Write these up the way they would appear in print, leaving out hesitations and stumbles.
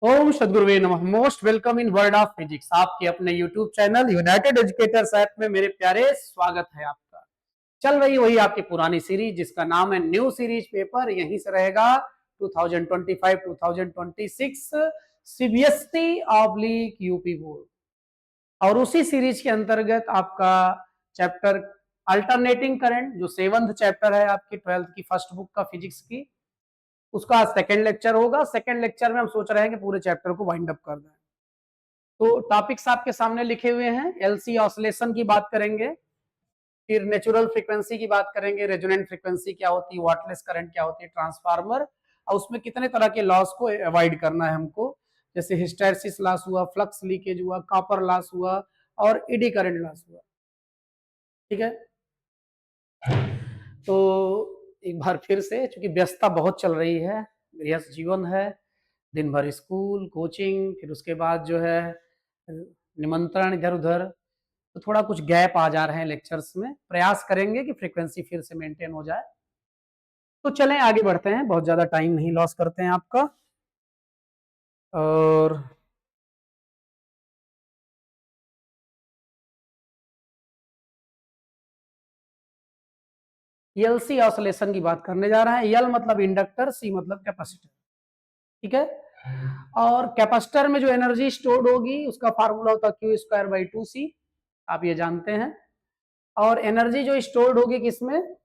ओम सदगुरुवे नमः। Most welcome in world of physics, आपके अपने YouTube channel United educators app में मेरे प्यारे स्वागत है आपका। चल रही वही आपकी पुरानी सीरीज जिसका नाम है न्यू सीरीज पेपर, यहीं से रहेगा 2025-2026 सीबीएसई ऑब्लिक यूपी बोर्ड। और उसी सीरीज के अंतर्गत आपका चैप्टर अल्टरनेटिंग करंट, जो 7th चैप्टर है आपकी 12th की फर्स्ट बुक का फिजिक्स की, उसका आज सेकेंड लेक्चर होगा। सेकेंड लेक्चर में हम सोच रहे हैं कि पूरे चैप्टर को वाइंड अप कर दें। तो टॉपिक्स आपके सामने लिखे हुए हैं। एलसी ऑसिलेशन की बात करेंगे, फिर नेचुरल फ्रीक्वेंसी की बात करेंगे, रेजोनेंट फ्रीक्वेंसी क्या होती है, वाटलेस करंट क्या होती है, ट्रांसफार्मर, और उसमें कितने तरह के लॉस को अवॉइड करना है हमको, जैसे हिस्टैरिसीस लॉस हुआ, फ्लक्स लीकेज हुआ, कॉपर लॉस हुआ और ईडी करंट लॉस हुआ। ठीक है, तो एक बार फिर से, चूंकि व्यस्तता बहुत चल रही है, गृहस्थ जीवन है, दिन भर स्कूल कोचिंग, फिर उसके बाद जो है निमंत्रण इधर उधर, तो थोड़ा कुछ गैप आ जा रहे हैं लेक्चर्स में। प्रयास करेंगे कि फ्रीक्वेंसी फिर से मेंटेन हो जाए। तो चलें आगे बढ़ते हैं, बहुत ज्यादा टाइम नहीं लॉस करते हैं आपका। और एलसी ऑसिलेशन की बात करने जा रहे हैं। एल मतलब इंडक्टर, सी मतलब कैपेसिटर। ठीक है, और कैपेसिटर में जो एनर्जी स्टोर्ड होगी उसका फार्मूला होता है Q²/2C, आप ये जानते हैं। और एनर्जी जो स्टोर्ड होगी किसमें,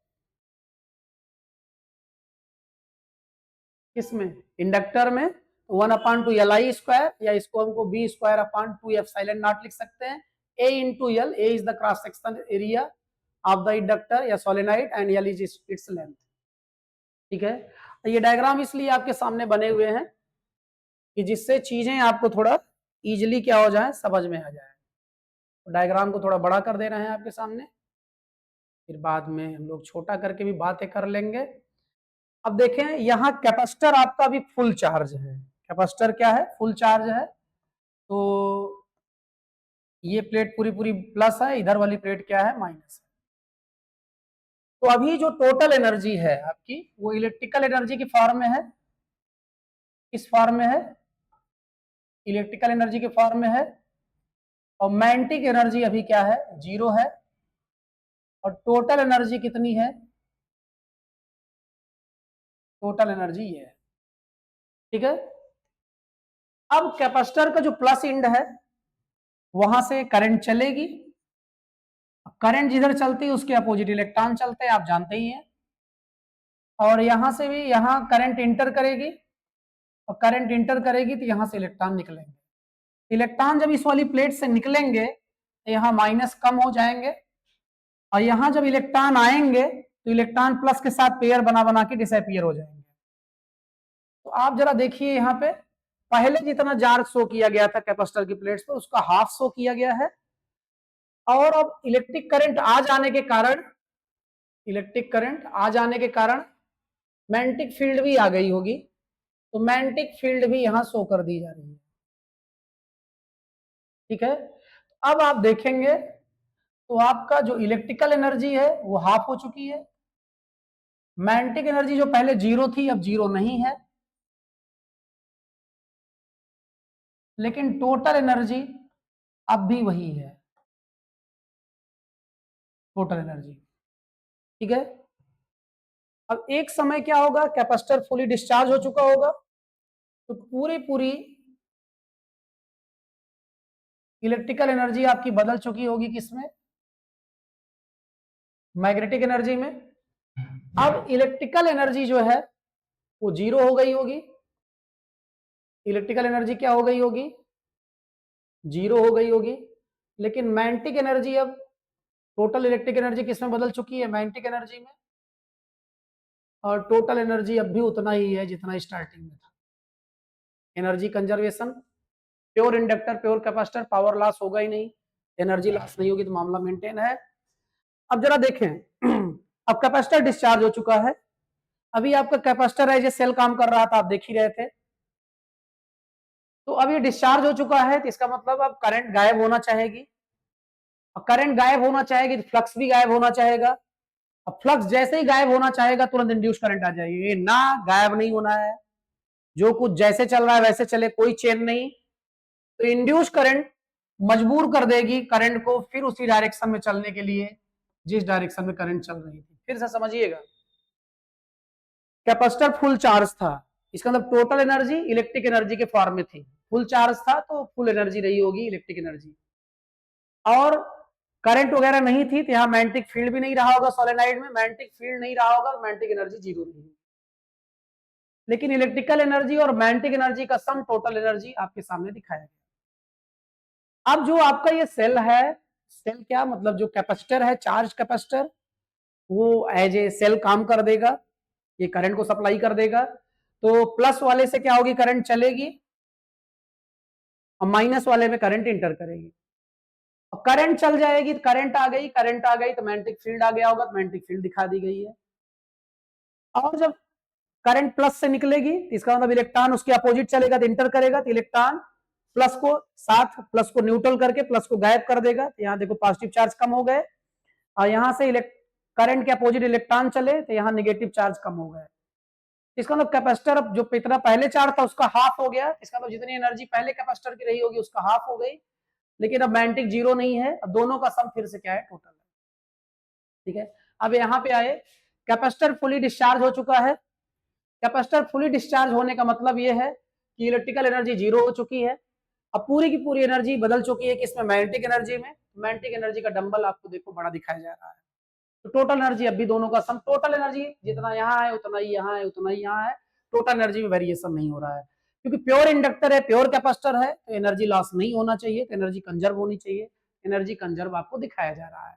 किसमें, इंडक्टर में, 1/2LI², या इसको हमको B²/2 लिख सकते हैं। A into L, A is the cross section area of the inductor या solenoid and L is its length. ठीक है, तो ये डायग्राम इसलिए आपके सामने बने हुए हैं कि जिससे चीजें आपको थोड़ा इजिली क्या हो जाए, समझ में आ जाए। तो डायग्राम को थोड़ा बड़ा कर दे रहे हैं आपके सामने, फिर बाद में हम लोग छोटा करके भी बातें कर लेंगे। अब देखें, यहाँ कैपेसिटर आपका भी फुल चार्ज है। कैपेसिटर क्या है, फुल चार्ज है। तो ये प्लेट पूरी पूरी प्लस है, इधर वाली प्लेट क्या है, माइनस है। तो अभी जो टोटल एनर्जी है आपकी, वो इलेक्ट्रिकल एनर्जी की फॉर्म में है। किस फॉर्म में है, इलेक्ट्रिकल एनर्जी के फॉर्म में है। और मैग्नेटिक एनर्जी अभी क्या है, 0 है। और टोटल एनर्जी कितनी है, टोटल एनर्जी ये है। ठीक है, अब कैपेसिटर का जो प्लस एंड है, वहां से करंट चलेगी। करंट जिधर चलती है उसके अपोजिट इलेक्ट्रॉन चलते हैं, आप जानते ही हैं। और यहां से भी, यहां करंट इंटर करेगी, और करंट इंटर करेगी तो यहां से इलेक्ट्रॉन निकलेंगे। इलेक्ट्रॉन जब इस वाली प्लेट से निकलेंगे तो यहाँ माइनस कम हो जाएंगे, और यहां जब इलेक्ट्रॉन आएंगे तो इलेक्ट्रॉन प्लस के साथ पेयर बना बना के डिसअपियर हो जाएंगे। तो आप जरा देखिए, यहाँ पे पहले जितना चार्ज शो किया गया था कैपेसिटर की प्लेट्स पर, उसका हाफ शो किया गया है। और अब इलेक्ट्रिक करंट आ जाने के कारण, इलेक्ट्रिक करंट आ जाने के कारण मैग्नेटिक फील्ड भी आ गई होगी, तो मैग्नेटिक फील्ड भी यहां शो कर दी जा रही है। ठीक है, अब आप देखेंगे तो आपका जो इलेक्ट्रिकल एनर्जी है वो हाफ हो चुकी है। मैग्नेटिक एनर्जी जो पहले 0 थी अब 0 नहीं है, लेकिन टोटल एनर्जी अब भी वही है, टोटल एनर्जी। ठीक है, अब एक समय क्या होगा, कैपेसिटर फुली डिस्चार्ज हो चुका होगा, तो पूरी पूरी इलेक्ट्रिकल एनर्जी आपकी बदल चुकी होगी किसमें, मैग्नेटिक एनर्जी में। अब इलेक्ट्रिकल एनर्जी जो है वो 0 हो गई होगी। इलेक्ट्रिकल एनर्जी क्या हो गई होगी, 0 हो गई होगी। लेकिन मैग्नेटिक एनर्जी अब, टोटल इलेक्ट्रिक एनर्जी किसमें बदल चुकी है, मैग्नेटिक एनर्जी में। और टोटल एनर्जी अब भी उतना ही है जितना स्टार्टिंग में था। Energy conservation, pure inductor pure capacitor, power loss होगा ही नहीं, एनर्जी लॉस नहीं होगी, तो मामला मेंटेन है। अब जरा देखें, अब कैपेसिटर डिस्चार्ज हो चुका है। अभी आपका कैपेसिटर है, सेल काम कर रहा था, आप देख ही रहे थे। तो अब ये डिस्चार्ज हो चुका है, तो इसका मतलब अब करंट गायब होना चाहेगी। और करंट गायब होना चाहेगी तो फ्लक्स भी गायब होना चाहेगा। अब फ्लक्स जैसे ही गायब होना चाहेगा तुरंत इंड्यूस करंट आ जाएगी। ये ना गायब नहीं होना है, जो कुछ जैसे चल रहा है वैसे चले, कोई चेन नहीं, तो इंड्यूस करंट मजबूर कर देगी करंट को फिर उसी डायरेक्शन में चलने के लिए जिस डायरेक्शन में करंट चल रही थी। फिर से समझिएगा, कैपेसिटर फुल चार्ज था, इसका मतलब टोटल एनर्जी इलेक्ट्रिक एनर्जी के फॉर्म में थी, फुल चार्ज था तो फुल एनर्जी रही होगी इलेक्ट्रिक एनर्जी, और करंट वगैरह नहीं थी तो यहाँ मैग्नेटिक फील्ड भी नहीं रहा होगा, सोलेनोइड में मैग्नेटिक फील्ड नहीं रहा होगा, मैग्नेटिक एनर्जी जीरो रही। लेकिन इलेक्ट्रिकल एनर्जी और मैग्नेटिक एनर्जी का सम टोटल एनर्जी आपके सामने दिखाया गया। अब जो आपका ये सेल है, सेल क्या मतलब जो कैपेसिटर है, चार्ज कैपेसिटर, वो एज ए सेल काम कर देगा, ये करंट को सप्लाई कर देगा, तो प्लस वाले से क्या होगी, करंट चलेगी, और माइनस वाले में करंट इंटर करेगी, और करंट चल जाएगी, करंट आ गई, करंट आ गई तो मैग्नेटिक फील्ड आ गया होगा, तो मैग्नेटिक फील्ड दिखा दी गई है। और जब करंट प्लस से निकलेगी तो इसका मतलब इलेक्ट्रॉन उसके अपोजिट चलेगा तो इंटर करेगा, तो इलेक्ट्रॉन प्लस को साथ, प्लस को न्यूट्रल करके प्लस को गायब कर देगा, तो यहाँ देखो पॉजिटिव चार्ज कम हो गए, और यहां से करंट के अपोजिट इलेक्ट्रॉन चले तो यहाँ नेगेटिव चार्ज कम हो गए। इसका मतलब कैपेसिटर जो इतना पहले चार्ज था उसका हाफ हो गया, इसका मतलब जितनी एनर्जी पहले कैपेसिटर की रही होगी उसका हाफ हो गई, लेकिन अब मैग्नेटिक जीरो नहीं है, अब दोनों का सम फिर से क्या है, टोटल है। ठीक है, अब यहाँ पे आए, कैपेसिटर फुली डिस्चार्ज हो चुका है। कैपेसिटर फुली डिस्चार्ज होने का मतलब ये है कि इलेक्ट्रिकल एनर्जी जीरो हो चुकी है, अब पूरी की पूरी एनर्जी बदल चुकी है कि इसमें मैग्नेटिक एनर्जी में, मैग्नेटिक एनर्जी का डंबल आपको देखो बड़ा दिखाया जा रहा है, तो टोटल एनर्जी अब भी दोनों का सम, टोटल एनर्जी जितना यहाँ है उतना ही यहाँ है, उतना ही यहाँ है, टोटल एनर्जी में वेरिएशन नहीं हो रहा है, क्योंकि प्योर इंडक्टर है, प्योर कैपेसिटर है, तो एनर्जी लॉस नहीं होना चाहिए, तो एनर्जी कंजर्व होनी चाहिए, एनर्जी कंजर्व आपको दिखाया जा रहा है।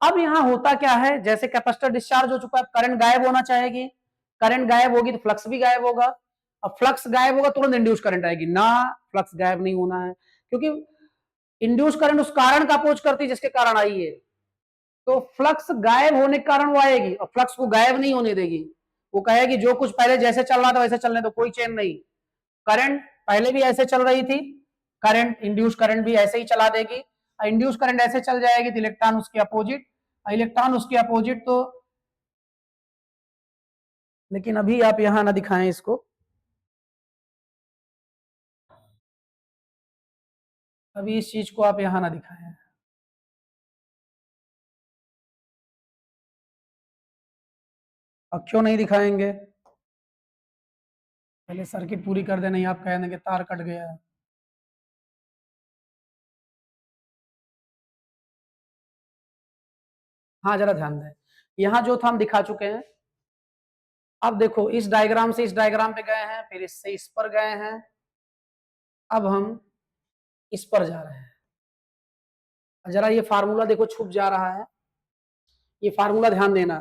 अब यहाँ होता क्या है, जैसे कैपेसिटर डिस्चार्ज हो चुका है, करंट गायब होना चाहेगी, करंट गायब होगी तो फ्लक्स भी गायब होगा, अब फ्लक्स गायब होगा तुरंत इंड्यूस करंट आएगी ना, फ्लक्स गायब नहीं होना है, क्योंकि इंड्यूस करंट उस कारण का अपोज करती है जिसके कारण आई है, तो फ्लक्स गायब होने के कारण वो आएगी, और फ्लक्स को गायब नहीं होने देगी, वो कहेगी जो कुछ पहले जैसे चल रहा था वैसे चलने दो, कोई चेंज नहीं, करंट पहले भी ऐसे चल रही थी, करंट इंड्यूस करंट भी ऐसे ही चला देगी, इंड्यूस करंट ऐसे चल जाएगी तो इलेक्ट्रॉन उसके अपोजिट, इलेक्ट्रॉन उसके अपोजिट, तो लेकिन अभी आप यहां ना दिखाएं इसको, अभी इस चीज को आप यहां ना दिखाएं, अब क्यों नहीं दिखाएंगे, पहले सर्किट पूरी कर देना, आप कह देंगे तार कट गया है। हाँ जरा ध्यान दें, यहाँ जो था हम दिखा चुके हैं, अब देखो इस डायग्राम से इस डायग्राम पे गए हैं, फिर इससे इस पर गए हैं, अब हम इस पर जा रहे हैं, जरा ये फार्मूला देखो छुप जा रहा है, ये फार्मूला ध्यान देना,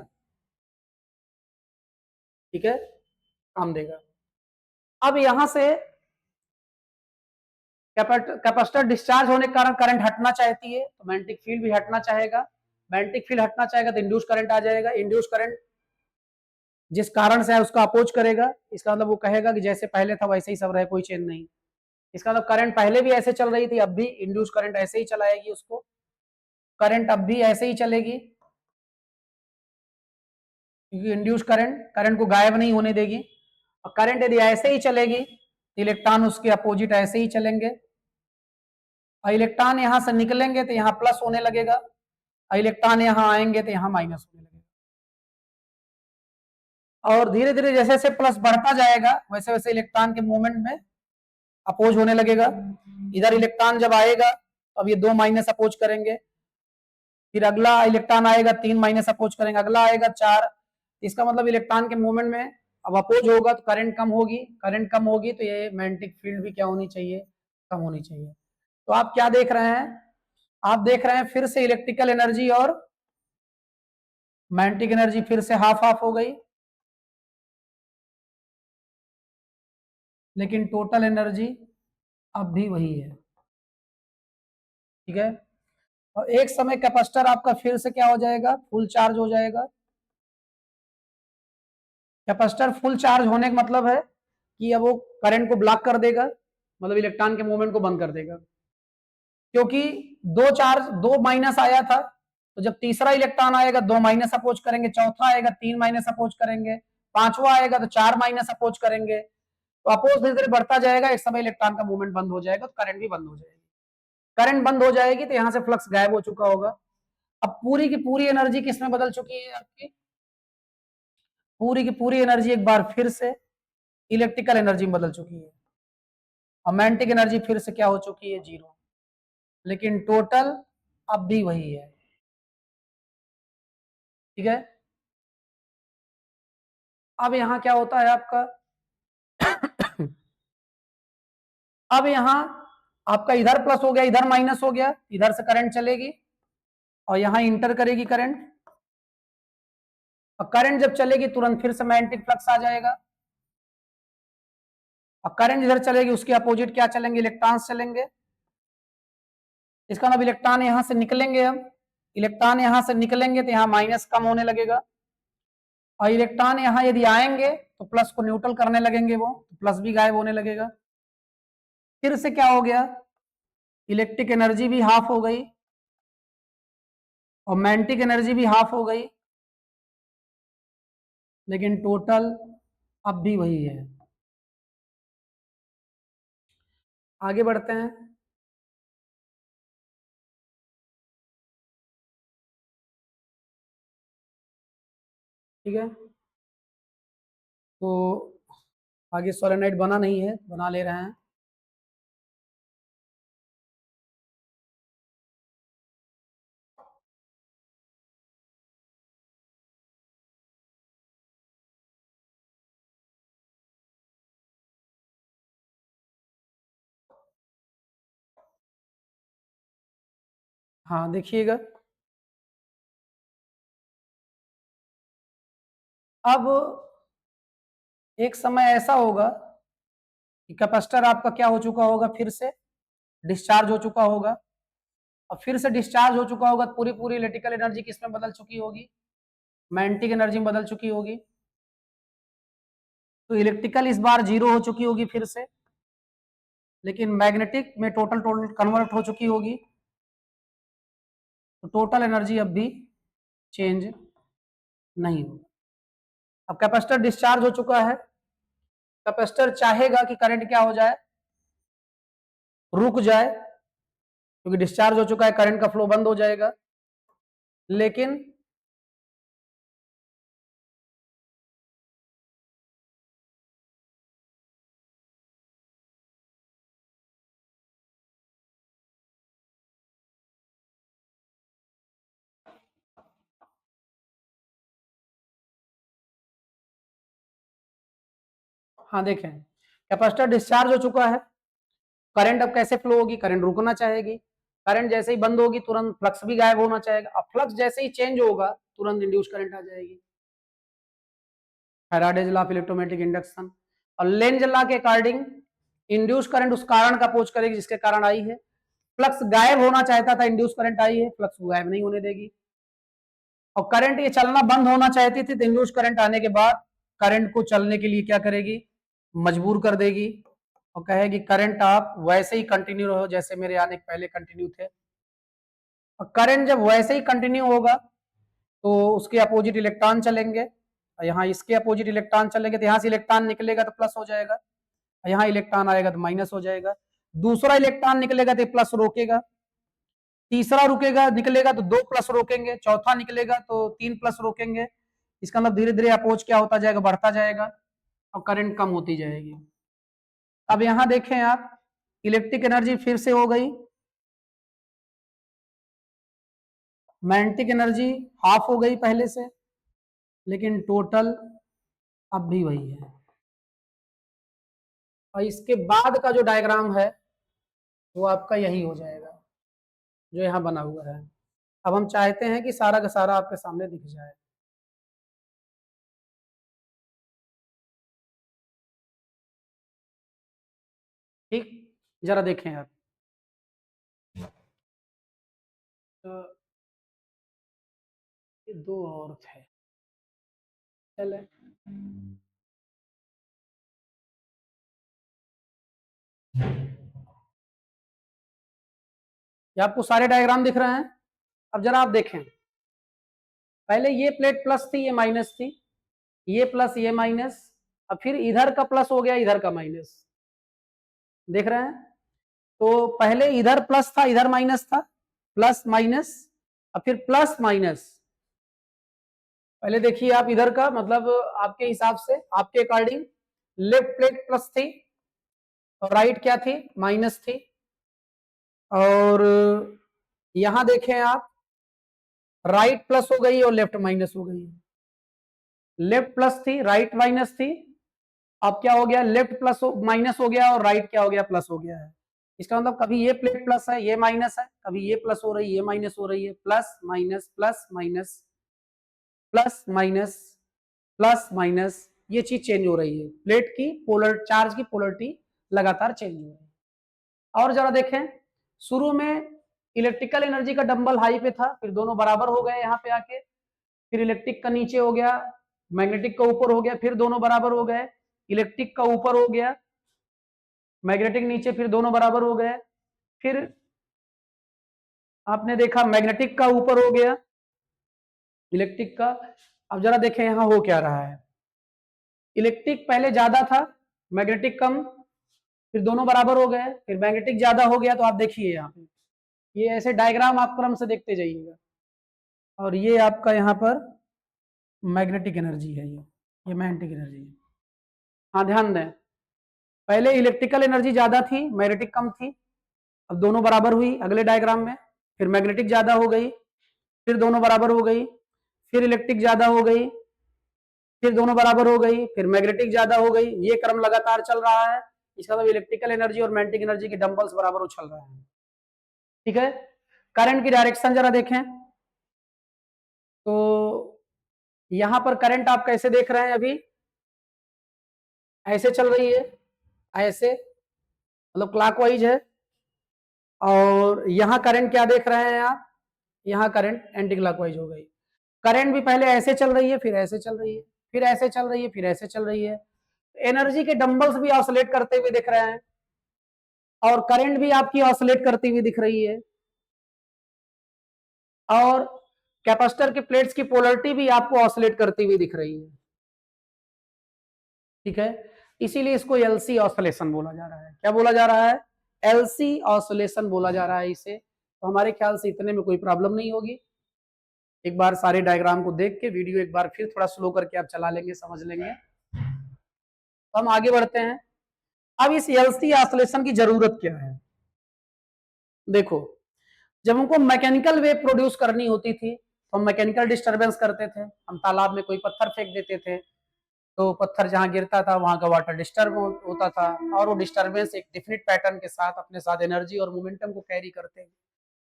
ठीक है, काम देगा। अब यहां से कैपेसिटर डिस्चार्ज होने के कारण करंट हटना चाहती है, तो मैग्नेटिक फील्ड भी हटना चाहेगा, मैग्नेटिक फील्ड हटना चाहेगा तो इंड्यूस करंट आ जाएगा, इंड्यूस करंट जिस कारण से है उसका अपोज करेगा, इसका मतलब वो कहेगा कि जैसे पहले था वैसे ही सब रहे, कोई चेंज नहीं, इसका मतलब करंट पहले भी ऐसे चल रही थी, अब भी इंड्यूस करंट ऐसे ही चलाएगी उसको, करंट अब भी ऐसे ही चलेगी, क्योंकि इंड्यूस करंट करंट को गायब नहीं होने देगी, और करंट यदि ऐसे ही चलेगी तो इलेक्ट्रॉन उसके अपोजिट ऐसे ही चलेंगे, और इलेक्ट्रॉन यहां से निकलेंगे तो यहाँ प्लस होने लगेगा, और इलेक्ट्रॉन यहां आएंगे तो यहाँ माइनस होने लगेगा, और धीरे धीरे जैसे जैसे प्लस बढ़ता जाएगा वैसे वैसे इलेक्ट्रॉन के मूवमेंट में अपोज होने लगेगा, इधर इलेक्ट्रॉन जब आएगा तो अब ये दो माइनस अपोज करेंगे, फिर अगला इलेक्ट्रॉन आएगा तीन माइनस अपोज करेंगे, अगला आएगा चार, इसका मतलब इलेक्ट्रॉन के मूवमेंट में अब अपोज होगा तो करंट कम होगी, करंट कम होगी तो ये मैग्नेटिक फील्ड भी क्या होनी चाहिए, कम होनी चाहिए। तो आप क्या देख रहे हैं, आप देख रहे हैं फिर से इलेक्ट्रिकल एनर्जी और मैग्नेटिक एनर्जी फिर से हाफ हाफ हो गई, लेकिन टोटल एनर्जी अब भी वही है, ठीक है, और एक समय कैपेसिटर आपका फिर से क्या हो जाएगा, फुल चार्ज हो जाएगा। कैपेसिटर फुल चार्ज होने का मतलब है कि अब वो करंट को ब्लॉक कर देगा, मतलब इलेक्ट्रॉन के मूवमेंट को बंद कर देगा, क्योंकि दो चार्ज, दो माइनस आया था, तो जब तीसरा इलेक्ट्रॉन आएगा दो माइनस अपोज करेंगे, चौथा आएगा तीन माइनस अपोज करेंगे, पांचवा आएगा तो चार माइनस अपोज करेंगे, तो अपोज धीरे धीरे बढ़ता जाएगा, एक समय इलेक्ट्रॉन का मूवमेंट बंद हो जाएगा, तो करंट भी बंद हो जाएगी। करंट बंद हो जाएगी तो यहां से फ्लक्स गायब हो चुका होगा। अब पूरी की पूरी एनर्जी किसमें बदल चुकी है आपकी, पूरी की पूरी एनर्जी एक बार फिर से इलेक्ट्रिकल एनर्जी में बदल चुकी है। रोमांटिक एनर्जी फिर से क्या हो चुकी है, 0, लेकिन टोटल अब भी वही है। ठीक है, अब यहां क्या होता है आपका अब यहां आपका इधर प्लस हो गया, इधर माइनस हो गया, इधर से करंट चलेगी और यहां इंटर करेगी करंट, और करंट जब चलेगी तुरंत फिर से मैग्नेटिक फ्लक्स आ जाएगा, और करंट इधर चलेगी उसके अपोजिट क्या चलेंगे, इलेक्ट्रॉन्स चलेंगे। इसका मतलब इलेक्ट्रॉन यहां से निकलेंगे, हम इलेक्ट्रॉन यहां से निकलेंगे तो यहां माइनस कम होने लगेगा, और इलेक्ट्रॉन यहां यदि आएंगे तो प्लस को न्यूट्रल करने लगेंगे, वो तो प्लस भी गायब होने लगेगा। फिर से क्या हो गया, इलेक्ट्रिक एनर्जी भी हाफ हो गई और मैग्नेटिक एनर्जी भी हाफ हो गई, लेकिन टोटल अब भी वही है। आगे बढ़ते हैं। ठीक है, तो आगे सोलेनोइड बना नहीं है, बना ले रहे हैं। हाँ देखिएगा, अब एक समय ऐसा होगा कि कैपेसिटर आपका क्या हो चुका होगा, फिर से डिस्चार्ज हो चुका होगा, और फिर से डिस्चार्ज हो चुका होगा तो पूरी पूरी इलेक्ट्रिकल एनर्जी किसमें बदल चुकी होगी, मैग्नेटिक एनर्जी में बदल चुकी होगी। तो इलेक्ट्रिकल इस बार 0 हो चुकी होगी फिर से, लेकिन मैग्नेटिक में टोटल टोटल कन्वर्ट हो चुकी होगी, तो टोटल एनर्जी अब भी चेंज नहीं होगा। अब कैपेसिटर डिस्चार्ज हो चुका है, कैपेसिटर चाहेगा कि करंट क्या हो जाए, रुक जाए, क्योंकि डिस्चार्ज हो चुका है, करंट का फ्लो बंद हो जाएगा, लेकिन हाँ देखें, कैपेसिटर डिस्चार्ज हो चुका है, करंट अब कैसे फ्लो होगी, करंट रुकना चाहेगी, करंट जैसे ही बंद होगी तुरंत फ्लक्स भी गायब होना चाहेगा, अब फ्लक्स जैसे ही चेंज होगा तुरंत इंड्यूस करंट आ जाएगी, Faraday's law of electromagnetic induction. और लेंज लॉ के अकॉर्डिंग इंड्यूस करंट उस कारण का अपोज करेगी जिसके कारण आई है, फ्लक्स गायब होना चाहता था, इंड्यूस करंट आई है, फ्लक्स को गायब नहीं होने देगी, और करंट ये चलना बंद होना चाहती थी तो इंड्यूस करंट आने के बाद करंट को चलने के लिए क्या करेगी, मजबूर कर देगी, और कहेगी करंट आप वैसे ही कंटिन्यू रहो जैसे मेरे आने के पहले कंटिन्यू थे। और करंट जब वैसे ही कंटिन्यू होगा तो उसके अपोजिट इलेक्ट्रॉन चलेंगे, और यहाँ इसके अपोजिट इलेक्ट्रॉन चलेंगे, तो यहाँ से इलेक्ट्रॉन निकलेगा तो प्लस हो जाएगा, यहाँ इलेक्ट्रॉन आएगा तो माइनस हो जाएगा, दूसरा इलेक्ट्रॉन निकलेगा तो प्लस रोकेगा, तीसरा रुकेगा निकलेगा तो 2 प्लस रोकेंगे, चौथा निकलेगा तो 3 प्लस रोकेंगे। इसका मतलब धीरे धीरे अपोज क्या होता जाएगा, बढ़ता जाएगा, और करंट कम होती जाएगी। अब यहां देखें आप, इलेक्ट्रिक एनर्जी फिर से हो गई, मैग्नेटिक एनर्जी हाफ हो गई पहले से, लेकिन टोटल अब भी वही है। और इसके बाद का जो डायग्राम है वो आपका यही हो जाएगा जो यहाँ बना हुआ है। अब हम चाहते हैं कि सारा का सारा आपके सामने दिख जाए। ठीक, जरा देखें आप, तो ये 2 और थे, चले ये आपको सारे डायग्राम दिख रहे हैं। अब जरा आप देखें, पहले ये प्लेट प्लस थी, ये माइनस थी, ये प्लस ये माइनस, अब फिर इधर का प्लस हो गया, इधर का माइनस, देख रहे हैं। तो पहले इधर प्लस था, इधर माइनस था, प्लस माइनस, अब फिर प्लस माइनस। पहले देखिए आप इधर का, मतलब आपके हिसाब से, आपके अकॉर्डिंग लेफ्ट प्लेट प्लस थी और राइट क्या थी, माइनस थी। और यहां देखें आप, राइट प्लस हो गई और लेफ्ट माइनस हो गई। लेफ्ट प्लस थी, राइट माइनस थी, अब क्या हो गया, लेफ्ट प्लस माइनस हो गया और राइट क्या हो गया, प्लस हो गया है। इसका मतलब कभी ये प्लेट प्लस है, ये माइनस है, कभी ये प्लस हो रही है, ये माइनस हो रही है, plus minus plus minus plus minus plus minus, ये चीज चेंज हो रही है। प्लेट की पोलर चार्ज की पोलरिटी लगातार चेंज हो रही है। और जरा देखें, शुरू में इलेक्ट्रिकल एनर्जी का डंबल हाई पे था, फिर दोनों बराबर हो गए यहाँ पे आके, फिर इलेक्ट्रिक का नीचे हो गया, मैग्नेटिक का ऊपर हो गया, फिर दोनों बराबर हो गए, इलेक्ट्रिक का ऊपर हो गया, मैग्नेटिक नीचे, फिर दोनों बराबर हो गए, फिर आपने देखा मैग्नेटिक का ऊपर हो गया, इलेक्ट्रिक का। अब जरा देखें यहां हो क्या रहा है, इलेक्ट्रिक पहले ज्यादा था, मैग्नेटिक कम, फिर दोनों बराबर हो गए, फिर मैग्नेटिक ज्यादा हो गया। तो आप देखिए यहाँ पे, ये ऐसे डायग्राम आप क्रम से देखते जाइएगा। और ये आपका यहाँ पर मैग्नेटिक एनर्जी है, ये मैग्नेटिक एनर्जी है। हाँ ध्यान दें, पहले इलेक्ट्रिकल एनर्जी ज्यादा थी, मैग्नेटिक कम थी, अब दोनों बराबर हुई अगले डायग्राम में। फिर मैग्नेटिक ज्यादा हो गई, फिर दोनों बराबर हो गई, फिर इलेक्ट्रिक ज्यादा हो गई, फिर दोनों बराबर हो गई, फिर मैग्नेटिक ज्यादा हो गई। ये क्रम लगातार चल रहा है। इसका मतलब इलेक्ट्रिकल एनर्जी और मैग्नेटिक एनर्जी के डंबल्स बराबर उछल रहे हैं। ठीक है, करंट की डायरेक्शन जरा देखें। तो यहां पर करंट आप कैसे देख रहे हैं, अभी ऐसे चल रही है, ऐसे मतलब क्लॉकवाइज है। और यहां करंट क्या देख रहे हैं आप, यहां करंट एंटी क्लॉकवाइज हो गई। करंट भी पहले ऐसे चल रही है, फिर ऐसे चल रही है, फिर ऐसे चल रही है, फिर ऐसे चल रही है। एनर्जी के डंबल्स भी ऑसिलेट करते हुए दिख रहे हैं और करंट भी आपकी ऑसिलेट करती हुई दिख रही है। और कैपेसिटर के प्लेट्स की पोलरिटी भी आपको ऑसिलेट करती हुई दिख रही है। ठीक है, इसीलिए इसको एलसी ऑसिलेशन बोला जा रहा है। क्या बोला जा रहा है, एलसी ऑसिलेशन बोला जा रहा है इसे। तो हमारे ख्याल से इतने में कोई प्रॉब्लम नहीं होगी। एक बार सारे डायग्राम को देख के वीडियो एक बार फिर थोड़ा स्लो करके आप चला लेंगे, समझ लेंगे। तो हम आगे बढ़ते हैं। अब इस एलसी ऑसिलेशन की जरूरत क्या है, देखो, जब हमको मैकेनिकल वेव प्रोड्यूस करनी होती थी तो हम मैकेनिकल डिस्टरबेंस करते थे। हम तालाब में कोई पत्थर फेंक देते थे, तो पत्थर जहां गिरता था वहां का वाटर डिस्टर्ब होता था, और वो डिस्टरबेंस एक डिफिनिट पैटर्न के साथ अपने साथ एनर्जी और मोमेंटम को कैरी करते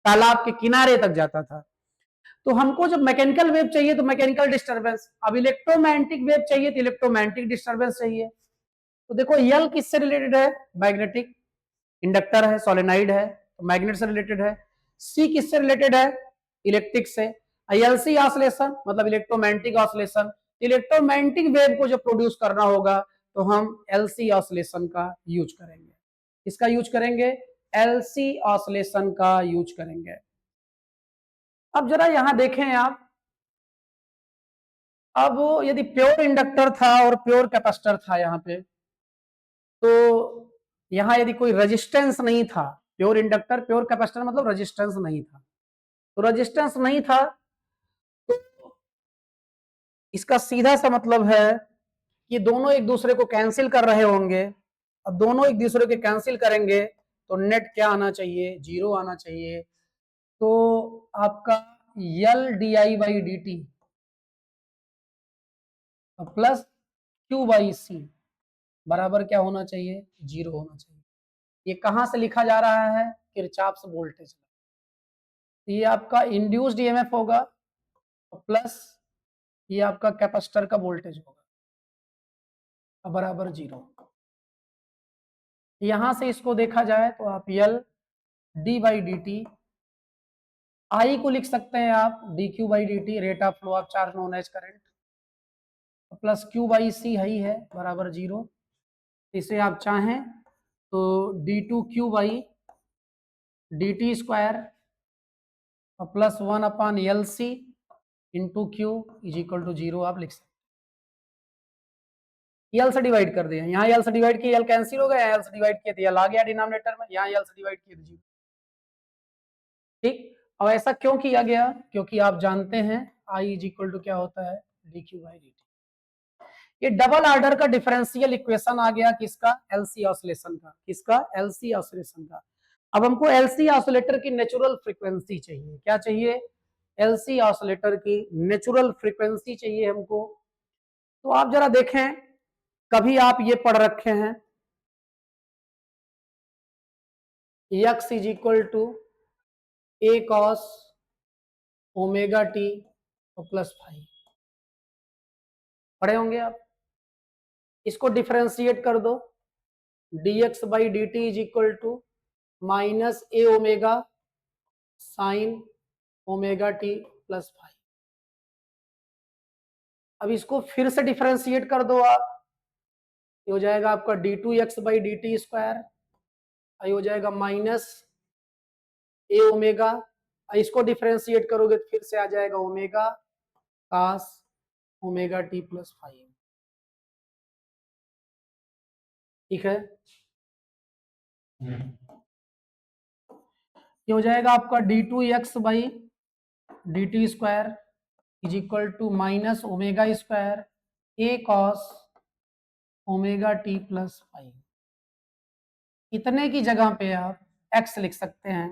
तालाब के किनारे तक जाता था। तो हमको जब मैकेनिकल वेव चाहिए तो मैकेनिकल डिस्टरबेंस, अब इलेक्ट्रोमैग्नेटिक वेव चाहिए तो इलेक्ट्रोमैग्नेटिक डिस्टरबेंस चाहिए। तो देखो यल किससे रिलेटेड है, मैग्नेटिक, इंडक्टर है, सोलेनाइड है, तो मैग्नेट से रिलेटेड है। सी किससे रिलेटेड है, इलेक्ट्रिक से। एलसी ऑसिलेशन मतलब इलेक्ट्रोमैग्नेटिक ऑसिलेशन। इलेक्ट्रोमैग्नेटिक वेव को जब प्रोड्यूस करना होगा तो हम एलसी ऑसिलेशन का यूज करेंगे। इसका यूज करेंगे, एलसी ऑसिलेशन का यूज करेंगे। अब जरा यहां देखें आप, अब यदि प्योर इंडक्टर था और प्योर कैपेसिटर था यहाँ पे, तो यहां यदि कोई रेजिस्टेंस नहीं था, प्योर इंडक्टर प्योर कैपेसिटर मतलब रेजिस्टेंस नहीं था, तो रेजिस्टेंस नहीं था तो इसका सीधा सा मतलब है कि दोनों एक दूसरे को कैंसिल कर रहे होंगे। अब दोनों एक दूसरे के कैंसिल करेंगे तो नेट क्या आना चाहिए, जीरो आना चाहिए। तो आपका L D I by D T plus Q by C बराबर क्या होना चाहिए, जीरो होना चाहिए। ये कहां से लिखा जा रहा है, किरचॉफ्स वोल्टेज। ये आपका इंड्यूस्ड ईएमएफ होगा प्लस ये आपका कैपेसिटर का वोल्टेज होगा बराबर जीरो। यहां से इसको देखा जाए तो आप L D by D T, I को लिख सकते हैं आप D Q by D T, rate of flow of charge known as current, plus Q by C है बराबर जीरो। इसे आप चाहें तो D two Q by D T square plus 1 L C into Q is equal to zero आप लिख सकते हैं। यल से डिवाइड कर दिया, यहाँ यल से डिवाइड किया, यल कैंसिल हो गया, यल से डिवाइड किया तो यल आ गया डिनोमिनेटर में, यहाँ यल से डिवाइड किया तो 0। ठीक, अब ऐसा क्यों किया गया? क्योंकि आप जानते हैं आई इज इक्वल टू क्या होता है, D Q by D T. ये डबल ऑर्डर का डिफरेंशियल इक्वेशन आ गया किसका? एलसी ऑसिलेशन का। किसका? एलसी ऑसिलेशन का। अब हमको एलसी ऑसिलेटर की नेचुरल फ्रीक्वेंसी चाहिए। क्या चाहिए? एलसी ऑसिलेटर की नेचुरल फ्रीक्वेंसी चाहिए हमको। तो आप जरा देखें, कभी आप ये पढ़ रखे हैं x is equal to a cos omega t plus five, पढ़े होंगे आप। इसको डिफरेंशिएट कर दो, dx by D t is equal to minus a omega sine omega t plus five. अब इसको फिर से डिफरेंशिएट कर दो आप, ये हो जाएगा आपका D two x by D T square, ये हो जाएगा माइनस ए ओमेगा, इसको डिफरेंशिएट करोगे तो फिर से आ जाएगा omega cos omega t plus five. ठीक है, ये हो जाएगा आपका D two x by D T square is equal to minus omega square a cos omega t plus five. इतने की जगह पे आप x लिख सकते हैं,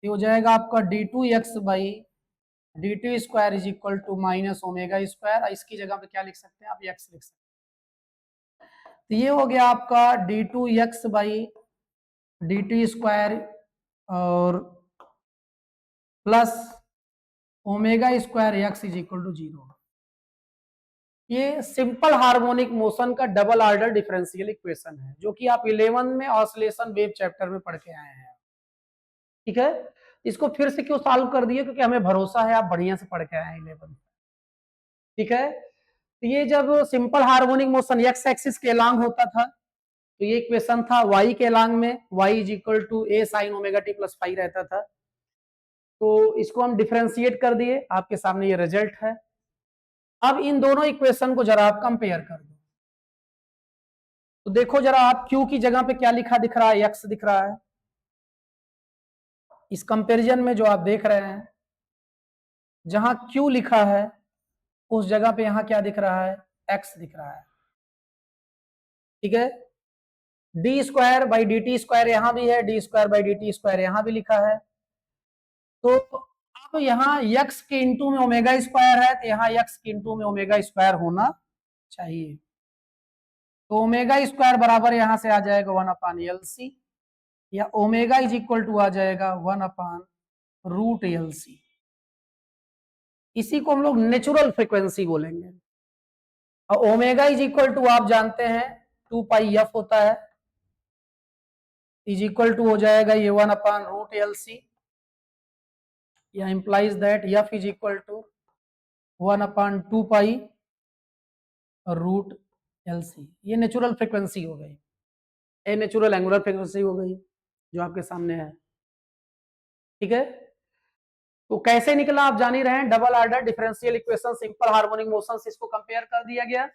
ये हो जाएगा आपका D two x by D T square is equal to minus omega square. इसकी जगह पे क्या लिख सकते हैं आप? x लिख सकते हैं। तो ये हो गया आपका D two x by D T square और plus omega square X is equal to 0। ये सिंपल हार्मोनिक मोशन का डबल ऑर्डर डिफरेंशियल इक्वेशन है, जो कि आप 11 में ऑसिलेशन वेव चैप्टर में पढ़ के आए हैं। ठीक है, इसको फिर से क्यों सॉल्व कर दिए? क्योंकि हमें भरोसा है आप बढ़िया से पढ़ के आए हैं 11। ठीक है, तो ये जब simple harmonic motion x axis के अलोंग होता था तो ये इक्वेशन था, वाई के अलोंग में y is equal to a sine omega t plus five रहता था। तो इसको हम डिफरेंशिएट कर दिए, आपके सामने ये रिजल्ट है। अब इन दोनों इक्वेशन को जरा आप कंपेयर कर दो, तो देखो जरा आप Q की जगह पे क्या लिखा दिख रहा है? x दिख रहा है। इस कंपैरिजन में जो आप देख रहे हैं, जहां Q लिखा है उस जगह पे यहां क्या दिख रहा है? x दिख रहा है। ठीक है, D square by D T square यहां भी है, D square by D T square यहां भी लिखा है। तो अब यहाँ x के इंटू में ओमेगा स्क्वायर है, तो यहाँ x के इंटू में ओमेगा स्क्वायर होना चाहिए। तो ओमेगा स्क्वायर बराबर यहां से आ जाएगा 1 अपान एल सी, या ओमेगा इज इक्वल टू आ जाएगा 1 अपान रूट एल सी। इसी को हम लोग नेचुरल फ्रीक्वेंसी बोलेंगे। और ओमेगा इज इक्वल टू आप जानते हैं 2 पाई एफ होता है, इज इक्वल टू हो जाएगा ये 1 अपान रूट एल सी, या implies that f is equal to 1 upon 2 pi root L C. ये नेचुरल फ्रीक्वेंसी हो गई, ये नेचुरल एंगुलर फ्रीक्वेंसी हो गई जो आपके सामने है। ठीक है, तो कैसे निकला आप जान ही रहे हैं, double order differential equation simple harmonic motion से इसको कंपेयर कर दिया गया,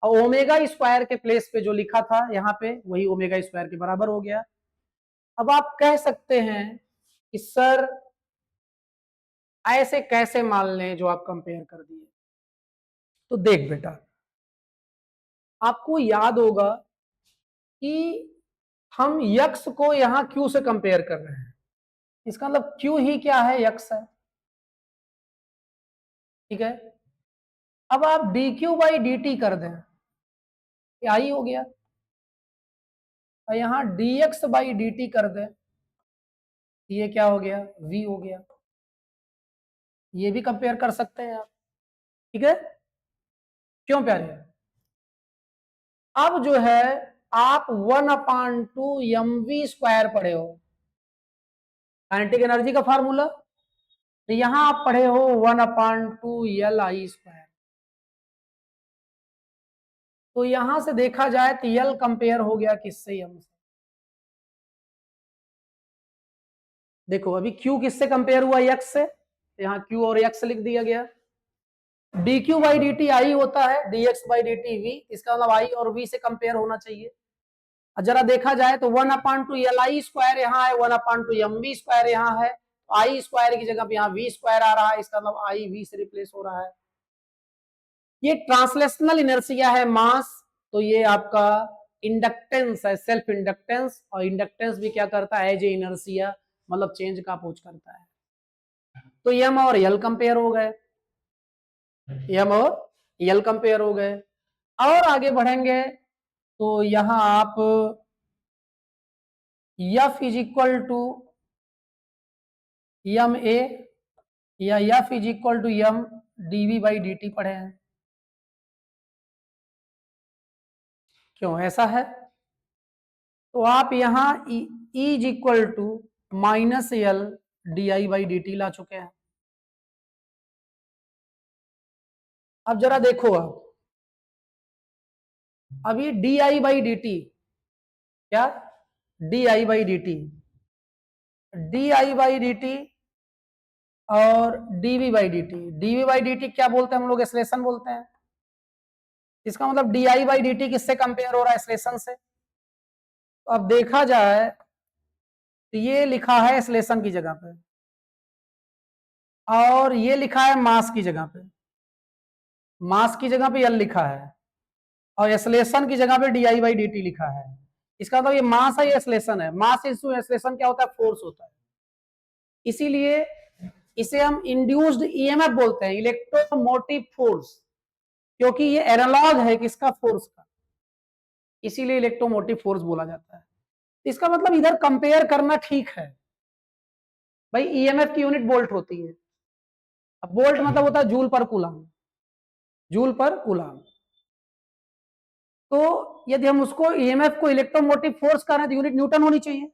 और ओमेगा स्क्वायर के प्लेस पे जो लिखा था यहाँ पे वही ओमेगा स्क्वायर के बराबर हो गया। अब आप कह सकते हैं कि सर ऐसे कैसे मान लें जो आप कंपेयर कर दिए? तो देख बेटा, आपको याद होगा कि हम यक्स को यहां क्यू से कंपेयर कर रहे हैं, इसका मतलब क्यू ही क्या है? यक्स है। ठीक है, अब आप D Q by D T कर दें, क्या ही हो गया, और यहां dx बाई डी टी कर दें, ये क्या हो गया? v हो गया। ये भी कंपेयर कर सकते हैं आप। ठीक है, क्यों प्यारे? अब जो है आप 1 अपान 2 एम वी स्क्वायर पढ़े हो, काइनेटिक एनर्जी का फार्मूला, तो यहां आप पढ़े हो 1 अपान 2 एल आई स्क्वायर। तो यहां से देखा जाए तो यल कंपेयर हो गया किससे? एम से। देखो अभी Q किससे कंपेयर हुआ? x से, यहां Q और x लिख दिया गया। D Q by D T आई होता है, D x by D T V, इसका मतलब आई और वी से कंपेयर होना चाहिए। जरा देखा जाए तो 1/2 एल आई स्क्वायर यहाँ है, 1/2 एम वी स्क्वायर यहाँ है, आई स्क्वायर की जगह पे यहाँ वी स्क्वायर आ रहा है, इसका मतलब आई वी से रिप्लेस हो रहा है। ये ट्रांसलेशनल इनर्शिया है मास, तो ये आपका इंडक्टेंस है, सेल्फ इंडक्टेंस, और इंडक्टेंस भी क्या करता है, एज ए इनर्शिया, मतलब चेंज का अपोज करता है। तो एम और एल कंपेयर हो गए, एम और एल कंपेयर हो गए। और आगे बढ़ेंगे तो यहां आप F is equal to M A या F is equal to M D V by D T पढ़े हैं, क्यों ऐसा है? तो आप यहां E is equal to minus L D I by D T ला चुके हैं। अब जरा देखो, आप अभी D I by D T, क्या D I by D T, D I by D T और D V by D T, D V by D T क्या बोलते हैं हम लोग, एक्सलेशन बोलते हैं। इसका मतलब D I by D T किससे कंपेयर हो रहा है, एक्सलेशन से। तो अब देखा जाए तो ये लिखा है एक्सलेशन की जगह पे, और ये लिखा है मास की जगह पे, मास की जगह पे एल लिखा है, और एक्सलेशन की जगह पे D I by D T लिखा है। इसका मतलब ये मास है, ये एक्सलेशन है। मास इनटू एक्सलेशन क्या होता है, फोर्स होता है। इसीलिए इसे हम इंड्यूस्ड ईएमएफ बोलते हैं, इलेक्ट्रोमोटिव फोर्स, क्योंकि ये एनालॉग है किसका, फोर्स का, इसीलिए इलेक्ट्रोमोटिव फोर्स बोला जाता है। इसका मतलब इधर कंपेयर करना ठीक है भाई, ईएमएफ की यूनिट वोल्ट होती है। अब वोल्ट मतलब होता है जूल पर कूलम, जूल पर कूलम। तो यदि हम उसको ईएमएफ को इलेक्ट्रोमोटिव फोर्स कर रहे हैं तो यूनिट न्यूटन होनी चाहिए,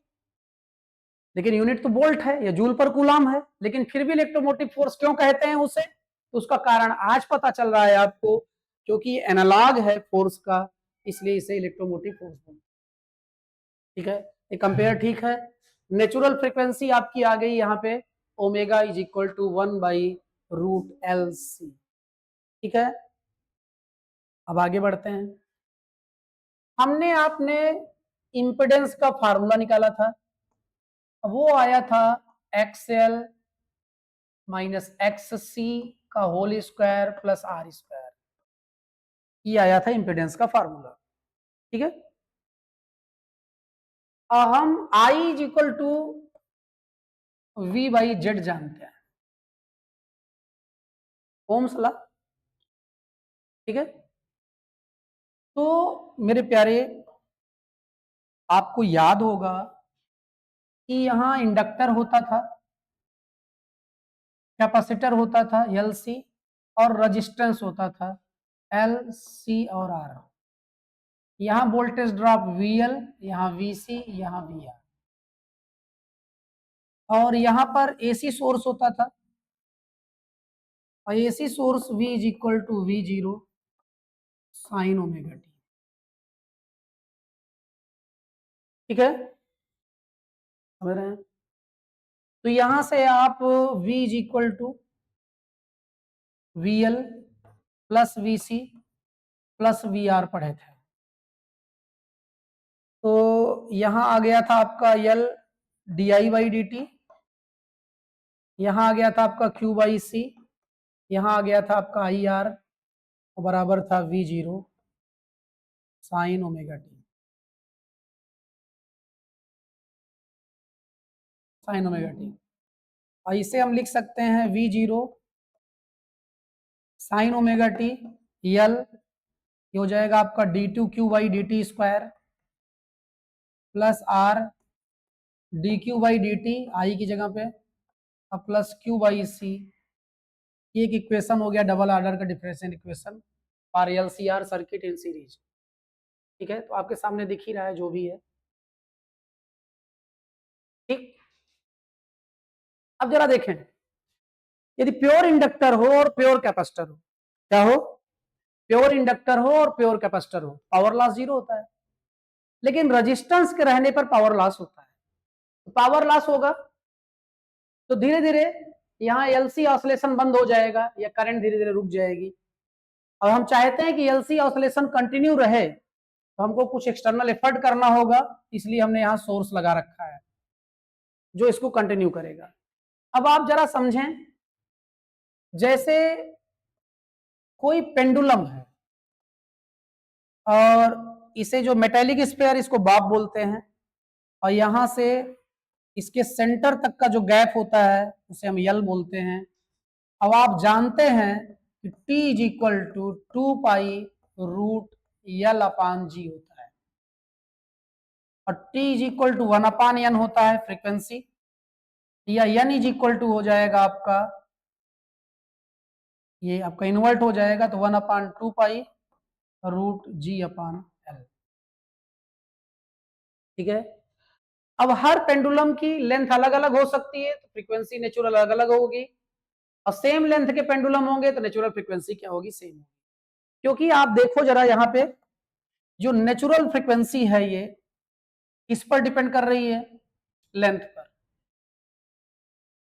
लेकिन यूनिट तो वोल्ट है या जूल पर कूलम है, लेकिन फिर भी इलेक्ट्रोमोटिव फोर्स क्यों कहते हैं उसे, तो उसका कारण आज पता चल रहा है आपको, क्योंकि एनालॉग है फोर्स का, इसलिए इसे इलेक्ट्रोमोटिव फोर्स बोलते हैं। ठीक है, ये कंपेयर ठीक है। नेचुरल फ्रीक्वेंसी आपकी आ गई यहाँ पे, omega is equal to 1/√LC। ठीक है, अब आगे बढ़ते हैं। हमने आपने इंपेडेंस का फार्मूला निकाला था, वो आया था XL माइनस XC का whole square plus R square, ये आया था इंपेडेंस का फार्मूला। ठीक है, हम I is equal to V by Z जानते हैं, ओम्स लॉ। ठीक है, तो मेरे प्यारे आपको याद होगा कि यहां इंडक्टर होता था, कैपेसिटर होता था LC, और रेजिस्टेंस होता था LC और R। यहां वोल्टेज ड्रॉप VL, यहां VC, यहां VR, और यहां पर AC सोर्स होता था, और AC source V is equal to V0 sine omega t. ठीक है, समझ रहे हैं? तो यहां से आप V is equal to VL plus VC plus VR पढ़े थे, तो यहां आ गया था आपका L D I by D T, यहां आ गया था आपका Q बाई C, यहां आ गया था आपका IR बराबर था V0 sine omega T, sign omega T. और इसे हम लिख सकते हैं V0 sine omega T, L ये हो जाएगा आपका D2Q by D T square plus R DQ by D T, I की जगह पे, अब प्लस Q बाई C। ये एक इक्वेशन हो गया डबल ऑर्डर का differential equation for LCR circuit in series. ठीक है, तो आपके सामने दिख ही रहा है जो भी है। ठीक, अब जरा देखें, यदि प्योर इंडक्टर हो और प्योर कैपेसिटर हो, क्या हो, प्योर इंडक्टर हो और प्योर कैपेसिटर हो, पावर लॉस 0 होता है, लेकिन रेजिस्टेंस के रहने पर पावर लॉस होता है। तो पावर लॉस होगा तो धीरे धीरे यहाँ एलसी ऑसिलेशन बंद हो जाएगा या करंट धीरे धीरे रुक जाएगी। और हम चाहते हैं कि एलसी ऑसिलेशन कंटिन्यू रहे, तो हमको कुछ एक्सटर्नल एफर्ट करना होगा, इसलिए हमने यहाँ सोर्स लगा रखा है जो इसको कंटिन्यू करेगा। अब आप जरा समझें, जैसे कोई पेंडुलम है और इसे जो मेटेलिक स्फीयर इसको बाप बोलते हैं, और यहां से इसके सेंटर तक का जो गैप होता है उसे हम यल बोलते हैं। अब आप जानते हैं कि T is equal to 2 pi root L upon G होता है, और T is equal to 1 upon N होता है फ्रीक्वेंसी, या एन इज इक्वल टू हो जाएगा आपका, ये आपका इन्वर्ट हो जाएगा तो 1 अपान 2 पाई रूट जी अपान एल। ठीक है। अब हर पेंडुलम की लेंथ अलग अलग हो सकती है, तो फ्रीक्वेंसी नेचुरल अलग अलग होगी, और सेम लेंथ के पेंडुलम होंगे तो नेचुरल फ्रीक्वेंसी क्या होगी, सेम होगी। क्योंकि आप देखो जरा यहाँ पे जो नेचुरल फ्रीक्वेंसी है ये किस पर डिपेंड कर रही है, लेंथ पर।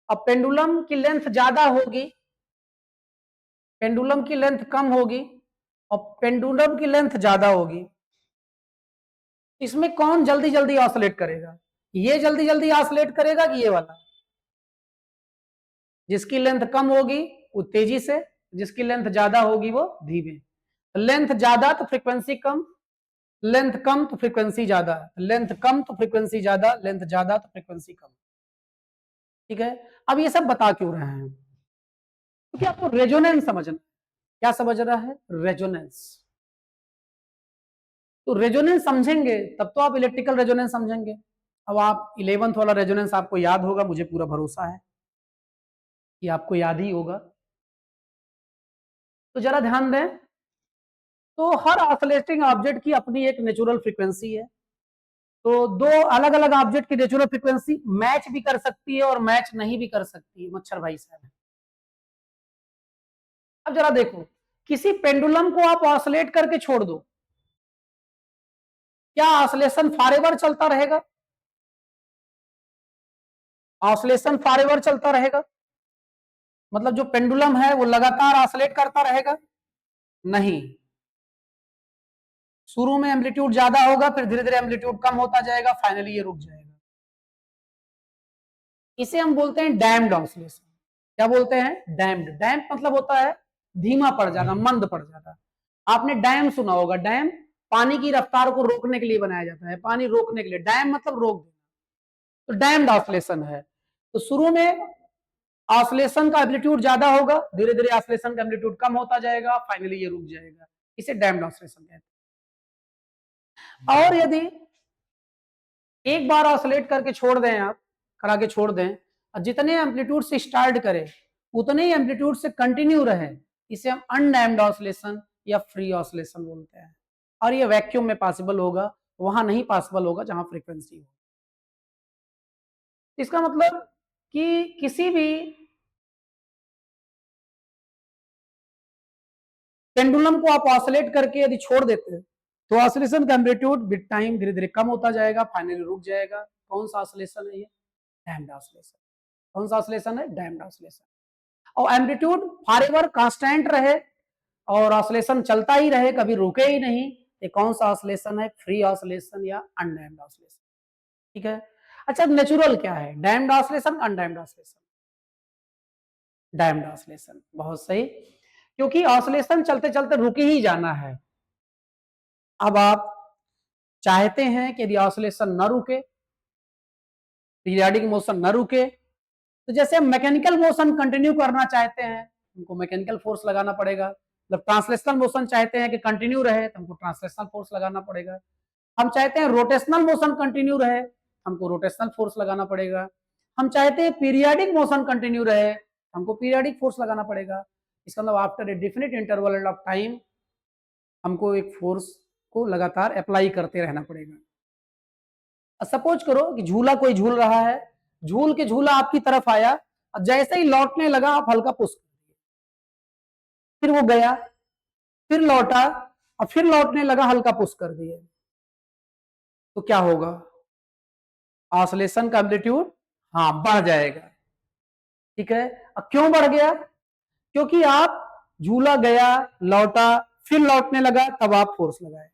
अब पेंडुलम की लेंथ ज्यादा होगी, पेंडुलम की लेंथ कम होगी, और पेंडुलम की लेंथ ज्यादा होगी, इसमें कौन जल्दी जल्दी ऑसिलेट करेगा, ये जल्दी जल्दी ऑसिलेट करेगा कि ये वाला? जिसकी लेंथ कम होगी वो तेजी से, जिसकी लेंथ ज्यादा होगी वो धीमे। लेंथ ज्यादा तो फ्रीक्वेंसी कम, लेंथ कम तो फ्रीक्वेंसी ज्यादा, लेंथ कम तो फ्रीक्वेंसी ज्यादा, लेंथ ज्यादा तो फ्रीक्वेंसी कम। ठीक है। अब ये सब बता क्यों रहे हैं? क्योंकि आपको रेजोनेंस समझना। क्या समझ रहा है? रेजोनेंस। तो रेजोनेंस समझेंगे तब तो आप इलेक्ट्रिकल रेजोनेंस समझेंगे। अब आप 11th वाला रेजोनेंस आपको याद होगा, मुझे पूरा भरोसा है कि आपको याद ही होगा। तो जरा ध्यान दें, तो हर ऑसिलेटिंग ऑब्जेक्ट की अपनी एक नेचुरल फ्रीक्वेंसी है। तो दो अलग अलग ऑब्जेक्ट की नेचुरल फ्रीक्वेंसी मैच भी कर सकती है और मैच नहीं भी कर सकती है, मच्छर भाई साहब। अब जरा देखो, किसी पेंडुलम को आप ऑसिलेट करके छोड़ दो, क्या ऑसिलेशन फॉरएवर चलता रहेगा? ऑसिलेशन फॉरएवर चलता रहेगा? मतलब जो पेंडुलम है वो लगातार ऑसिलेट करता रहेगा? नहीं। शुरू में एम्पलीट्यूड ज्यादा होगा, फिर धीरे धीरे एम्पलीट्यूड कम होता जाएगा, फाइनली ये रुक जाएगा। इसे हम बोलते हैं डैम्ड ऑसिलेशन। क्या बोलते हैं? डैम्ड। डैम्प मतलब होता है धीमा पड़ जाना, मंद पड़ जाना। आपने डैम सुना होगा, डैम पानी की रफ्तार को रोकने के लिए बनाया जाता है, पानी रोकने के लिए, डैम मतलब रोक देना, तो डैम्ड ऑसिलेशन है। तो शुरू में ऑसिलेशन का एम्पलीट्यूड ज्यादा होगा, धीरे धीरे ऑसिलेशन का एम्पलीट्यूड कम होता जाएगा, फाइनली ये रुक जाएगा, इसे डैम्ड ऑसिलेशन कहते हैं। और यदि एक बार ऑसिलेट करके छोड़ दें, आप करा के छोड़ दें, और जितने एम्पलीट्यूड से स्टार्ट करें उतने ही एम्पलीट्यूड से कंटिन्यू रहे, इसे हम अनडैम्ड ऑसिलेशन या फ्री ऑसिलेशन बोलते हैं। और ये वैक्यूम में पॉसिबल होगा, वहां नहीं पॉसिबल होगा जहां फ्रीक्वेंसी हो। इसका मतलब कि किसी भी पेंडुलम को आप ऑसिलेट करके यदि छोड़ देते हैं तो ऑसिलेशन का एम्पलीट्यूड विद टाइम धीरे धीरे कम होता जाएगा, फाइनली रुक जाएगा। कौन सा ऑसिलेशन है ये? Damped oscillation. कौन सा ऑसिलेशन है? Damped oscillation. और एम्पलीट्यूड फॉरएवर कांस्टेंट रहे और ऑसिलेशन चलता ही रहे, कभी रुके ही नहीं, ये कौन सा ऑसिलेशन है? फ्री ऑसिलेशन या अनडैम्ड ऑसिलेशन। ठीक है। अच्छा, नेचुरल क्या है? Damped oscillation, undamped oscillation? Damped oscillation. बहुत सही, क्योंकि ऑसिलेशन चलते चलते रुक ही जाना है। अब आप चाहते हैं कि यदि ऑसिलेशन न रुके, पीरियाडिक मोशन न रुके, तो जैसे हम मैकेनिकल मोशन कंटिन्यू करना चाहते हैं, हमको मैकेनिकल फोर्स लगाना पड़ेगा। मतलब ट्रांसलेशनल मोशन चाहते हैं कि कंटिन्यू रहे, तो हमको ट्रांसलेशनल फोर्स लगाना पड़ेगा। हम चाहते हैं रोटेशनल मोशन कंटिन्यू रहे, हमको रोटेशनल फोर्स लगाना पड़ेगा। हम चाहते हैं पीरियाडिक मोशन कंटिन्यू रहे, हमको पीरियाडिक फोर्स लगाना पड़ेगा। इसका मतलब after a definite interval of time हमको एक फोर्स को लगातार अप्लाई करते रहना पड़ेगा। सपोज करो कि झूला कोई झूल रहा है, झूल के झूला आपकी तरफ आया, और जैसे ही लौटने लगा आप हल्का पुश कर दिए, फिर वो गया, फिर लौटा, और फिर लौटने लगा, हल्का पुश कर दिए, तो क्या होगा? ऑसिलेशन का एम्पलीट्यूड बढ़ जाएगा। ठीक है। अब क्यों बढ़ गया? क्योंकि आप झूला गया, लौटा, फिर लौटने लगा, तब आप फोर्स लगाए,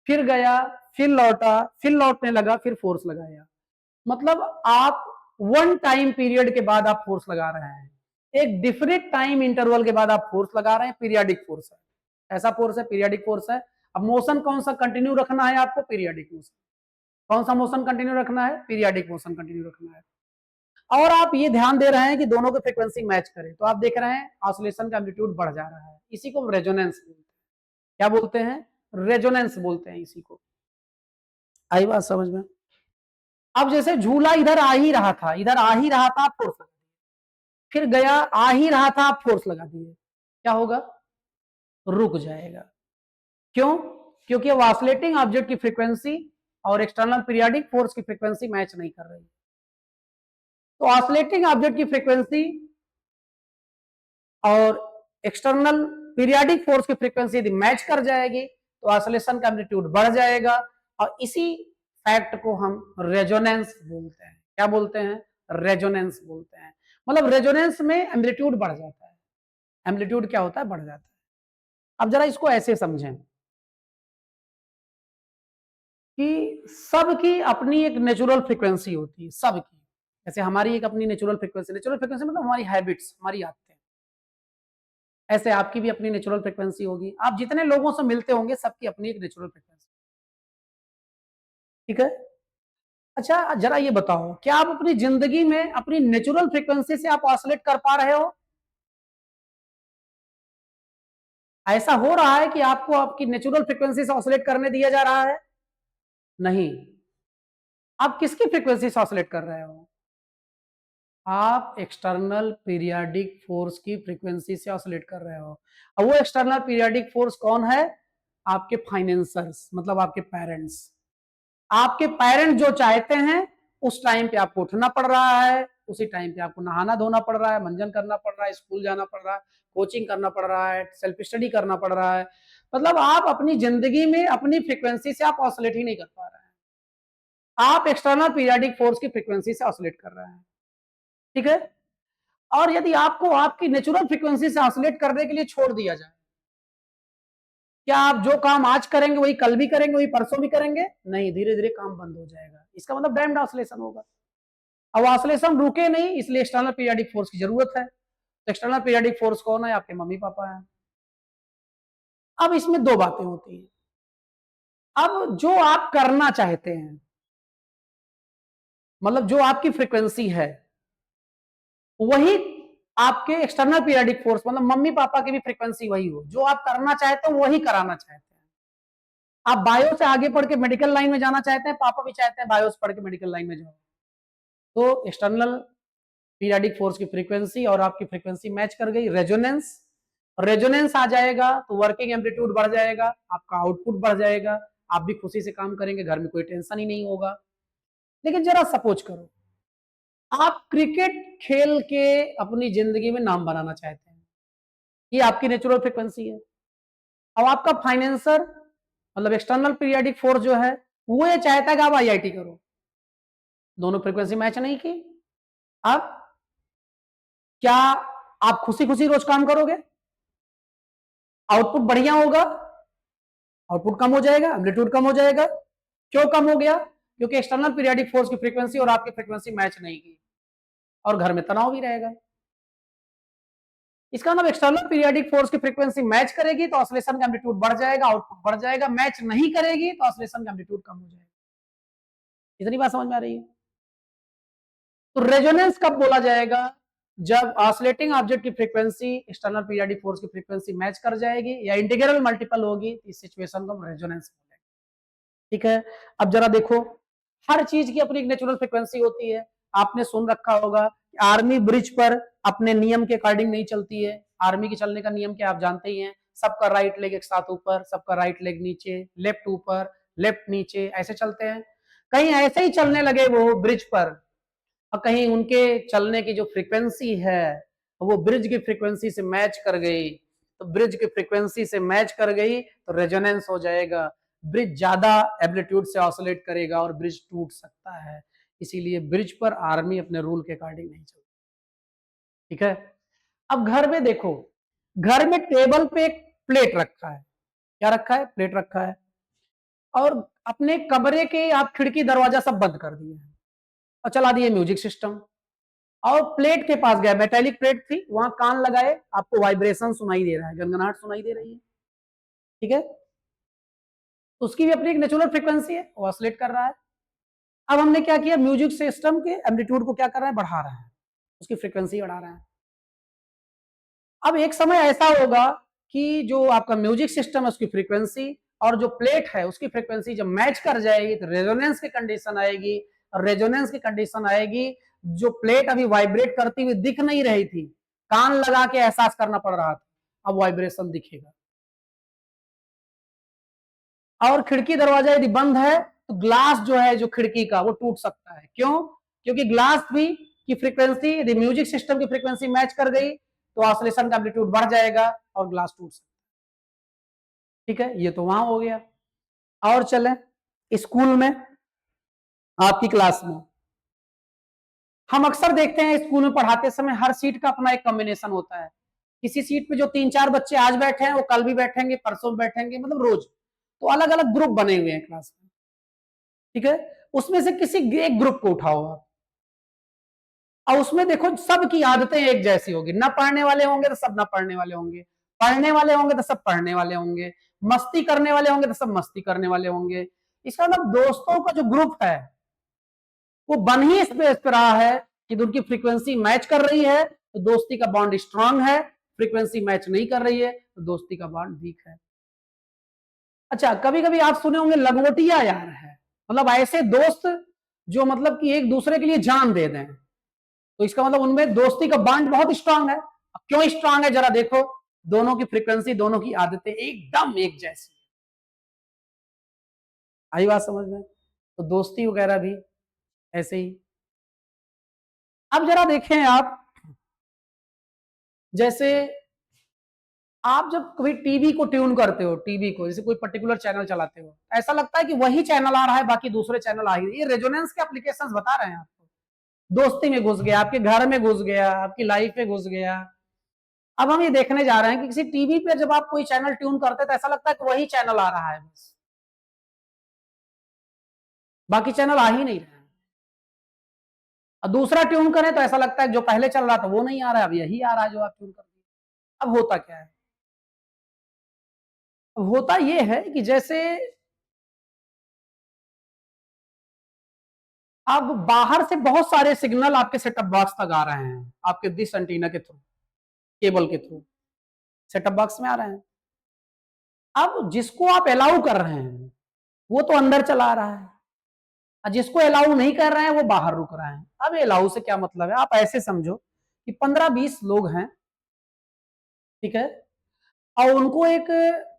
फिर गया, फिर लौटा, फिर लौटने लगा, फिर फोर्स लगाया। मतलब आप वन टाइम पीरियड के बाद आप फोर्स लगा रहे हैं, एक डिफरेंट टाइम इंटरवल के बाद आप फोर्स लगा रहे हैं, पीरियाडिक फोर्स है, ऐसा फोर्स है, पीरियाडिक फोर्स है। अब मोशन कौन सा कंटिन्यू रखना है आपको? Periodic motion. कौन सा मोशन कंटिन्यू रखना है? पीरियाडिक मोशन कंटिन्यू रखना है। और आप ये ध्यान दे रहे हैं कि दोनों की फ्रीक्वेंसी मैच करे, तो आप देख रहे हैं ऑसिलेशन का एम्पलीट्यूड बढ़ जा रहा है। इसी को रेजोनेंस बोलते हैं। क्या बोलते हैं? रेजोनेंस बोलते हैं इसी को। आई बात समझ में? अब जैसे झूला इधर आ ही रहा था, इधर आ ही रहा था, आप फोर्स लगा दिए, फिर गया, आ ही रहा था, आप फोर्स लगा दिए, क्या होगा? रुक जाएगा। क्यों? क्योंकि अब ऑसिलेटिंग ऑब्जेक्ट की फ्रीक्वेंसी और एक्सटर्नल पीरियोडिक फोर्स की फ्रीक्वेंसी मैच नहीं कर रही। तो ऑसिलेटिंग ऑब्जेक्ट की फ्रीक्वेंसी और एक्सटर्नल पीरियोडिक फोर्स की फ्रीक्वेंसी यदि मैच कर जाएगी तो ऑसिलेशन का एम्पलीट्यूड बढ़ जाएगा, और इसी फैक्ट को हम रेजोनेंस बोलते हैं। क्या बोलते हैं? रेजोनेंस बोलते हैं। मतलब रेजोनेंस में एम्पलीट्यूड बढ़ जाता है। एम्पलीट्यूड क्या होता है? बढ़ जाता है। अब जरा इसको ऐसे समझें कि सबकी अपनी एक नेचुरल फ्रीक्वेंसी होती है, सबकी। जैसे हमारी एक अपनी नेचुरल फ्रीक्वेंसी, नेचुरल फ्रीक्वेंसी मतलब हमारी हैबिट्स, हमारी आदतें, ऐसे आपकी भी अपनी नेचुरल फ्रीक्वेंसी होगी। आप जितने लोगों से मिलते होंगे सबकी अपनी एक नेचुरल फ्रीक्वेंसी, ठीक है। अच्छा जरा ये बताओ, क्या आप अपनी जिंदगी में अपनी नेचुरल फ्रीक्वेंसी से आप ऑसिलेट कर पा रहे हो? ऐसा हो रहा है कि आपको आपकी नेचुरल फ्रीक्वेंसी से ऑसिलेट करने दिया जा रहा है? नहीं। आप किसकी फ्रीक्वेंसी से ऑसिलेट कर रहे हो? आप एक्सटर्नल पीरियोडिक फोर्स की फ्रीक्वेंसी से ऑसिलेट कर रहे हो। अब वो एक्सटर्नल पीरियोडिक फोर्स कौन है? आपके फाइनेंसर्स, मतलब आपके पेरेंट्स। आपके पेरेंट्स जो चाहते हैं उस टाइम पे आपको उठना पड़ रहा है, उसी टाइम पे आपको नहाना धोना पड़ रहा है, मंजन करना पड़ रहा है, स्कूल जाना पड़ रहा है, कोचिंग करना पड़ रहा है, सेल्फ स्टडी करना पड़ रहा है। मतलब आप अपनी जिंदगी में अपनी फ्रीक्वेंसी से आप ऑसिलेट ही नहीं कर पा रहे हैं, आप एक्सटर्नल पीरियोडिक फोर्स की फ्रीक्वेंसी से ऑसिलेट कर रहे हैं, ठीक है। और यदि आपको आपकी नेचुरल फ्रीक्वेंसी से ऑसिलेट करने के लिए छोड़ दिया जाए, क्या आप जो काम आज करेंगे वही कल भी करेंगे, वही परसों भी करेंगे? नहीं, धीरे धीरे काम बंद हो जाएगा। इसका मतलब डैम्ड ऑसिलेशन होगा। अब ऑसिलेशन रुके नहीं, इसलिए एक्सटर्नल पीरियोडिक फोर्स की जरूरत है। तो एक्सटर्नल पीरियोडिक फोर्स कौन है? आपके मम्मी पापा हैं। अब इसमें दो बातें होती हैं। अब जो आप करना चाहते हैं, मतलब जो आपकी फ्रीक्वेंसी है, वही आपके एक्सटर्नल पीरियोडिक फोर्स, मतलब मम्मी पापा की भी फ्रीक्वेंसी वही हो, जो आप करना चाहते हो वही कराना चाहते हैं। आप बायो से आगे पढ़ के मेडिकल लाइन में जाना चाहते हैं, पापा भी चाहते हैं बायो से पढ़ के मेडिकल लाइन में जाओ, तो एक्सटर्नल पीरियोडिक फोर्स की फ्रीक्वेंसी और आपकी फ्रीक्वेंसी मैच कर गई, रेजोनेंस। रेजोनेंस आ जाएगा तो वर्किंग एम्पलीट्यूड बढ़ जाएगा, आपका आउटपुट बढ़ जाएगा, आप भी खुशी से काम करेंगे, घर में कोई टेंशन ही नहीं होगा। लेकिन जरा सपोज करो आप क्रिकेट खेल के अपनी जिंदगी में नाम बनाना चाहते हैं, ये आपकी नेचुरल फ्रीक्वेंसी है। अब आपका फाइनेंसर, मतलब एक्सटर्नल पीरियोडिक फोर्स जो है, वो ये चाहता है कि आप आईआईटी करो, दोनों फ्रीक्वेंसी मैच नहीं की। अब क्या आप खुशी खुशी रोज काम करोगे? आउटपुट बढ़िया होगा? आउटपुट कम हो जाएगा, एम्पलीट्यूड कम हो जाएगा। क्यों कम हो गया? क्योंकि एक्सटर्नल पीरियोडिक फोर्स की फ्रीक्वेंसी और आपकी फ्रीक्वेंसी मैच नहीं की, और घर में तनाव भी रहेगा। इसका मतलब एक्सटर्नल पीरियोडिक फोर्स की फ्रीक्वेंसी मैच करेगी तो ऑसिलेशन का एम्पलीट्यूड बढ़ जाएगा, आउटपुट बढ़ जाएगा। मैच नहीं करेगी तो ऑसिलेशन का एम्पलीट्यूड कम हो जाएगा। इतनी बात समझ में आ रही है? तो रेजोनेंस कब बोला जाएगा? जब ऑसिलेटिंग ऑब्जेक्ट की फ्रीक्वेंसी एक्सटर्नल पीरियोडिक फोर्स की फ्रीक्वेंसी मैच कर जाएगी या इंटीग्रल मल्टीपल होगी, इस सिचुएशन को हम रेजोनेंस बोलेंगे, ठीक है। अब जरा देखो, हर चीज की अपनी एक नेचुरल फ्रीक्वेंसी होती है। आपने सुन रखा होगा कि आर्मी ब्रिज पर अपने नियम के अकॉर्डिंग नहीं चलती है। आर्मी के चलने का नियम क्या आप जानते ही हैं, सबका राइट लेग एक साथ ऊपर, सबका राइट लेग नीचे, लेफ्ट ऊपर लेफ्ट नीचे, ऐसे चलते हैं। कहीं ऐसे ही चलने लगे वो ब्रिज पर, और कहीं उनके चलने की जो फ्रीक्वेंसी है वो ब्रिज की फ्रीक्वेंसी से मैच कर गई, तो ब्रिज की फ्रीक्वेंसी से मैच कर गई तो रेजोनेंस हो जाएगा। ब्रिज ज्यादा एम्पलीट्यूड से ऑसिलेट करेगा और ब्रिज टूट सकता है। इसीलिए ब्रिज पर आर्मी अपने रूल के अकॉर्डिंग नहीं चलती। ठीक है। अब घर में देखो, घर में टेबल पे एक प्लेट रखा है, क्या रखा है, प्लेट रखा है, और अपने कमरे के आप खिड़की दरवाजा सब बंद कर दिए और चला दिए म्यूजिक सिस्टम, और प्लेट के पास गए, मेटेलिक प्लेट थी, वहां कान लगाए, आपको वाइब्रेशन सुनाई दे रहा है, गनगनाहट सुनाई दे रही है, ठीक है, तो उसकी भी अपनी एक नेचुरल फ्रीक्वेंसी है, वो ऑसिलेट कर रहा है। अब हमने क्या किया, म्यूजिक सिस्टम के एम्पलीट्यूड को क्या कर रहा है, बढ़ा रहा है, उसकी फ्रीक्वेंसी बढ़ा रहा है। अब एक समय ऐसा होगा कि जो आपका म्यूजिक सिस्टम है उसकी फ्रीक्वेंसी और जो प्लेट है उसकी फ्रीक्वेंसी जब मैच कर जाएगी तो रेजोनेंस की कंडीशन आएगी, और रेजोनेंस की कंडीशन आएगी, जो प्लेट अभी वाइब्रेट करती हुई दिख नहीं रही थी, कान लगा के एहसास करना पड़ रहा था, अब वाइब्रेशन दिखेगा। और खिड़की दरवाजा यदि बंद है तो ग्लास जो है जो खिड़की का वो टूट सकता है, क्यों, क्योंकि ग्लास भी की फ्रीक्वेंसी यदि म्यूजिक सिस्टम की फ्रीक्वेंसी मैच कर गई तो ऑसिलेशन का एम्पलीट्यूड बढ़ जाएगा और ग्लास टूट सकता है, ठीक है, ये तो वहां हो गया। और चले स्कूल में, आपकी क्लास में हम अक्सर देखते हैं स्कूल में पढ़ाते समय हर सीट का अपना एक कॉम्बिनेशन होता है, किसी सीट पे जो 3-4 बच्चे आज बैठे हैं वो कल भी बैठेंगे, परसों बैठेंगे, मतलब रोज, तो अलग अलग ग्रुप बने हुए हैं क्लास में, ठीक है, उसमें से किसी एक ग्रुप को उठाओ आप, और उसमें देखो सबकी आदतें एक जैसी होगी, ना पढ़ने वाले होंगे तो सब ना पढ़ने वाले होंगे, पढ़ने वाले होंगे तो सब पढ़ने वाले होंगे, मस्ती करने वाले होंगे तो सब मस्ती करने वाले होंगे। इसका मतलब दोस्तों का जो ग्रुप है वो बन ही इस पे रहा है कि उनकी फ्रीक्वेंसी मैच कर रही है तो दोस्ती का बॉन्ड स्ट्रांग है, फ्रीक्वेंसी मैच नहीं कर रही है तो दोस्ती का बॉन्ड वीक है। अच्छा, कभी कभी आप सुने होंगे लंगोटिया यार है, मतलब ऐसे दोस्त जो मतलब कि एक दूसरे के लिए जान दे दें, तो इसका मतलब उनमें दोस्ती का बॉन्ड बहुत स्ट्रांग है। अब क्यों स्ट्रांग है जरा देखो, दोनों की फ्रीक्वेंसी, दोनों की आदतें एकदम एक जैसी, आई बात समझ में, तो दोस्ती वगैरह भी ऐसे ही। अब जरा देखें आप, जैसे आप जब कभी टीवी को ट्यून करते हो, टीवी को जैसे कोई पर्टिकुलर चैनल चलाते हो, ऐसा लगता है कि वही चैनल आ रहा है, बाकी दूसरे चैनल आ ही, ये रेजोनेंस के एप्लीकेशंस बता रहे हैं आपको, दोस्ती में घुस गया, आपके घर में घुस गया, आपकी लाइफ में घुस गया। अब हम ये देखने जा रहे हैं कि किसी टीवी पे जब आप कोई चैनल ट्यून करते हैं तो ऐसा लगता है कि वही चैनल आ रहा है, बस बाकी चैनल आ ही नहीं रहे हैं, और दूसरा ट्यून करें तो ऐसा लगता है जो पहले चल रहा था वो नहीं आ रहा है, अब यही आ रहा है जो आप ट्यून कर दिए। अब होता क्या है, अब होता यह है कि जैसे अब बाहर से बहुत सारे सिग्नल आपके सेटअप बॉक्स तक आ रहे हैं, आपके डिश एंटीना के थ्रू, केबल के थ्रू सेटअप बॉक्स में आ रहे हैं। अब जिसको आप अलाउ कर रहे हैं वो तो अंदर चला रहा है, और जिसको अलाउ नहीं कर रहे हैं वो बाहर रुक रहा है। अब अलाउ से क्या मतलब है, आप ऐसे समझो कि 15-20 लोग हैं, ठीक है, और उनको एक,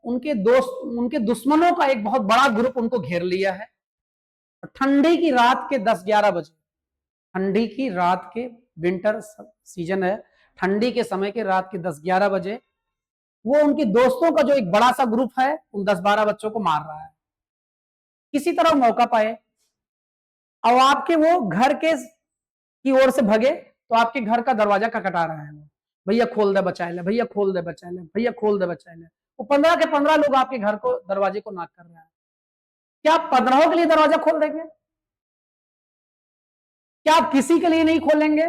उनके दोस्त, उनके दुश्मनों का एक बहुत बड़ा ग्रुप उनको घेर लिया है, ठंडी की रात के 10-11 बजे, ठंडी की रात के, विंटर सीजन है, ठंडी के समय के रात के 10-11 बजे वो उनके दोस्तों का जो एक बड़ा सा ग्रुप है उन 10-12 बच्चों को मार रहा है, किसी तरह मौका पाए, और आपके वो घर के की ओर से भगे तो आपके घर का दरवाजा खटखटा रहा है, भैया खोल दे बचाए ले, भैया खोल दे बचाए ले, भैया खोल दे बचाए ले, वो 15 के 15 लोग आपके घर को, दरवाजे को नॉक कर रहे हैं। क्या आप 15 के लिए दरवाजा खोल देंगे, क्या आप किसी के लिए नहीं खोलेंगे,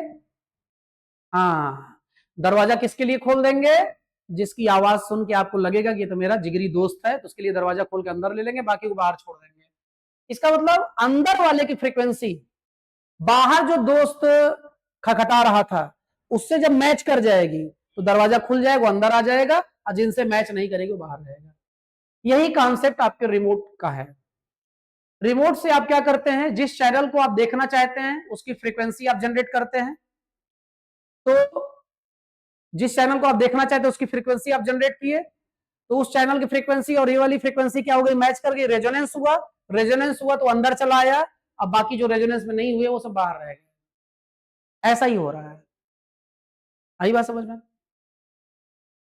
हाँ, दरवाजा किसके लिए खोल देंगे, जिसकी आवाज सुन के आपको लगेगा कि ये तो मेरा जिगरी दोस्त है, तो उसके लिए दरवाजा खोल के अंदर ले लेंगे, बाकी को बाहर छोड़ देंगे। इसका मतलब अंदर वाले की फ्रीक्वेंसी बाहर जो दोस्त खटखटा रहा था उससे जब मैच कर जाएगी तो दरवाजा खुल जाएगा, वो अंदर आ जाएगा, और जिनसे मैच नहीं करेगी वो बाहर रहेगा। यही कॉन्सेप्ट आपके रिमोट का है। रिमोट से आप क्या करते हैं, जिस चैनल को आप देखना चाहते हैं उसकी फ्रीक्वेंसी आप जनरेट करते हैं, तो जिस चैनल को आप देखना चाहते हैं उसकी फ्रीक्वेंसी आप जनरेट किए, तो उस चैनल की फ्रीक्वेंसी और ये वाली फ्रीक्वेंसी क्या हो गई, मैच कर गई, रेजोनेंस हुआ, रेजोनेंस हुआ तो अंदर चला आया, अब बाकी जो रेजोनेंस में नहीं हुए वो सब बाहर रह गए। ऐसा ही हो रहा है, आई बात समझ में।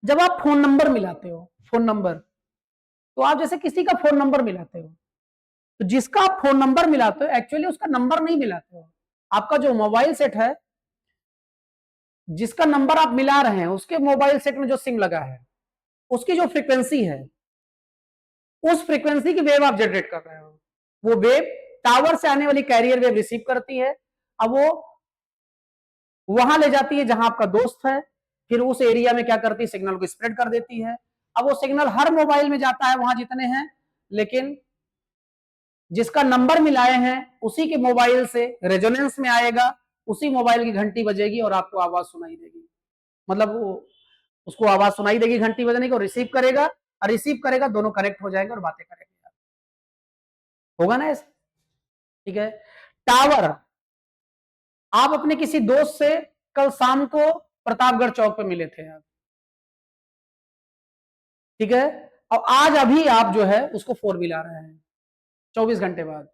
जब आप फोन नंबर मिलाते हो, फोन नंबर, तो आप जैसे किसी का फोन नंबर मिलाते हो, तो जिसका आप फोन नंबर मिलाते हो एक्चुअली उसका नंबर नहीं मिलाते हो, आपका जो मोबाइल सेट है जिसका नंबर आप मिला रहे हैं उसके मोबाइल सेट में जो सिम लगा है उसकी जो फ्रीक्वेंसी है उस फ्रीक्वेंसी की वेव आप जनरेट कर रहे हो। वो वेव टावर से आने वाली कैरियर वेव रिसीव करती है, अब वो वहां ले जाती है जहां आपका दोस्त है, फिर उस एरिया में क्या करती है, सिग्नल को स्प्रेड कर देती है। अब वो सिग्नल हर मोबाइल में जाता है वहां जितने हैं, लेकिन जिसका नंबर मिलाए हैं उसी के मोबाइल से रेजोनेंस में आएगा, उसी मोबाइल की घंटी बजेगी और आपको आवाज सुनाई देगी। मतलब वो उसको आवाज सुनाई देगी घंटी बजने की, रिसीव करेगा, और रिसीव करेगा, दोनों कनेक्ट हो जाएंगे और बातें करेंगे। होगा ना ऐसा? ठीक है। टावर, आप अपने किसी दोस्त से कल शाम को प्रतापगढ़ चौक पे मिले थे आप, ठीक है, और आज अभी आप जो है उसको 4 मिला रहे हैं 24 घंटे बाद।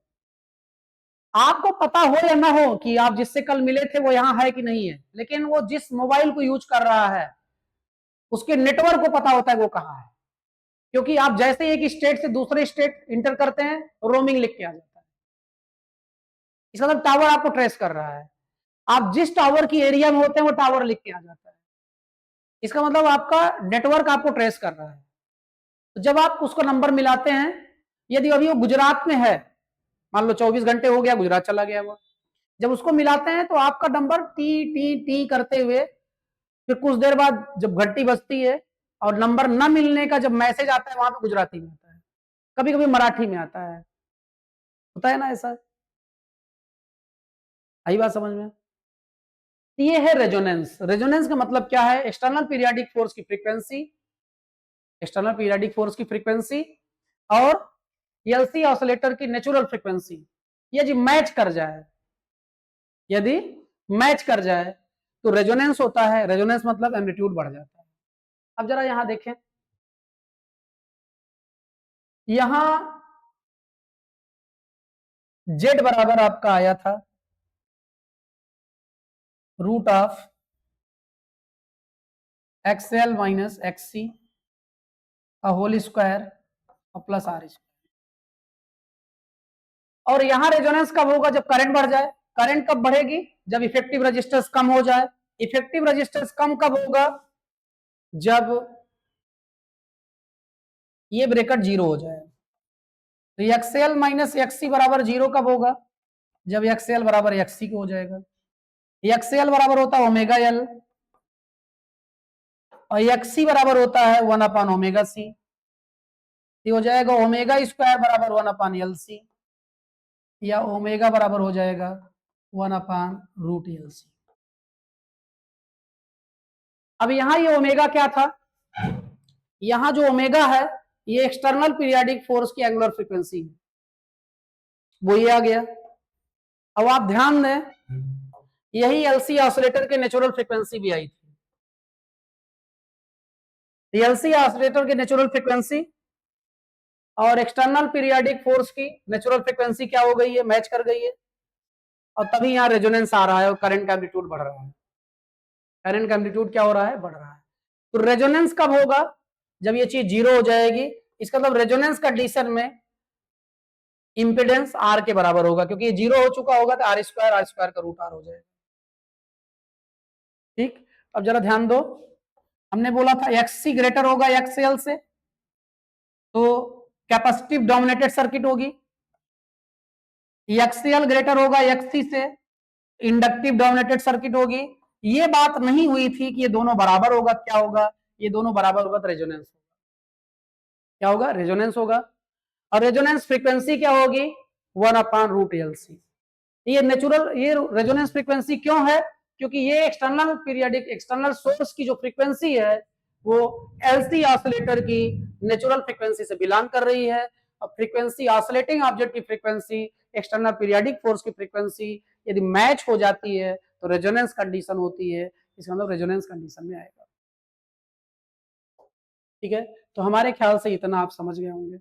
आपको पता हो या ना हो कि आप जिससे कल मिले थे वो यहां है कि नहीं है, लेकिन वो जिस मोबाइल को यूज कर रहा है उसके नेटवर्क को पता होता है वो कहां है, क्योंकि आप जैसे एक स्टेट से दूसरे स्टेट इंटर करते हैं रोमिंग लिख के आ जाता है। इसका मतलब टावर आपको ट्रेस कर रहा है, आप जिस टावर की एरिया में होते हैं वो टावर लिख के आ जाता है। इसका मतलब आपका नेटवर्क आपको ट्रेस कर रहा है। तो जब आप उसको नंबर मिलाते हैं, यदि अभी वो गुजरात में है, मान लो 24 घंटे हो गया गुजरात चला गया वो, जब उसको मिलाते हैं तो आपका नंबर टी टी टी करते हुए फिर कुछ देर बाद जब घंटी बजती है और नंबर न मिलने का जब मैसेज आता है वहां पे गुजराती में आता है, कभी कभी मराठी में आता है, होता है ना ऐसा? आई बात समझ में? ये है रेजोनेंस। रेजोनेंस का मतलब क्या है? एक्सटर्नल पीरियोडिक फोर्स की फ्रीक्वेंसी, एक्सटर्नल पीरियोडिक फोर्स की फ्रीक्वेंसी और एलसी ऑसिलेटर की नेचुरल फ्रीक्वेंसी यदि मैच कर जाए, यदि मैच कर जाए तो रेजोनेंस होता है। रेजोनेंस मतलब एम्पलीट्यूड बढ़ जाता है। अब जरा यहां देखें, यहां जेड बराबर आपका आया था root of XL minus XC whole square और प्लस आर स्क्वायर। और यहां रेजोनेंस कब होगा? जब करंट बढ़ जाए। करंट कब बढ़ेगी? जब इफेक्टिव रेजिस्टेंस कम हो जाए। इफेक्टिव रेजिस्टेंस कम कब होगा? जब ये ब्रेकेट जीरो हो जाए। तो एक्सएल माइनस एक्ससी बराबर जीरो कब होगा? जब एक्सएल बराबर एक्ससी हो जाएगा। एक्सएल बराबर होता है ओमेगा एल और एक्ससी बराबर होता है 1/ओमेगा सी। हो जाएगा ओमेगा स्क्वायर बराबर 1/एल सी, या ओमेगा बराबर हो जाएगा 1/√एल सी। अब यहां ये ओमेगा क्या था? यहां जो ओमेगा है ये एक्सटर्नल पीरियोडिक फोर्स की एंगुलर फ्रीक्वेंसी है, वो ये आ गया। अब आप ध्यान दें, यही एलसी ऑसिलेटर के नेचुरल फ्रीक्वेंसी भी आई थी। एलसी ऑसिलेटर की नेचुरल फ्रीक्वेंसी और एक्सटर्नल पीरियोडिक फोर्स की नेचुरल फ्रीक्वेंसी क्या हो गई है? मैच कर गई है, और तभी यहां रेजोनेंस आ रहा है और करंट का एम्पलीट्यूड बढ़ रहा है। करंट का एम्पलीट्यूड क्या हो रहा है? बढ़ रहा है। तो रेजोनेंस कब होगा? जब ये चीज जीरो हो जाएगी। इसका मतलब रेजोनेंस कंडीशन में इंपेडेंस आर के बराबर होगा, क्योंकि ये जीरो हो चुका होगा तो आर स्क्वायर का रूट आर हो जाएगा। ठीक, अब जरा ध्यान दो, हमने बोला था एक्ससी ग्रेटर होगा एक्सएल से तो कैपेसिटिव डोमिनेटेड सर्किट होगी, एक्सएल ग्रेटर होगा एक्ससी से इंडक्टिव डोमिनेटेड सर्किट होगी। ये बात नहीं हुई थी कि ये दोनों बराबर होगा, क्या होगा? ये दोनों बराबर होगा तो रेजोनेंस होगा। क्या होगा? रेजोनेंस होगा। और रेजोनेंस फ्रीक्वेंसी क्या होगी? 1/√एल सी। ये नेचुरल, ये रेजोनेंस फ्रीक्वेंसी क्यों है? क्योंकि ये एक्सटर्नल पीरियोडिक, एक्सटर्नल सोर्स की जो फ्रीक्वेंसी है वो एलसी ऑसिलेटर की नेचुरल फ्रीक्वेंसी से बिलोंग कर रही है। और फ्रीक्वेंसी, ऑसिलेटिंग ऑब्जेक्ट की फ्रीक्वेंसी एक्सटर्नल पीरियोडिक फोर्स की फ्रीक्वेंसी यदि मैच हो जाती है तो रेजोनेंस कंडीशन होती है। इसका मतलब रेजोनेंस कंडीशन में आएगा। ठीक है, तो हमारे ख्याल से इतना आप समझ गए होंगे।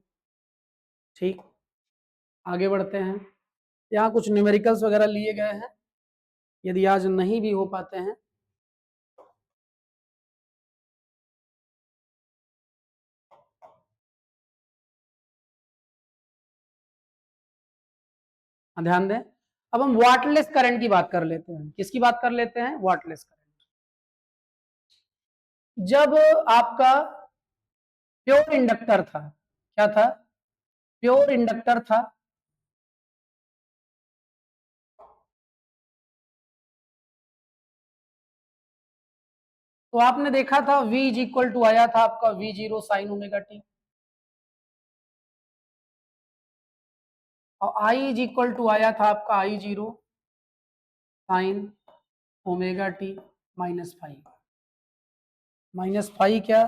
ठीक, आगे बढ़ते हैं। यहाँ कुछ न्यूमेरिकल्स वगैरह लिए गए हैं, यदि आज नहीं भी हो पाते हैं ध्यान दें। अब हम वाटलेस करंट की बात कर लेते हैं। किसकी बात कर लेते हैं? Wattless current. जब आपका प्योर इंडक्टर था, क्या था, प्योर इंडक्टर था, तो आपने देखा था V इज इक्वल टू आया था आपका V0 साइन ओमेगा टी, और I इज इक्वल टू आया था आपका I0 sign omega T -five, -five क्या,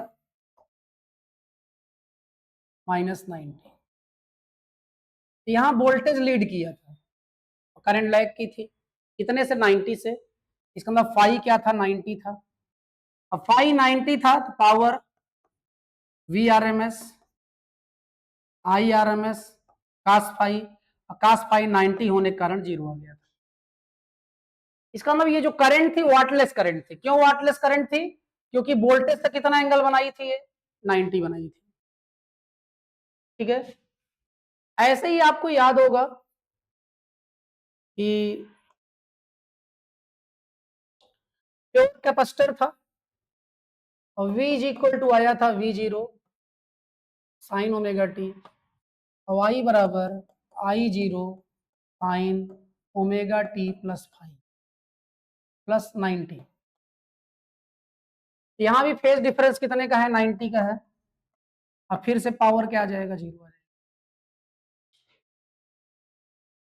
-90। यहां वोल्टेज लीड किया था, करंट लैग की थी, कितने से, 90 से। इसका मतलब फाई क्या था, 90 था। अब फाई 90 था तो power V R M S I R M S cos phi 90 होने के कारण जीरो आ गया था। इसका मतलब ये जो करंट थी वाटलेस करंट थी। क्यों वाटलेस करंट थी? क्योंकि वोल्टेज से कितना एंगल बनाई थी ये, 90 बनाई थी। ठीक है, ऐसे ही आपको याद होगा कि प्योर कैपेसिटर था और V इज इक्वल टू आया था V0 साइन ओमेगा टी, और Y बराबर I0 साइन ओमेगा टी +5 +90। यहां भी फेज डिफरेंस कितने का है, 90 का है। अब फिर से पावर क्या आ जाएगा, जीरो आ जाएगा।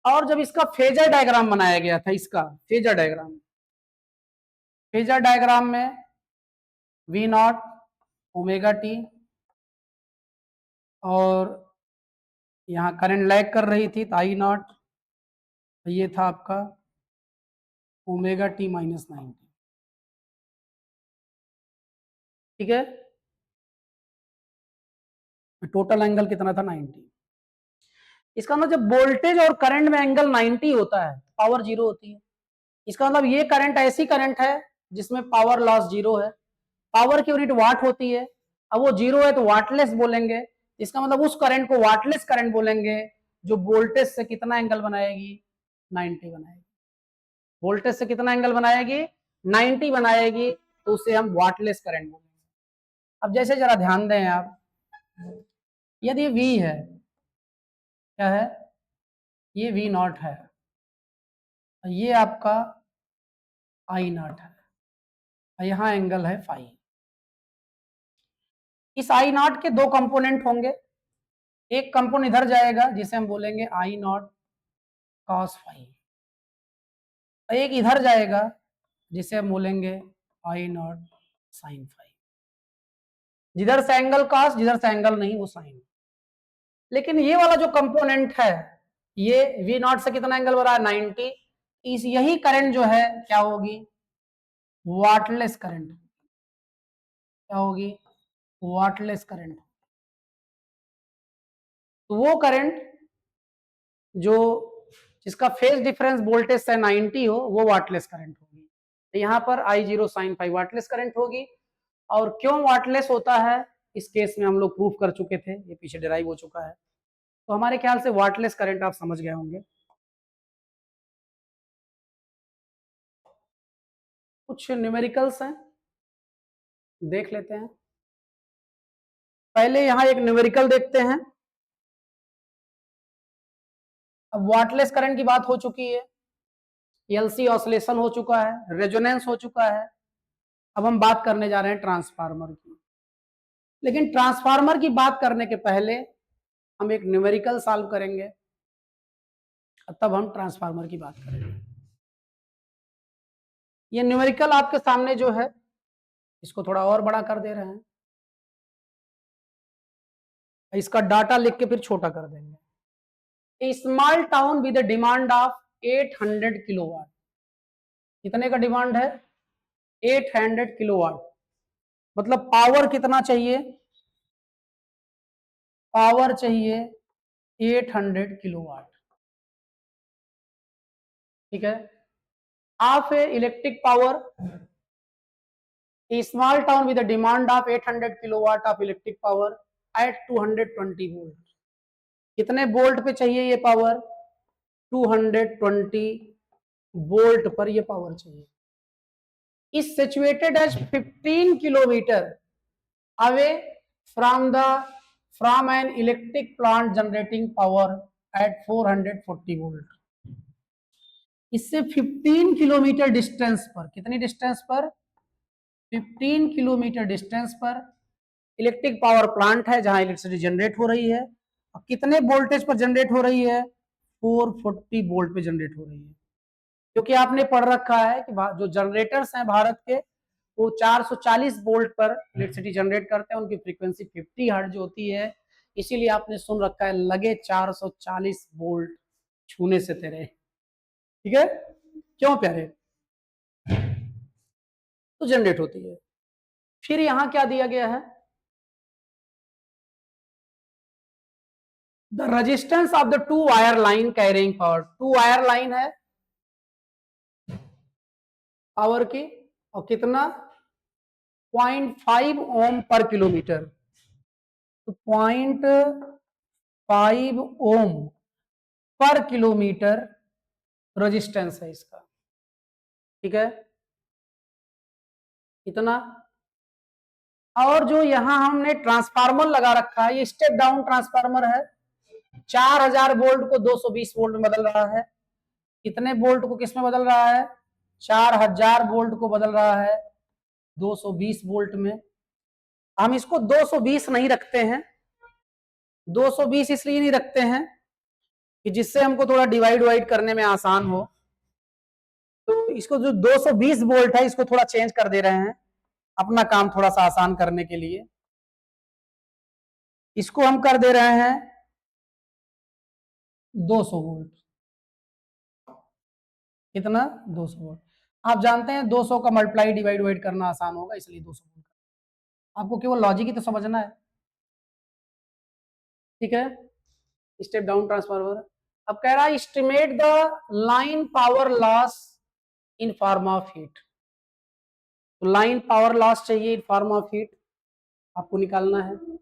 और जब इसका फेजर डायग्राम बनाया गया था, इसका फेजर डायग्राम में V नॉट ओमेगा टी, और यहाँ करंट लैग कर रही थी तो I नॉट, ये था आपका ओमेगा टी -90। ठीक है, टोटल एंगल कितना था, 90। इसका मतलब जब वोल्टेज और करंट में एंगल 90 होता है, पावर जीरो होती है। इसका मतलब ये करंट ऐसी करंट है जिसमें पावर लॉस जीरो है। पावर की यूनिट वाट होती है, अब वो जीरो है तो वाटलेस बोलेंगे। इसका मतलब उस करंट को वाटलेस करंट बोलेंगे जो वोल्टेज से कितना एंगल बनाएगी, 90 बनाएगी। वोल्टेज से कितना एंगल बनाएगी, 90 बनाएगी, तो उसे हम वाटलेस करंट बोलेंगे। अब जैसे जरा ध्यान दें आप, यदि V है, क्या है, ये V नॉट है, ये आपका I नॉट है, यहां एंगल है फाई। इस I नॉट के दो कंपोनेंट होंगे, एक कंपोनेंट इधर जाएगा जिसे हम बोलेंगे I नॉट कॉस फाई, एक इधर जाएगा जिसे हम बोलेंगे I नॉट साइन फाई। जिधर से एंगल कॉस, जिधर से एंगल नहीं वो साइन। लेकिन ये वाला जो कंपोनेंट है, ये V नॉट से कितना एंगल बना है, 90। इस यही करंट जो है क्या होगी, वाटलेस करंट। क्या होगी, वाटलेस करंट। तो वो करंट जो जिसका फेज डिफरेंस वोल्टेज से 90 हो, वो वाटलेस करंट होगी। तो यहां पर I0 sine phi wattless current होगी। और क्यों वाटलेस होता है, इस केस में हम लोग प्रूफ कर चुके थे, ये पीछे डिराइव हो चुका है। तो हमारे ख्याल से वाटलेस करंट आप समझ गए होंगे। कुछ न्यूमेरिकल्स हैं, देख लेते हैं। पहले यहां एक न्यूमेरिकल देखते हैं। अब वाटलेस करंट की बात हो चुकी है, एलसी ऑसिलेशन हो चुका है, रेजोनेंस हो चुका है। अब हम बात करने जा रहे हैं ट्रांसफार्मर की। लेकिन ट्रांसफार्मर की बात करने के पहले हम एक न्यूमेरिकल सॉल्व करेंगे, तब हम ट्रांसफार्मर की बात करेंगे। ये न्यूमेरिकल आपके सामने जो है, इसको थोड़ा और बड़ा कर दे रहे हैं, इसका डाटा लिख के फिर छोटा कर देंगे। A small town with demand of 800 kilowatt. कितने का डिमांड है, 800 किलोवाट। मतलब पावर कितना चाहिए, पावर चाहिए 800 किलोवाट। ठीक है, of a electric power, a small town with demand of 800 kilowatt of electric power at 220 volt. कितने वोल्ट पे चाहिए ये पावर, 220 वोल्ट पर ये पावर चाहिए। is situated as 15 kilometer away from an electric plant generating power at 440 volt. इससे 15 kilometre distance पर, कितनी डिस्टेंस पर, 15 किलोमीटर डिस्टेंस पर इलेक्ट्रिक पावर प्लांट है जहां इलेक्ट्रिसिटी जनरेट हो रही है। और कितने वोल्टेज पर जनरेट हो रही है, 440 वोल्ट पे जनरेट हो रही है। क्योंकि आपने पढ़ रखा है कि जो जनरेटर्स हैं भारत के वो 440 वोल्ट पर इलेक्ट्रिसिटी जनरेट करते हैं, उनकी फ्रीक्वेंसी 50 हर्ट्ज होती है। इसीलिए आपने सुन रखा है लगे 440 वोल्ट छूने से तेरे, ठीक है, क्यों प्यारे, तो जनरेट होती है। फिर यहां क्या दिया गया है, the resistance of the two wire line carrying power. Two wire line है पावर की, और कितना, 0.5 ओम पर किलोमीटर। तो 0.5 ओम पर किलोमीटर रेजिस्टेंस है इसका, ठीक है, इतना। और जो यहां हमने ट्रांसफार्मर लगा रखा है, ये स्टेप डाउन ट्रांसफार्मर है। 4000 वोल्ट को 220 वोल्ट में बदल रहा है। कितने वोल्ट को किस में बदल रहा है, 4000 वोल्ट को बदल रहा है 220 वोल्ट में। हम इसको 220 नहीं रखते हैं, 220 इसलिए नहीं रखते हैं कि जिससे हमको थोड़ा डिवाइड वाइड करने में आसान हो। तो इसको जो 220 वोल्ट है इसको थोड़ा चेंज कर दे रहे हैं अपना काम थोड़ा सा आसान करने के लिए। इसको हम कर दे रहे हैं 200 वोल्ट। कितना, 200 वोल्ट। आप जानते हैं 200 का मल्टीप्लाई डिवाइड वाइड करना आसान होगा, इसलिए 200 वोल्ट। आपको केवल लॉजिक ही तो समझना है, ठीक है। Step down transformer. अब कह रहा है estimate the line power loss in form of heat. तो लाइन पावर लॉस चाहिए इन फॉर्म ऑफ हीट, आपको निकालना है कि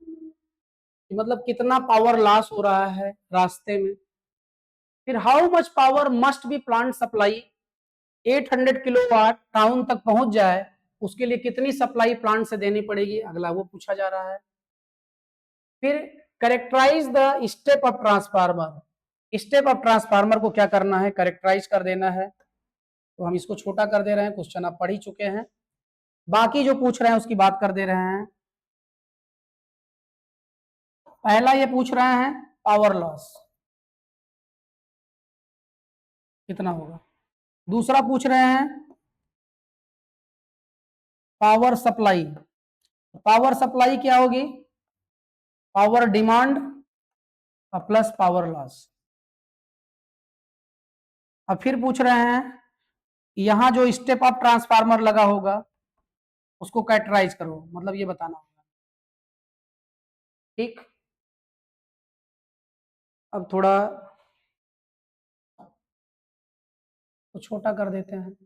मतलब कितना पावर लॉस हो रहा है रास्ते में। फिर how much power must be plant supply, 800 kilowatt town तक पहुंच जाए उसके लिए कितनी सप्लाई प्लांट से देनी पड़ेगी, अगला वो पूछा जा रहा है। फिर characterize the step of transformer. Step of transformer को क्या करना है, करेक्टराइज कर देना है। तो हम इसको छोटा कर दे रहे हैं, क्वेश्चन आप पढ़ ही चुके हैं। बाकी जो पूछ रहे हैं उसकी बात कर दे रहे हैं। पहला ये पूछ रहे हैं पावर लॉस कितना होगा। दूसरा पूछ रहे हैं पावर सप्लाई। पावर सप्लाई क्या होगी, power demand plus power loss. अब फिर पूछ रहे हैं यहां जो स्टेप अप ट्रांसफार्मर लगा होगा उसको कैरेक्टराइज करो, मतलब ये बताना होगा, ठीक। अब थोड़ा तो छोटा कर देते हैं।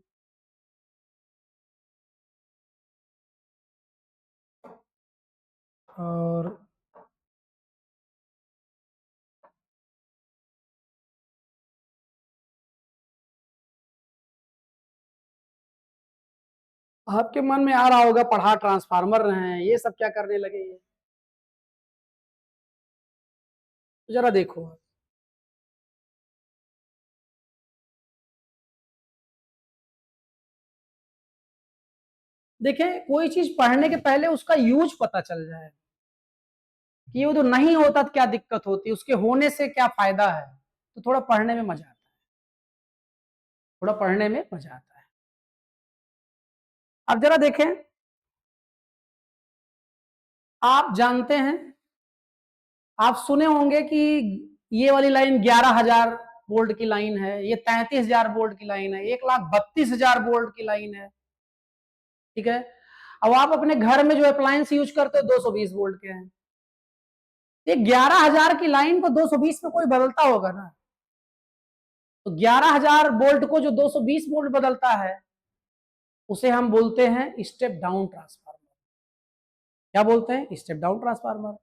और आपके मन में आ रहा होगा पढ़ा ट्रांसफार्मर रहे हैं, ये सब क्या करने लगे ये। तो जरा देखो, देखें कोई चीज पढ़ने के पहले उसका यूज पता चल जाए कि वो तो नहीं होता तो क्या दिक्कत होती, उसके होने से क्या फायदा है, तो थोड़ा पढ़ने में मजा आता है, थोड़ा पढ़ने में मजा आता है। अब जरा देखें, आप जानते हैं, आप सुने होंगे कि ये वाली लाइन 11,000 वोल्ट की लाइन है, ये 33,000 वोल्ट की लाइन है, 1,32,000 वोल्ट की लाइन है, ठीक है। अब आप अपने घर में जो अप्लायंस यूज करते हो 220 वोल्ट के हैं। ये 11,000 की लाइन को 220 में कोई बदलता होगा ना, तो 11,000 वोल्ट को जो 220 वोल्ट बदलता है उसे हम बोलते हैं स्टेप डाउन ट्रांसफार्मर। क्या बोलते हैं, स्टेप डाउन ट्रांसफार्मर।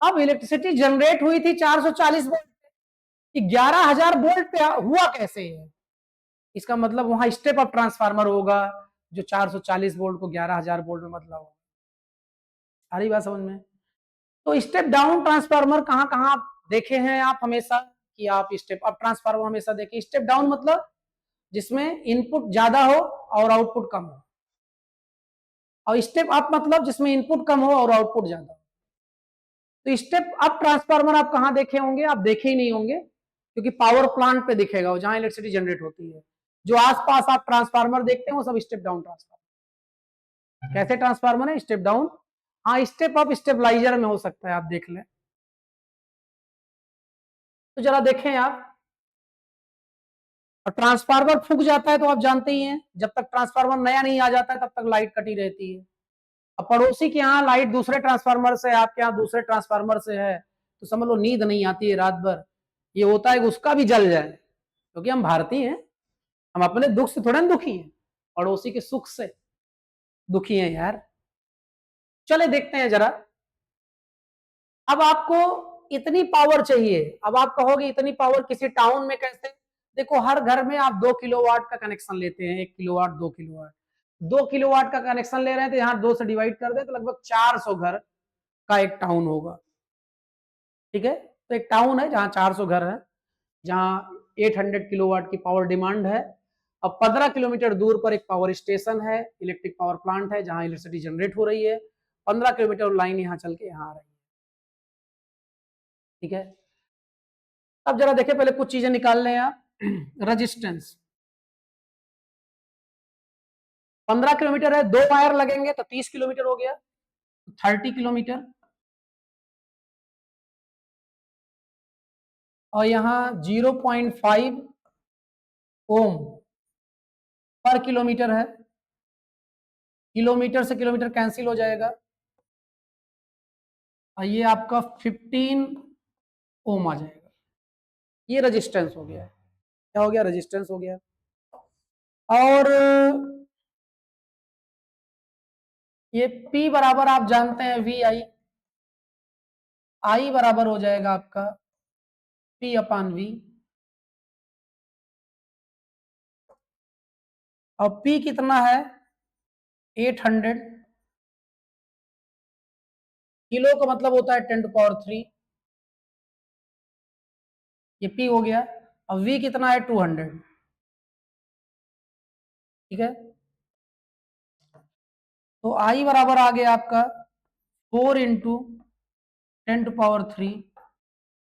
अब इलेक्ट्रिसिटी जनरेट हुई थी 440 वोल्ट पे, 11,000 वोल्ट पे हुआ कैसे है, इसका मतलब वहां स्टेप अप ट्रांसफार्मर होगा जो 440 वोल्ट को 11,000 वोल्ट में बदला हुआ। आ रही बात समझ में? तो स्टेप डाउन ट्रांसफार्मर कहाँ कहाँ देखे हैं आप हमेशा, कि आप स्टेप अप ट्रांसफार्मर हमेशा देखे। स्टेप डाउन मतलब जिसमें इनपुट ज्यादा हो और आउटपुट कम हो, और स्टेप अप मतलब जिसमें इनपुट कम हो और आउटपुट ज्यादा हो। तो स्टेप अप ट्रांसफार्मर आप कहाँ देखे होंगे? आप देखे ही नहीं होंगे, क्योंकि पावर प्लांट पे दिखेगा, जहां इलेक्ट्रिसिटी जनरेट होती है। जो आसपास आप ट्रांसफार्मर देखते हैं वो सब स्टेप डाउन ट्रांसफार्मर। कैसे ट्रांसफार्मर है? Step down. हाँ, स्टेप अप स्टेबलाइजर में हो सकता है, आप देख लें। तो जरा देखें आप, और ट्रांसफार्मर फूक जाता है तो आप जानते ही हैं, जब तक ट्रांसफार्मर नया नहीं आ जाता है तब तक लाइट कटी रहती है। अब पड़ोसी के यहाँ लाइट दूसरे ट्रांसफार्मर से, आपके यहाँ दूसरे ट्रांसफार्मर से है, तो समझ लो नींद नहीं आती है रात भर। ये होता है कि उसका भी जल जाए, क्योंकि हम भारतीय हैं, हम अपने दुख से थोड़े दुखी हैं, पड़ोसी के सुख से दुखी हैं यार। चले देखते हैं जरा। अब आपको इतनी पावर चाहिए। अब आप कहोगे इतनी पावर किसी टाउन में कैसे? देखो, हर घर में आप 2 किलोवाट का कनेक्शन लेते हैं, 1 किलोवाट, 2 किलोवाट। 2 किलोवाट का कनेक्शन ले रहे हैं तो यहाँ 2 से डिवाइड कर दे तो लगभग 400 घर का एक टाउन होगा। ठीक है, तो एक टाउन है जहां 400 घर है, जहां 800 किलोवाट की पावर डिमांड है। अब 15 किलोमीटर दूर पर एक पावर स्टेशन है, इलेक्ट्रिक पावर प्लांट है, जहां इलेक्ट्रिसिटी जनरेट हो रही है। 15 किलोमीटर लाइन यहाँ चल के यहाँ आ रही है। ठीक है, अब जरा देखें, पहले कुछ चीजें निकाल लें आप। रेजिस्टेंस 15 किलोमीटर है, 2 वायर लगेंगे तो 30 किलोमीटर हो गया, 30 किलोमीटर। और यहां 0.5 ओम पर किलोमीटर है। किलोमीटर से किलोमीटर कैंसिल हो जाएगा, और ये आपका 15 ओम आ जाएगा। ये रेजिस्टेंस हो गया। क्या हो गया? रेजिस्टेंस हो गया। और ये P बराबर आप जानते हैं वी आई। आई बराबर हो जाएगा आपका P अपान वी। और P कितना है? 800। किलो का मतलब होता है 10⁻3। ये P हो गया। और V कितना है? 200। ठीक है, तो I बराबर आ गया आपका 4 इंटू 10⁻3।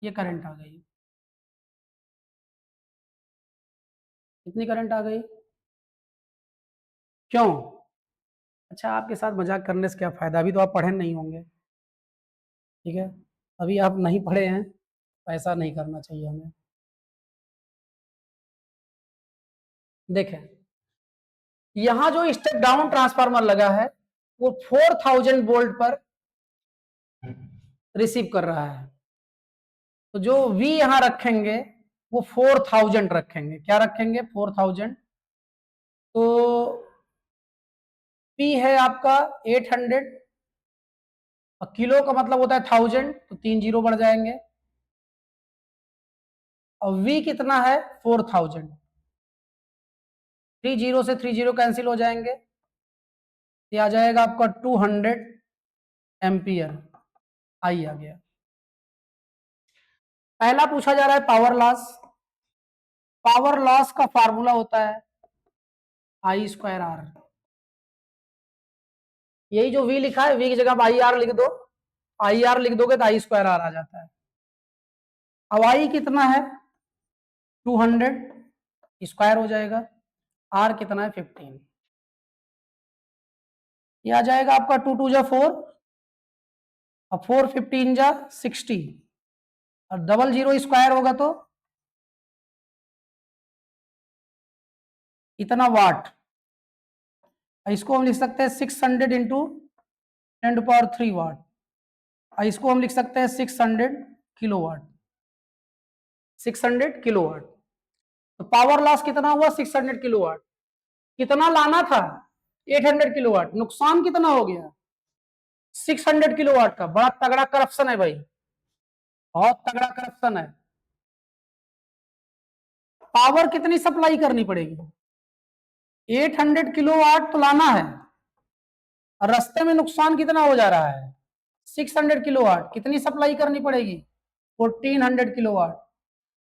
ये करंट आ गई। कितनी करंट आ गई? क्यों? अच्छा, आपके साथ मजाक करने से क्या फायदा? अभी तो आप पढ़े नहीं होंगे। ठीक है, अभी आप नहीं पढ़े हैं, ऐसा नहीं करना चाहिए हमें। देखें, यहां जो स्टेप डाउन ट्रांसफार्मर लगा है वो 4000 वोल्ट पर रिसीव कर रहा है। तो जो V यहां रखेंगे वो 4000 रखेंगे। क्या रखेंगे? 4000। तो P है आपका 800, और किलो का मतलब होता है 1000, तो 3 जीरो बढ़ जाएंगे। और V कितना है? 4000। 3 जीरो से 3 जीरो कैंसिल हो जाएंगे, ये आ जाएगा आपका 200 एम्पियर। आई आ गया। पहला पूछा जा रहा है पावर लॉस। पावर लॉस का फार्मूला होता है I²R। यही जो V लिखा है, V की जगह आई आर लिख दो। आई आर लिख दोगे तो I²R आ जाता है। अब I कितना है? 200, स्क्वायर हो जाएगा। R कितना है? 15। ये आ जाएगा आपका 2 2 जा 4, और 4 15 जा 60, और डबल जीरो स्क्वायर होगा तो इतना वाट। इसको हम लिख सकते हैं 600 इंटू 10⁻3 वाट। इसको हम लिख सकते हैं 600 किलोवाट। 600 किलोवाट। तो पावर लॉस कितना हुआ? 600 किलोवाट। कितना लाना था? 800 किलोवाट। नुकसान कितना हो गया? 600 किलोवाट का। बड़ा तगड़ा करप्शन है भाई, बहुत तगड़ा करप्शन है। पावर कितनी सप्लाई करनी पड़ेगी? 800 किलोवाट तो लाना है, और रास्ते में नुकसान कितना हो जा रहा है, 600 किलोवाट। कितनी सप्लाई करनी पड़ेगी, 1400 किलोवाट।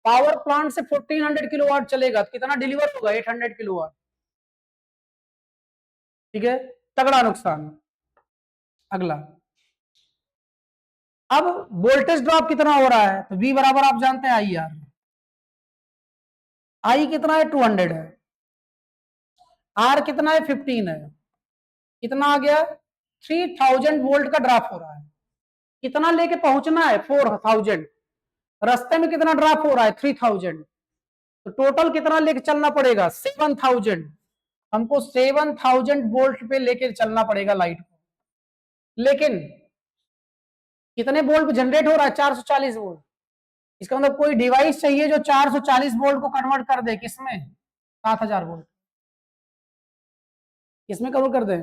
पावर प्लांट से 1400 किलोवाट चलेगा तो कितना डिलीवर होगा, 800 किलोवाट। ठीक है, तगड़ा नुकसान। अगला, अब वोल्टेज ड्रॉप कितना हो रहा है, तो V बराबर आप जानते हैं IR। I कितना है, 200 है। R कितना है, 15 है। कितना आ गया, 3000 वोल्ट का ड्रॉप हो रहा है। कितना लेके पहुंचना है, 4000। रास्ते में कितना ड्रॉप हो रहा है, 3000। तो टोटल कितना लेके चलना पड़ेगा, 7000। हमको 7000 वोल्ट पे लेके चलना पड़ेगा लाइट को। लेकिन कितने वोल्ट जनरेट हो रहा है, 440 वोल्ट। इसका मतलब कोई डिवाइस चाहिए जो 440 वोल्ट को कन्वर्ट कर दे, किसमें, 7000 वोल्ट। किसमें कन्वर्ट कर दे,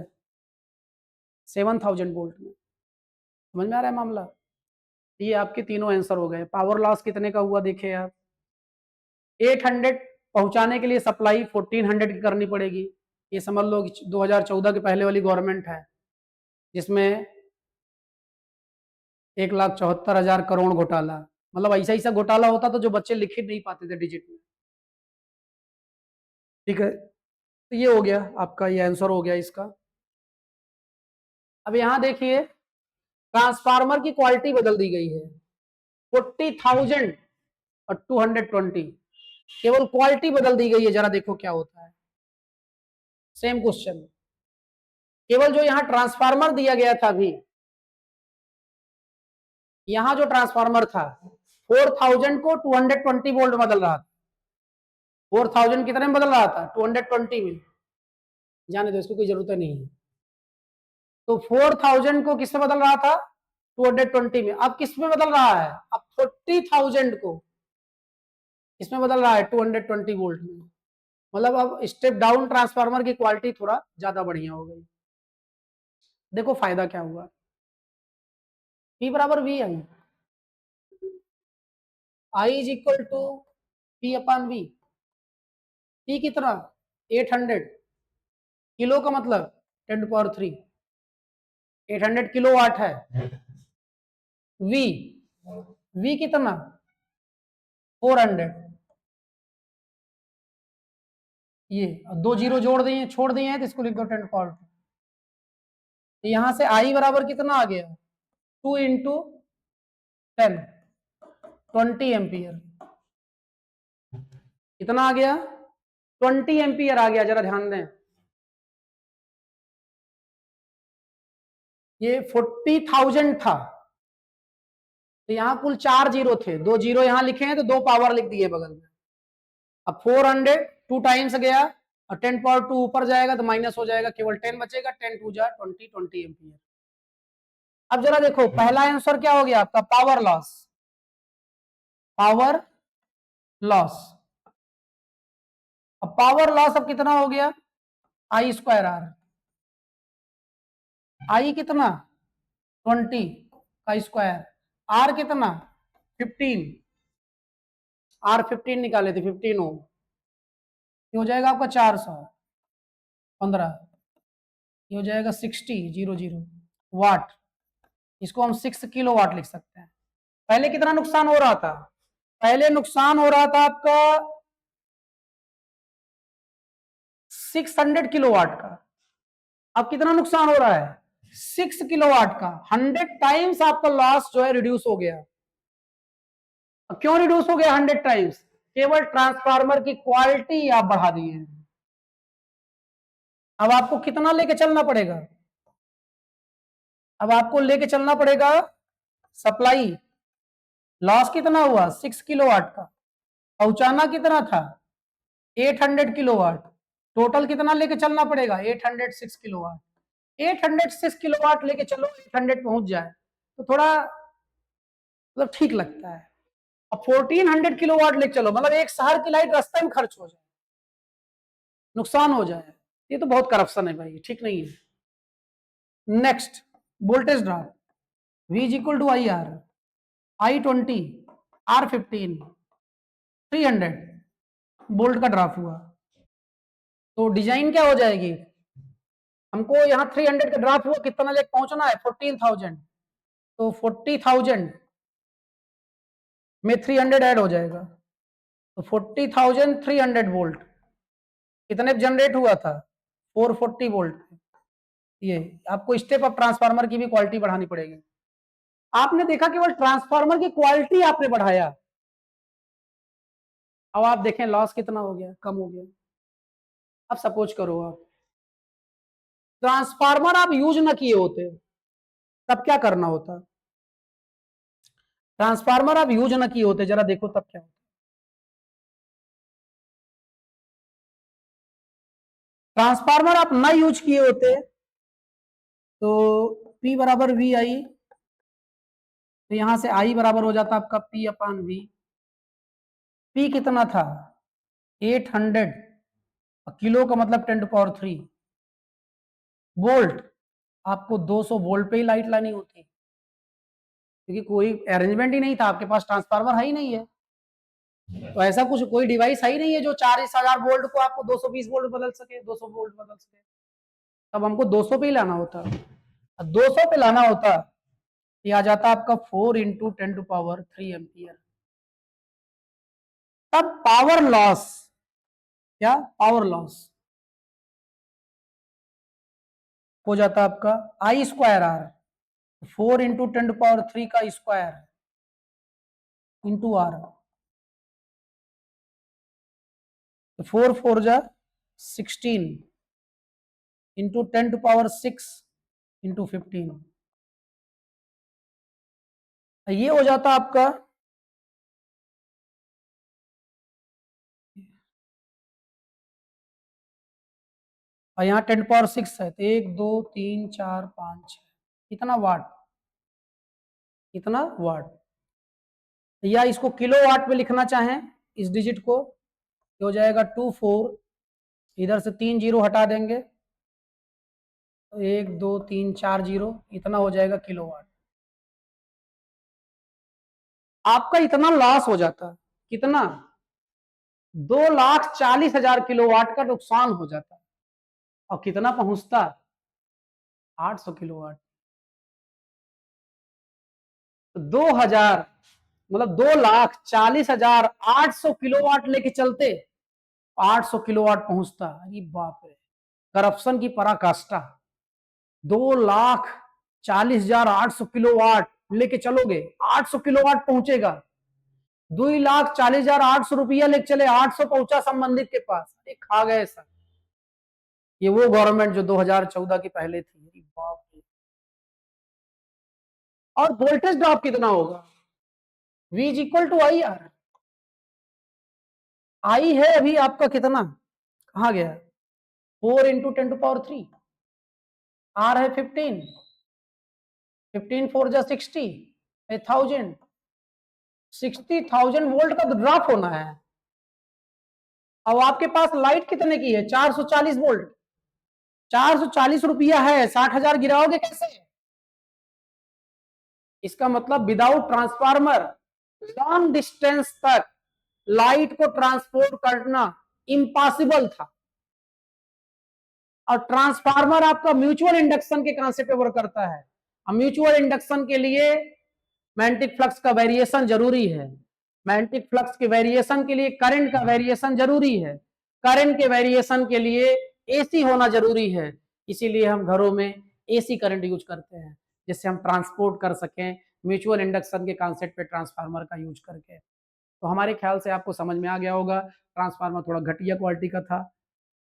7000 वोल्ट में। समझ में आ रहा है मामला। ये आपके तीनों आंसर हो गए। पावर लॉस कितने का हुआ देखे आप, 800 पहुंचाने के लिए सप्लाई 1400 की करनी पड़ेगी। ये समझ लो 2014 के पहले वाली गवर्नमेंट है, जिसमें 1,74,000 करोड़ घोटाला। मतलब ऐसा ऐसा घोटाला होता तो जो बच्चे लिख ही नहीं पाते थे डिजिट में। ठीक है, तो ये हो गया आपका, ये आंसर हो गया इसका। अब यहां देखिए, ट्रांसफार्मर की क्वालिटी बदल दी गई है, 40,000 और 220, केवल क्वालिटी बदल दी गई है। जरा देखो क्या होता है। सेम क्वेश्चन, केवल जो यहां ट्रांसफार्मर दिया गया था, अभी यहां जो ट्रांसफार्मर था 4000 को 220 वोल्ट बदल रहा था। 4000 कितने में बदल रहा था, 220 में। जाने दो, इसको कोई जरूरत नहीं है। तो 4000 को किससे बदल रहा था, 220 में। अब किस में बदल रहा है, अब 40,000 को इसमें बदल रहा है 220 वोल्ट में। मतलब अब स्टेप डाउन ट्रांसफार्मर की क्वालिटी थोड़ा ज्यादा बढ़िया हो गई। देखो फायदा क्या हुआ, P बराबर V I, I is equal to P upon V। P कितना, 800 किलो का मतलब 10⁻3, 800 किलो वाट है। V, V कितना, 400। ये दो जीरो जोड़ दिए, छोड़ दिए हैं, तो इसको लिख दो 10⁻2। तो यहां से I बराबर कितना आ गया, 2 इंटू 10, 20 एम्पियर। कितना आ गया, 20 एम्पियर आ गया। जरा ध्यान दें, ये 40,000 था, तो यहां कुल 4 जीरो थे, 2 जीरो यहां लिखे हैं तो 2 पावर लिख दिए बगल में। अब 400 2 टाइम्स गया, और 10⁻2 ऊपर जाएगा तो माइनस हो जाएगा, केवल 10 बचेगा। 10 2 जा 20, 20 एम्पियर। अब जरा देखो, पहला आंसर क्या हो गया आपका, पावर लॉस। पावर लॉस, अब पावर लॉस अब कितना हो गया, I²R। आई कितना, 20 का स्क्वायर, आर कितना, 15। R15 निकाले थे, 15 ओम। ये हो जाएगा आपका 415। ये हो जाएगा 60 वाट। इसको हम 6 किलो वाट लिख सकते हैं। पहले कितना नुकसान हो रहा था, पहले नुकसान हो रहा था आपका 600 किलो वाट का। अब कितना नुकसान हो रहा है, 6 किलो वाट का। 100 टाइम्स आपका लॉस जो है रिड्यूस हो गया। अब क्यों रिड्यूस हो गया 100 टाइम्स, केवल ट्रांसफार्मर की क्वालिटी आप बढ़ा दिए। अब आपको कितना लेके चलना पड़ेगा, अब आपको लेके चलना पड़ेगा सप्लाई। लॉस कितना हुआ, 6 किलो वाट का। पहुंचाना कितना था, 800 किलो वाट। टोटल कितना लेके चलना पड़ेगा, 806 किलो वाट। 806 किलो वाट लेके चलो, 800 पहुंच जाए तो थोड़ा मतलब ठीक लगता है। अब 1400 किलो वाट लेके चलो, मतलब एक शहर की लाइट रास्ते में खर्च हो जाए, नुकसान हो जाए। ये तो बहुत करप्शन है भाई, ठीक नहीं है। Next, voltage drop, V is equal to IR। I20, R15, 300 volt का ड्रॉप हुआ। तो डिजाइन क्या हो जाएगी, हमको यहाँ 300 का ड्रॉप हुआ, कितना लेक पहुंचना है 14,000, तो 40,000 में 300 ऐड हो जाएगा, तो 40,300 वोल्ट कितने जनरेट हुआ था, 440 वोल्ट। ये आपको स्टेप अप ट्रांसफार्मर की भी क्वालिटी बढ़ानी पड़ेगी। आपने देखा केवल ट्रांसफार्मर की क्वालिटी आपने बढ़ाया, अब आप देखें लॉस कितना हो गया, कम हो गया। अब सपोज करो आप ट्रांसफार्मर आप यूज ना किए होते, तब क्या करना होता, ट्रांसफार्मर आप यूज ना किए होते, जरा देखो तब क्या होता। ट्रांसफार्मर आप ना यूज किए होते तो P बराबर वी आई, तो यहां से I बराबर हो जाता आपका P अपान वी। P कितना था 800, किलो का मतलब 10⁻³ वोल्ट, आपको 200 वोल्ट पे ही लाइट लानी होती, क्योंकि कोई अरेंजमेंट ही नहीं था, आपके पास ट्रांसफार्मर है ही नहीं है, तो ऐसा कुछ कोई डिवाइस है ही नहीं है जो 40,000 वोल्ट को आपको 220 वोल्ट बदल सके, 200 वोल्ट बदल सके, तब हमको 200 पे ही लाना होता। 200 पे लाना होता, ये आ जाता आपका 4 × 10⁻³ एम्पियर। तब पावर लॉस, क्या पावर लॉस हो जाता आपका I²R, 4 × 10⁻³ का स्क्वायर इंटू आर, 4 4 जा 16 इंटू 10⁻6 इंटू 15, ये हो जाता आपका और यहाँ 10⁻6 है, तो 1 2 3 4 5 6, कितना वाट, कितना वाट, या इसको किलो वाट में लिखना चाहें इस डिजिट को, हो जाएगा 24, इधर से 3 जीरो हटा देंगे, तो 1 2 3 4 जीरो, इतना हो जाएगा किलोवाट। आपका इतना लॉस हो जाता, कितना 2,40,000 किलोवाट का नुकसान हो जाता, और कितना पहुंचता 800 किलोवाट, तो 2,000 मतलब 2,40,800 किलोवाट लेके चलते, 800 किलोवाट पहुंचता। अरे बाप रे, करप्शन की पराकाष्ठा, 2,40,800 किलोवाट लेके चलोगे, 800 किलोवाट पहुंचेगा, 2,40,800 रुपया लेके चले, 800 पहुंचा संबंधित के पास, अरे खा गए सर। ये वो गवर्नमेंट जो 2014 की पहले थी, अरे बाप रे। और वोल्टेज ड्रॉप कितना होगा, V is equal to I R, I है अभी आपका कितना, कहा गया 4 × 10⁻³ आर है 15, 15 4 जा 60, 1000, 60,000 वोल्ट का ड्रॉप होना है। अब आपके पास लाइट कितने की है 440 वोल्ट, 440 रुपया है, 60,000 गिराओगे कैसे, इसका मतलब विदाउट ट्रांसफार्मर लॉन्ग डिस्टेंस तक लाइट को ट्रांसपोर्ट करना इम्पॉसिबल था। और ट्रांसफार्मर आपका म्यूचुअल इंडक्शन के कांसेप्ट पे वर्क करता है, और म्यूचुअल इंडक्शन के लिए मैग्नेटिक फ्लक्स का वेरिएशन जरूरी है, मैग्नेटिक फ्लक्स के वेरिएशन के लिए करंट का वेरिएशन जरूरी है, करंट के वेरिएशन के लिए एसी होना जरूरी है, इसीलिए हम घरों में एसी करंट यूज करते हैं, जिससे हम ट्रांसपोर्ट कर सकें म्यूचुअल इंडक्शन के कॉन्सेप्ट पे ट्रांसफार्मर का यूज करके। तो हमारे ख्याल से आपको समझ में आ गया होगा, ट्रांसफार्मर थोड़ा घटिया क्वालिटी का था,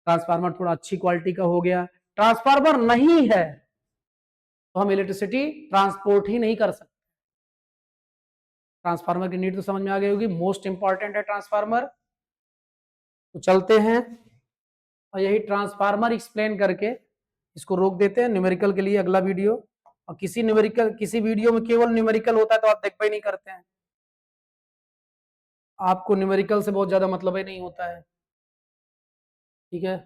ट्रांसफार्मर थोड़ा अच्छी क्वालिटी का हो गया, ट्रांसफार्मर नहीं है तो हम इलेक्ट्रिसिटी ट्रांसपोर्ट ही नहीं कर सकते। ट्रांसफार्मर की नीड तो समझ में आ गई होगी, मोस्ट इंपॉर्टेंट है ट्रांसफार्मर। तो चलते हैं और यही ट्रांसफार्मर एक्सप्लेन करके इसको रोक देते हैं, न्यूमेरिकल के लिए अगला वीडियो, और किसी वीडियो में केवल न्यूमेरिकल होता है तो आप देख पाई नहीं करते हैं, आपको न्यूमेरिकल से बहुत ज्यादा मतलब ही नहीं होता है, ठीक है।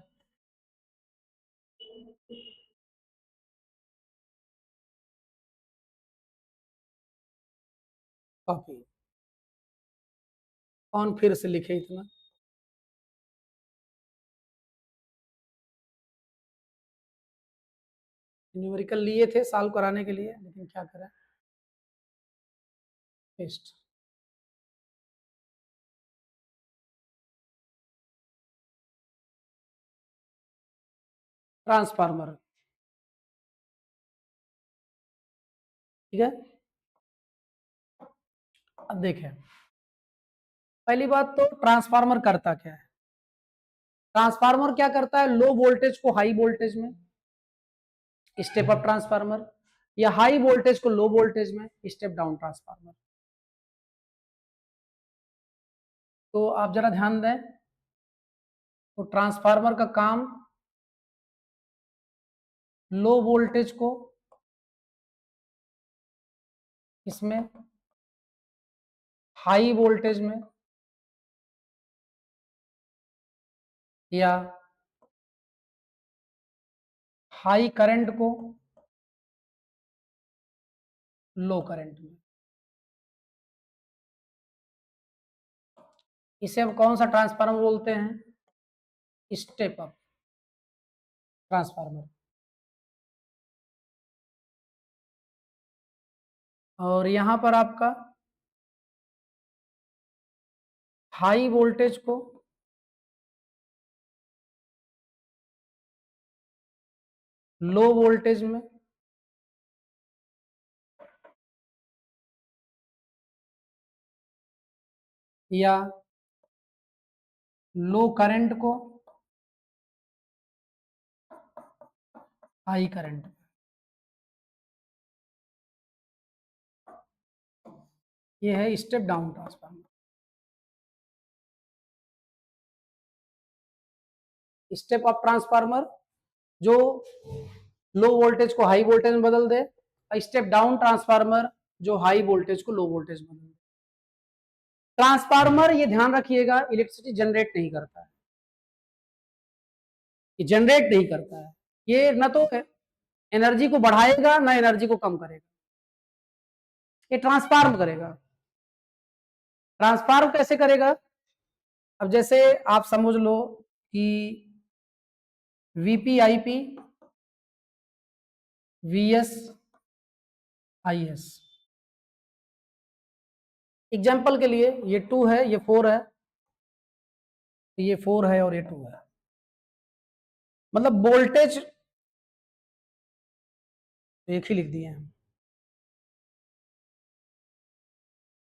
काफी, कौन फिर से लिखे इतना। न्यूमेरिकल लिए थे सॉल्व कराने के लिए, लेकिन क्या करें, पेस्ट। ट्रांसफार्मर, ठीक है। अब देखें, पहली बात तो ट्रांसफार्मर करता क्या है। ट्रांसफार्मर क्या करता है, लो वोल्टेज को हाई वोल्टेज में, स्टेप अप ट्रांसफार्मर, या हाई वोल्टेज को लो वोल्टेज में, स्टेप डाउन ट्रांसफार्मर। तो आप जरा ध्यान दें, तो ट्रांसफार्मर का काम लो वोल्टेज को इसमें, हाई वोल्टेज में, या हाई करंट को लो करंट में। इसे हम कौन सा ट्रांसफार्मर बोलते हैं, स्टेप अप ट्रांसफार्मर। और यहां पर आपका हाई वोल्टेज को लो वोल्टेज में, या लो करंट को हाई करंट में। ये है step down transformer. Step up transformer जो लो वोल्टेज को हाई वोल्टेज में बदल दे, स्टेप डाउन ट्रांसफार्मर जो हाई वोल्टेज को लो वोल्टेज में बदल दे। ट्रांसफार्मर, ये ध्यान रखिएगा, इलेक्ट्रिसिटी जनरेट नहीं करता है, ये जनरेट नहीं करता है। ये न तो एनर्जी को बढ़ाएगा ना एनर्जी को कम करेगा, ये ट्रांसफार्म करेगा। ट्रांसफार्म कैसे करेगा, अब जैसे आप समझ लो कि VP IP VS IS. Example के लिए ये 2 है, ये 4 है, ये 4 है और ये 2 है, मतलब वोल्टेज एक ही लिख दिए हैं,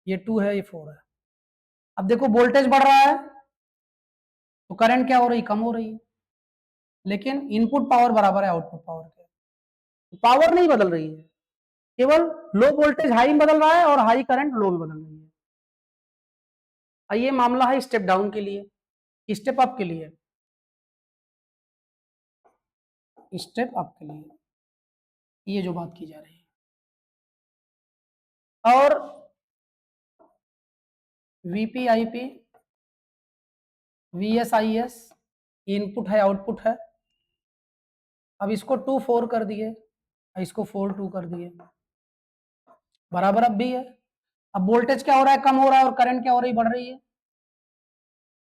ये 2 है, ये 4 है। अब देखो वोल्टेज बढ़ रहा है तो करंट क्या हो रही, कम हो रही है, लेकिन इनपुट पावर बराबर है आउटपुट पावर के, पावर नहीं बदल रही है, केवल लो वोल्टेज हाई में बदल रहा है और हाई करंट लो में बदल रही है। ये मामला है स्टेप डाउन के लिए। स्टेप अप के लिए, स्टेप अप के लिए ये जो बात की जा रही है। और वीपी आईपी वीएसआईएस, इनपुट है आउटपुट है। अब इसको 2 4 कर दिए, इसको 4 2 कर दिए, बराबर अब भी है। अब वोल्टेज क्या हो रहा है, कम हो रहा है, और करंट क्या हो रही, बढ़ रही है।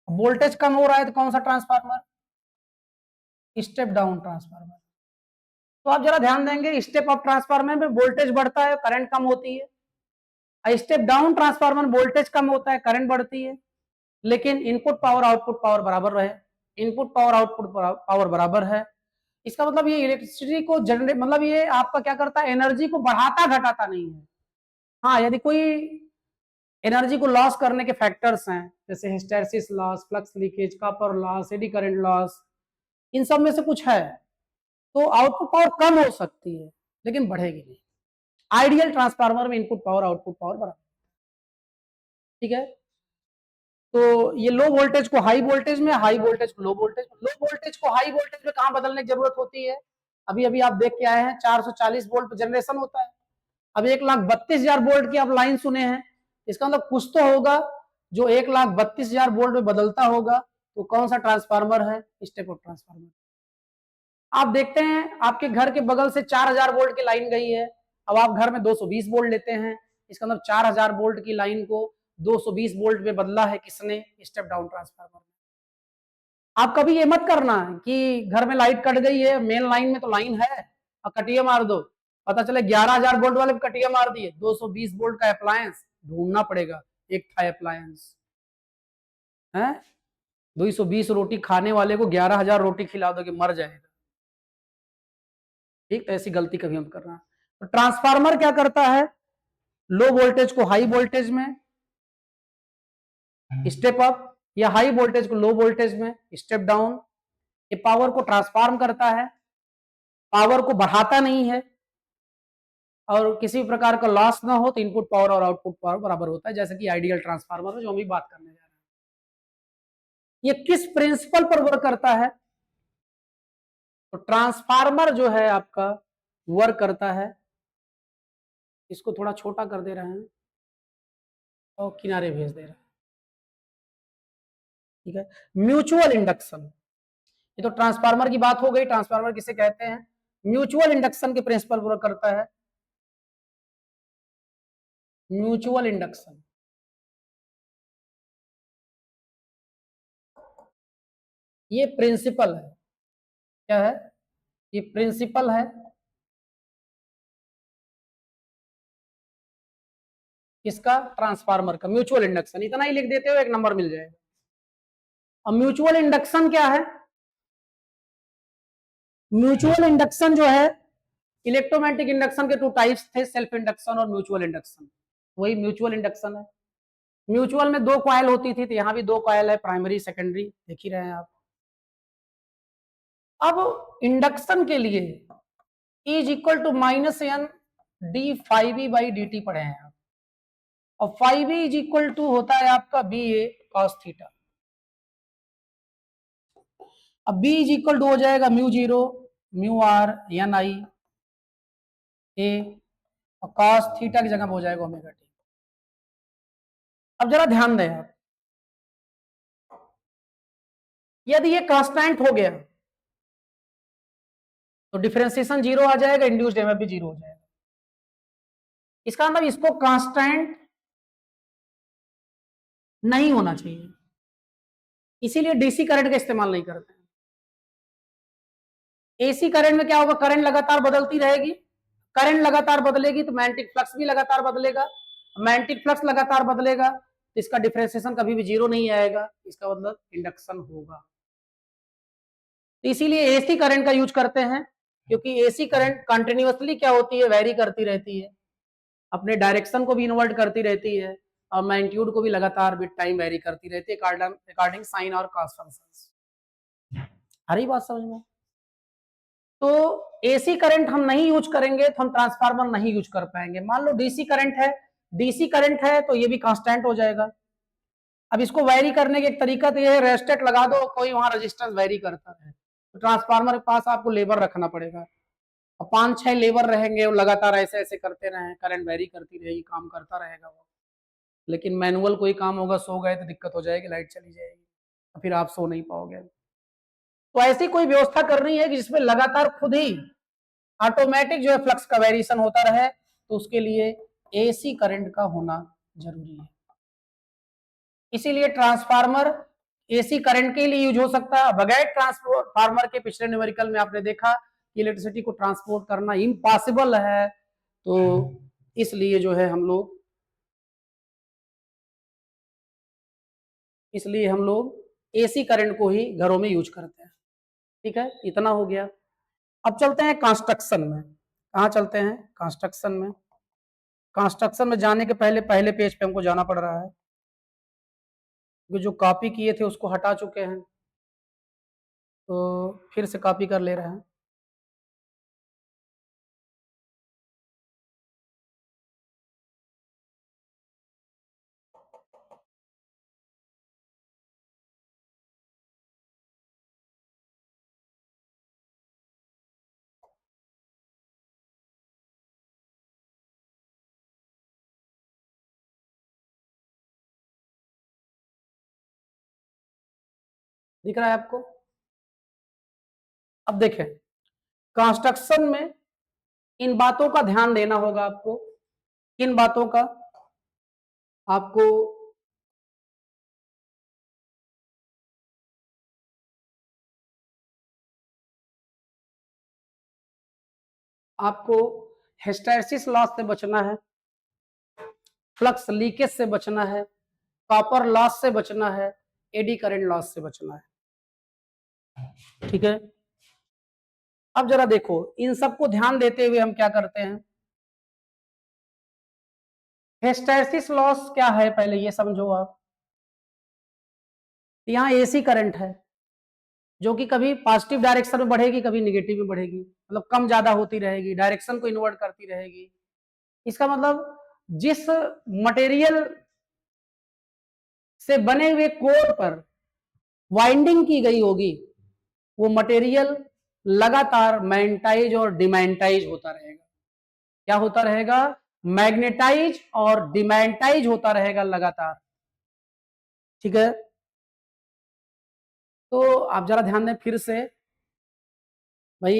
वोल्टेज कम हो रहा है तो कौन सा ट्रांसफार्मर, स्टेप डाउन ट्रांसफार्मर। तो आप जरा ध्यान देंगे, स्टेप अप ट्रांसफार्मर में वोल्टेज बढ़ता है, करंट कम होती है। स्टेप डाउन ट्रांसफार्मर वोल्टेज कम होता है, करंट बढ़ती है, लेकिन इनपुट पावर आउटपुट पावर बराबर रहे। इनपुट पावर आउटपुट पावर बराबर है, इसका मतलब ये इलेक्ट्रिसिटी को जनरेट, मतलब ये आपका क्या करता है, एनर्जी को बढ़ाता घटाता नहीं है। हाँ, यदि कोई एनर्जी को लॉस करने के फैक्टर्स हैं, जैसे hysteresis loss, flux leakage, copper loss, eddy current loss, इन सब में से कुछ है, तो आउटपुट पावर कम हो सकती है लेकिन बढ़ेगी नहीं। आइडियल ट्रांसफार्मर में इनपुट पावर आउटपुट पावर बराबर, ठीक है। तो ये लो वोल्टेज को हाई वोल्टेज में, हाई वोल्टेज को लो वोल्टेज में, लो वोल्टेज को हाई वोल्टेज में कहां बदलने की जरूरत होती है, अभी अभी आप देख के आए हैं 440 वोल्ट पर जनरेशन होता है। अब 1,32,000 वोल्ट की आप लाइन सुने हैं, इसका मतलब कुछ तो होगा जो 1,32,000 वोल्ट में बदलता होगा। तो कौन सा ट्रांसफार्मर है, स्टेप अप ट्रांसफार्मर। आप देखते हैं आपके घर के बगल से 4,000 वोल्ट की लाइन गई है, अब आप घर में 220 वोल्ट लेते हैं, इसका मतलब 4,000 वोल्ट की लाइन को 220 वोल्ट में बदला है किसने, स्टेप डाउन ट्रांसफार्मर। आप कभी ये मत करना कि घर में लाइट कट गई है, मेन लाइन में तो लाइन है, और कटिया मार दो, पता चले 11,000 वोल्ट वाले कटिया मार दिए, 220 वोल्ट का अप्लायंस ढूंढना पड़ेगा, एक था अप्लायंस है। 220 रोटी खाने वाले को 11,000 रोटी खिला दो कि मर जाएगा। ठीक, तो ऐसी गलती कभी मत करना। तो ट्रांसफार्मर क्या करता है, लो वोल्टेज को हाई वोल्टेज में स्टेप अप, या हाई वोल्टेज को लो वोल्टेज में स्टेप डाउन। ये पावर को ट्रांसफॉर्म करता है, पावर को बढ़ाता नहीं है, और किसी प्रकार का लॉस ना हो तो इनपुट पावर और आउटपुट पावर बराबर होता है, जैसे कि आइडियल ट्रांसफार्मर जो हम भी बात करने जा रहे हैं। ये किस प्रिंसिपल पर वर्क करता है, तो ट्रांसफार्मर जो है आपका वर्क करता है, इसको थोड़ा छोटा कर दे रहे हैं और किनारे भेज दे रहे हैं। ठीक है, म्यूचुअल इंडक्शन, ये तो ट्रांसफार्मर की बात हो गई। ट्रांसफार्मर किसे कहते हैं, म्यूचुअल इंडक्शन के प्रिंसिपल पर वर्क करता है। म्यूचुअल इंडक्शन, ये प्रिंसिपल है, क्या है, ये प्रिंसिपल है किसका, ट्रांसफार्मर का। म्यूचुअल इंडक्शन इतना ही लिख देते हो, एक नंबर मिल जाएगा। अब म्यूचुअल इंडक्शन क्या है, म्यूचुअल इंडक्शन जो है, इलेक्ट्रोमैग्नेटिक इंडक्शन के टू टाइप्स थे, सेल्फ इंडक्शन और म्यूचुअल इंडक्शन, वही म्यूचुअल इंडक्शन है। म्यूचुअल में दो कॉइल होती थी, तो यहां भी दो कॉइल है, प्राइमरी सेकेंडरी, देख ही रहे हैं आप। अब इंडक्शन के लिए is equal to -n D phi E by D T पढ़े हैं आप, और phi E is equal to होता है आपका बी ए कॉस थीटा। अब बी इज इक्वल टू हो जाएगा mu zero mu R N I A, और कॉस थीटा की जगह हो जाएगा ओमेगा टी। अब जरा ध्यान दें आप, यदि ये कांस्टेंट हो गया तो डिफरेंशिएशन जीरो आ जाएगा, इंड्यूस्ड ईएमएफ भी जीरो हो जाएगा। इसका मतलब इसको कांस्टेंट नहीं होना चाहिए, इसीलिए डीसी करंट का इस्तेमाल नहीं करते हैं। एसी करंट में क्या होगा, करंट लगातार बदलती रहेगी, करंट लगातार बदलेगी तो मैग्नेटिक फ्लक्स भी लगातार बदलेगा, मैग्नेटिक फ्लक्स लगातार बदलेगा तो इसका डिफरेंशिएशन कभी भी जीरो नहीं आएगा, इसका मतलब इंडक्शन होगा। तो इसीलिए एसी करंट का यूज करते हैं, क्योंकि एसी करंट कंटिन्यूअसली क्या होती है, वेरी करती रहती है, अपने डायरेक्शन को भी इन्वर्ट करती रहती है, और मैग्नीट्यूड को भी लगातार विद टाइम वेरी करती रहती है अकॉर्डिंग साइन और कॉस फंक्शंस। आ रही बात समझ में। तो एसी करंट हम नहीं यूज करेंगे तो हम ट्रांसफार्मर नहीं यूज कर पाएंगे। मान लो डीसी करंट है, डीसी करंट है तो ये भी कांस्टेंट हो जाएगा। अब इसको वेरी करने की एक तरीका तो ये है, रेस्टेट लगा दो, कोई वहां रेजिस्टेंस वेरी करता है, तो ट्रांसफार्मर के पास आपको लेबर रखना पड़ेगा, और 5-6 लेबर रहेंगे, वो लगातार ऐसे ऐसे करते रहे, करंट वेरी करती रहेगी, काम करता रहेगा वो। लेकिन मैनुअल कोई काम होगा, सो गए तो दिक्कत हो जाएगी, लाइट चली जाएगी, तो फिर आप सो नहीं पाओगे। तो ऐसी कोई व्यवस्था करनी है कि जिसमें लगातार खुद ही ऑटोमेटिक जो है फ्लक्स का वेरिएशन होता रहे, तो उसके लिए एसी करंट का होना जरूरी है। इसीलिए ट्रांसफार्मर एसी करंट के लिए यूज हो सकता है। बगैर ट्रांसफार्मर के पिछले न्यूमेरिकल में आपने देखा कि इलेक्ट्रिसिटी को ट्रांसपोर्ट करना इम्पॉसिबल है, तो इसलिए जो है हम लोग एसी करंट को ही घरों में यूज करते हैं। ठीक है, इतना हो गया। अब चलते हैं कंस्ट्रक्शन में। कहाँ चलते हैं, कंस्ट्रक्शन में। कंस्ट्रक्शन में जाने के पहले पहले पेज पे हमको जाना पड़ रहा है, क्योंकि जो कॉपी किए थे उसको हटा चुके हैं, तो फिर से कॉपी कर ले रहे हैं। दिख रहा है आपको। अब देखें, कंस्ट्रक्शन में इन बातों का ध्यान देना होगा आपको। किन बातों का, आपको आपको हिस्टैरिसीस लॉस से बचना है, फ्लक्स लीकेज से बचना है, कॉपर लॉस से बचना है, एडी करंट लॉस से बचना है। ठीक है, अब जरा देखो इन सबको ध्यान देते हुए हम क्या करते हैं। हिस्टैरिसीस लॉस क्या है पहले ये समझो आप। यहां एसी करंट है जो कि कभी पॉजिटिव डायरेक्शन में बढ़ेगी, कभी निगेटिव में बढ़ेगी, मतलब कम ज्यादा होती रहेगी, डायरेक्शन को इन्वर्ट करती रहेगी। इसका मतलब जिस मटेरियल से बने हुए कोर पर वाइंडिंग की गई होगी वो मटेरियल लगातार मैग्नेटाइज और डिमैग्नेटाइज होता रहेगा। क्या होता रहेगा? मैग्नेटाइज और डिमैग्नेटाइज होता रहेगा लगातार। ठीक है, तो आप जरा ध्यान दें फिर से भाई,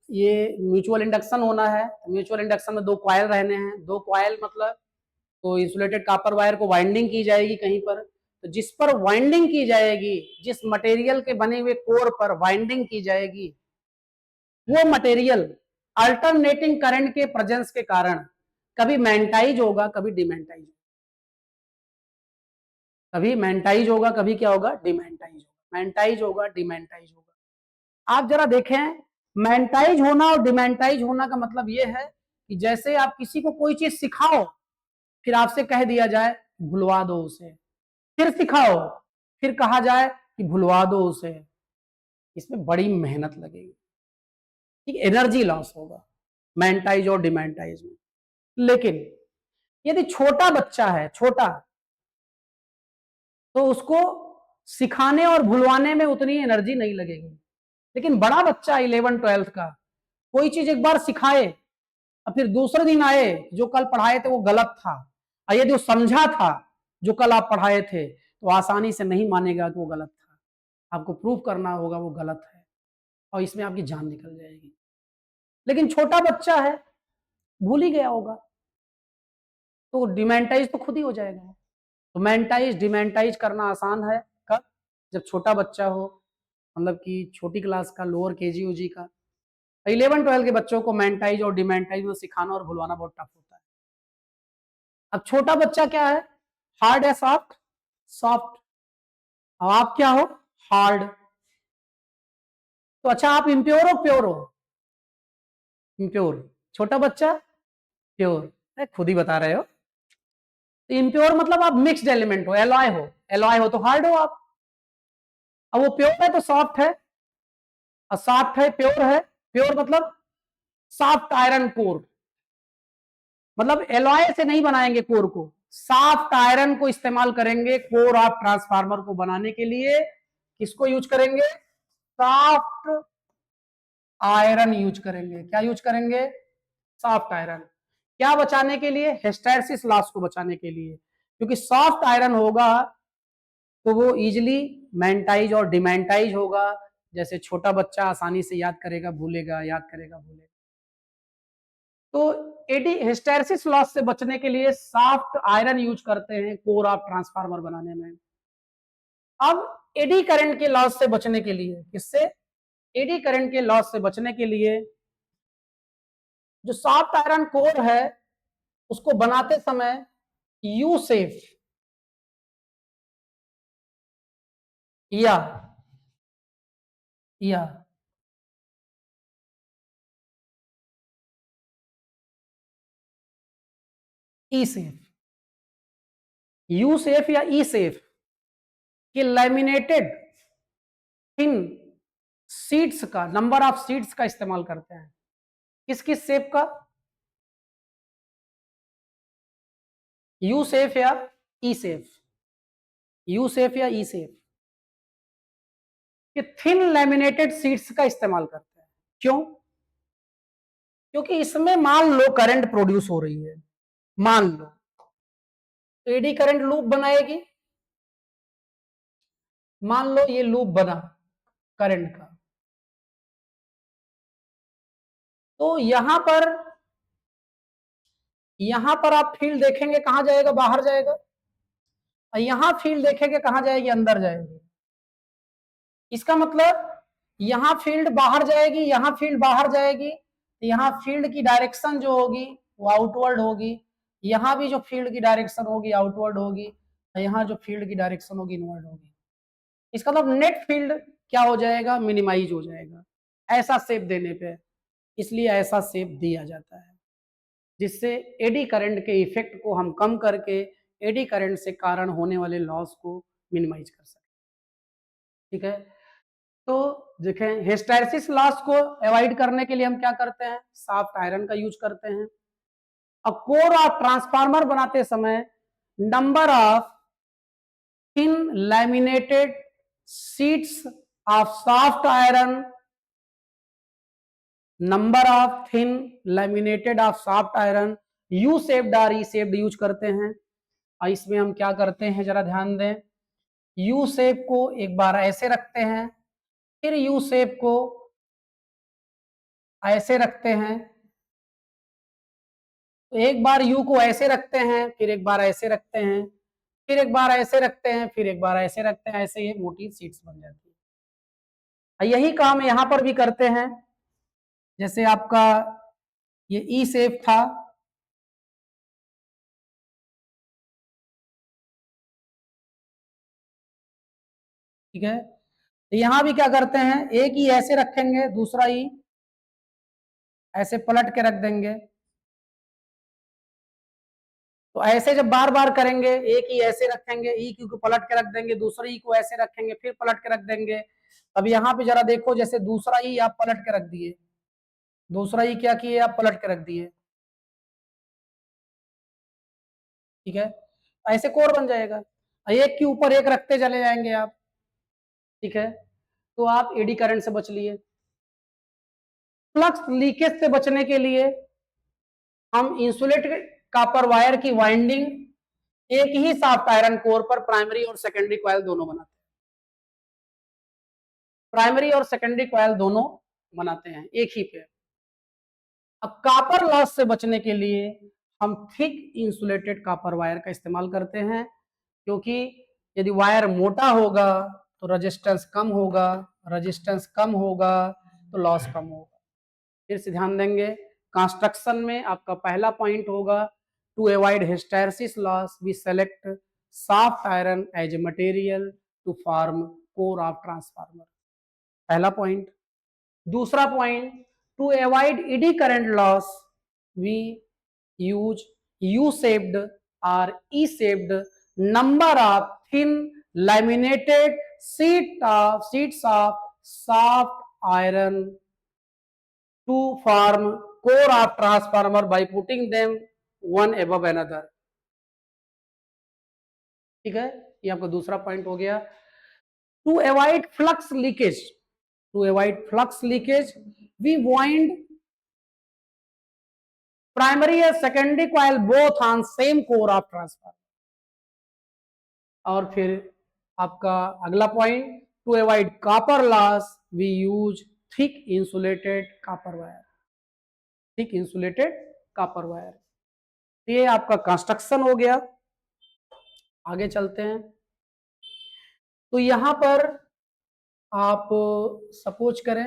ये म्यूचुअल इंडक्शन होना है। म्यूचुअल इंडक्शन में दो कॉयल रहने हैं, दो कॉयल मतलब तो इंसुलेटेड कॉपर वायर को वाइंडिंग की जाएगी कहीं पर, तो जिस पर वाइंडिंग की जाएगी, जिस मटेरियल के बने हुए कोर पर वाइंडिंग की जाएगी, वो मटेरियल अल्टरनेटिंग करंट के प्रेजेंस के कारण कभी मैग्नेटाइज होगा, कभी डिमैग्नेटाइज, कभी मैग्नेटाइज होगा, कभी क्या होगा? डिमैग्नेटाइज होगा। मैग्नेटाइज होगा, डिमैग्नेटाइज होगा। आप जरा देखें, मैग्नेटाइज होना और डिमैग्नेटाइज होना का मतलब यह है कि जैसे आप किसी को कोई चीज सिखाओ, फिर आपसे कह दिया जाए भुलवा दो उसे, फिर सिखाओ, फिर कहा जाए कि भुलवा दो उसे, इसमें बड़ी मेहनत लगेगी, ठीक, एनर्जी लॉस होगा मैग्नेटाइज और डिमैग्नेटाइज में। लेकिन यदि छोटा बच्चा है, छोटा, तो उसको सिखाने और भुलवाने में उतनी एनर्जी नहीं लगेगी। लेकिन बड़ा बच्चा 11-12 का कोई चीज एक बार सिखाए और फिर दूसरे दिन आए जो कल पढ़ाए थे वो गलत था, और यदि वो समझा था जो कल आप पढ़ाए थे, तो आसानी से नहीं मानेगा कि वो गलत था। आपको प्रूफ करना होगा वो गलत है, और इसमें आपकी जान निकल जाएगी। लेकिन छोटा बच्चा है, भूल ही गया होगा, तो डिमैग्नेटाइज तो खुद ही हो जाएगा। तो मैग्नेटाइज डिमैग्नेटाइज करना आसान है कब? जब छोटा बच्चा हो, मतलब कि छोटी क्लास का, लोअर केजी ओजी का। 11-12 के बच्चों को मैग्नेटाइज और डिमैग्नेटाइज में सिखाना और भुलवाना बहुत टफ होता है। अब छोटा बच्चा क्या है? हार्ड है, सॉफ्ट? सॉफ्ट। अब आप क्या हो? हार्ड। तो अच्छा, आप इम्प्योर हो प्योर हो? इम्प्योर। छोटा बच्चा प्योर, खुद ही बता रहे हो। तो इम्प्योर मतलब आप मिक्स्ड एलिमेंट हो, एलॉय हो। एलॉय हो तो हार्ड हो आप। अब वो प्योर है तो सॉफ्ट है, और सॉफ्ट है प्योर है। प्योर मतलब सॉफ्ट आयरन कोर, मतलब एलॉय से नहीं बनाएंगे कोर को, सॉफ्ट आयरन को इस्तेमाल करेंगे कोर ऑफ ट्रांसफार्मर को बनाने के लिए। किसको यूज करेंगे? सॉफ्ट आयरन यूज करेंगे। क्या यूज करेंगे? Soft iron. क्या बचाने के लिए? हिस्टैरिसीस लॉस को बचाने के लिए। क्योंकि सॉफ्ट आयरन होगा तो वो इजिली मैग्नेटाइज और डिमैग्नेटाइज होगा। जैसे छोटा बच्चा आसानी से याद करेगा, भूलेगा, याद करेगा, भूलेगा। तो एडी हिस्टैरिसीस लॉस से बचने के लिए सॉफ्ट आयरन यूज करते हैं कोर ऑफ ट्रांसफार्मर बनाने में। अब एडी करंट के लॉस से बचने के लिए, किससे? एडी करंट के लॉस से बचने के लिए जो सॉफ्ट आयरन कोर है उसको बनाते समय यू सेफ या या ई सेफ, यू सेफ या ई सेफ कि लैमिनेटेड थिन सीड्स का, नंबर ऑफ सीड्स का इस्तेमाल करते हैं। किस किस सेफ का? यू सेफ या ई सेफ, यू सेफ या ई सेफ कि थिन लैमिनेटेड सीड्स का इस्तेमाल करते हैं। क्यों? क्योंकि इसमें मान लो करंट प्रोड्यूस हो रही है, मान लो एडी करंट लूप बनाएगी। मान लो ये लूप बना करंट का, तो यहां पर आप फील्ड देखेंगे कहां जाएगा? बाहर जाएगा। और यहां फील्ड देखेंगे कहां जाएगी? अंदर जाएगी। इसका मतलब यहां फील्ड बाहर जाएगी, यहां फील्ड बाहर जाएगी, तो यहाँ फील्ड की डायरेक्शन जो होगी वो आउटवर्ड होगी, यहाँ भी जो फील्ड की डायरेक्शन होगी आउटवर्ड होगी, यहाँ जो फील्ड की डायरेक्शन होगी इनवर्ड होगी। इसका मतलब नेट फील्ड क्या हो जाएगा, मिनिमाइज हो जाएगा ऐसा शेप देने पे, इसलिए ऐसा शेप दिया जाता है जिससे एडी करंट के इफेक्ट को हम कम करके एडी करंट से कारण होने वाले लॉस को मिनिमाइज कर सकते। ठीक है, तो देखें हिस्टैरिसीस लॉस को अवॉइड करने के लिए हम क्या करते हैं, सॉफ्ट आयरन का यूज करते हैं। अब कोर ऑफ ट्रांसफार्मर बनाते समय number of thin laminated sheets of soft iron, number of thin laminated of soft iron you shaped और ई शेप्ड यूज करते हैं। और इसमें हम क्या करते हैं जरा ध्यान दें, यू शेप को एक बार ऐसे रखते हैं, फिर यू शेप को ऐसे रखते हैं, तो एक बार यू को ऐसे रखते हैं, फिर एक बार ऐसे रखते हैं, फिर एक बार ऐसे रखते हैं, फिर एक बार ऐसे रखते हैं, ऐसे ये मोटी शीट्स बन जाती है। यही काम यहां पर भी करते हैं, जैसे आपका ये ई शेप था, ठीक है, तो यहां भी क्या करते हैं, एक ही ऐसे रखेंगे, दूसरा ही ऐसे पलट के रख देंगे। तो ऐसे जब बार बार करेंगे, एक ही ऐसे रखेंगे, ई क्यू को पलट के रख देंगे, दूसरे ई को ऐसे रखेंगे, फिर पलट के रख देंगे। अब यहाँ पे जरा देखो, जैसे दूसरा ई आप पलट के रख दिए, दूसरा ई क्या किए आप पलट के रख दिए, ठीक है, ऐसे कोर बन जाएगा। एक के ऊपर एक रखते चले जाएंगे आप, ठीक है, तो आप एडी करंट से बच लिए। फ्लक्स लीकेज से बचने के लिए हम इंसुलेटेड कॉपर वायर की वाइंडिंग एक ही सॉफ्ट आयरन कोर पर प्राइमरी और सेकेंडरी कॉइल दोनों बनाते हैं, प्राइमरी और सेकेंडरी कॉइल दोनों बनाते हैं एक ही पे। अब कॉपर लॉस से बचने के लिए हम थिक इंसुलेटेड कॉपर वायर का इस्तेमाल करते हैं, क्योंकि यदि वायर मोटा होगा तो रेजिस्टेंस कम होगा, रेजिस्टेंस कम होगा तो लॉस कम होगा। फिर से ध्यान देंगे, कंस्ट्रक्शन में आपका पहला पॉइंट होगा, to avoid hysteresis loss we select soft iron as a material to form core of transformer, पहला पॉइंट। दूसरा point, to avoid eddy current loss we use U shaped और E shaped number of thin laminated sheets of soft iron to form core of transformer by putting them one above another। ठीक है, ये आपका दूसरा point हो गया। To avoid flux leakage, to avoid flux leakage we wind primary और secondary coil both on same core of transformer. और फिर आपका अगला point, to avoid copper loss we use thick insulated copper wire, thick insulated copper wire. ये आपका construction हो गया। आगे चलते हैं, तो यहां पर आप सपोज करें,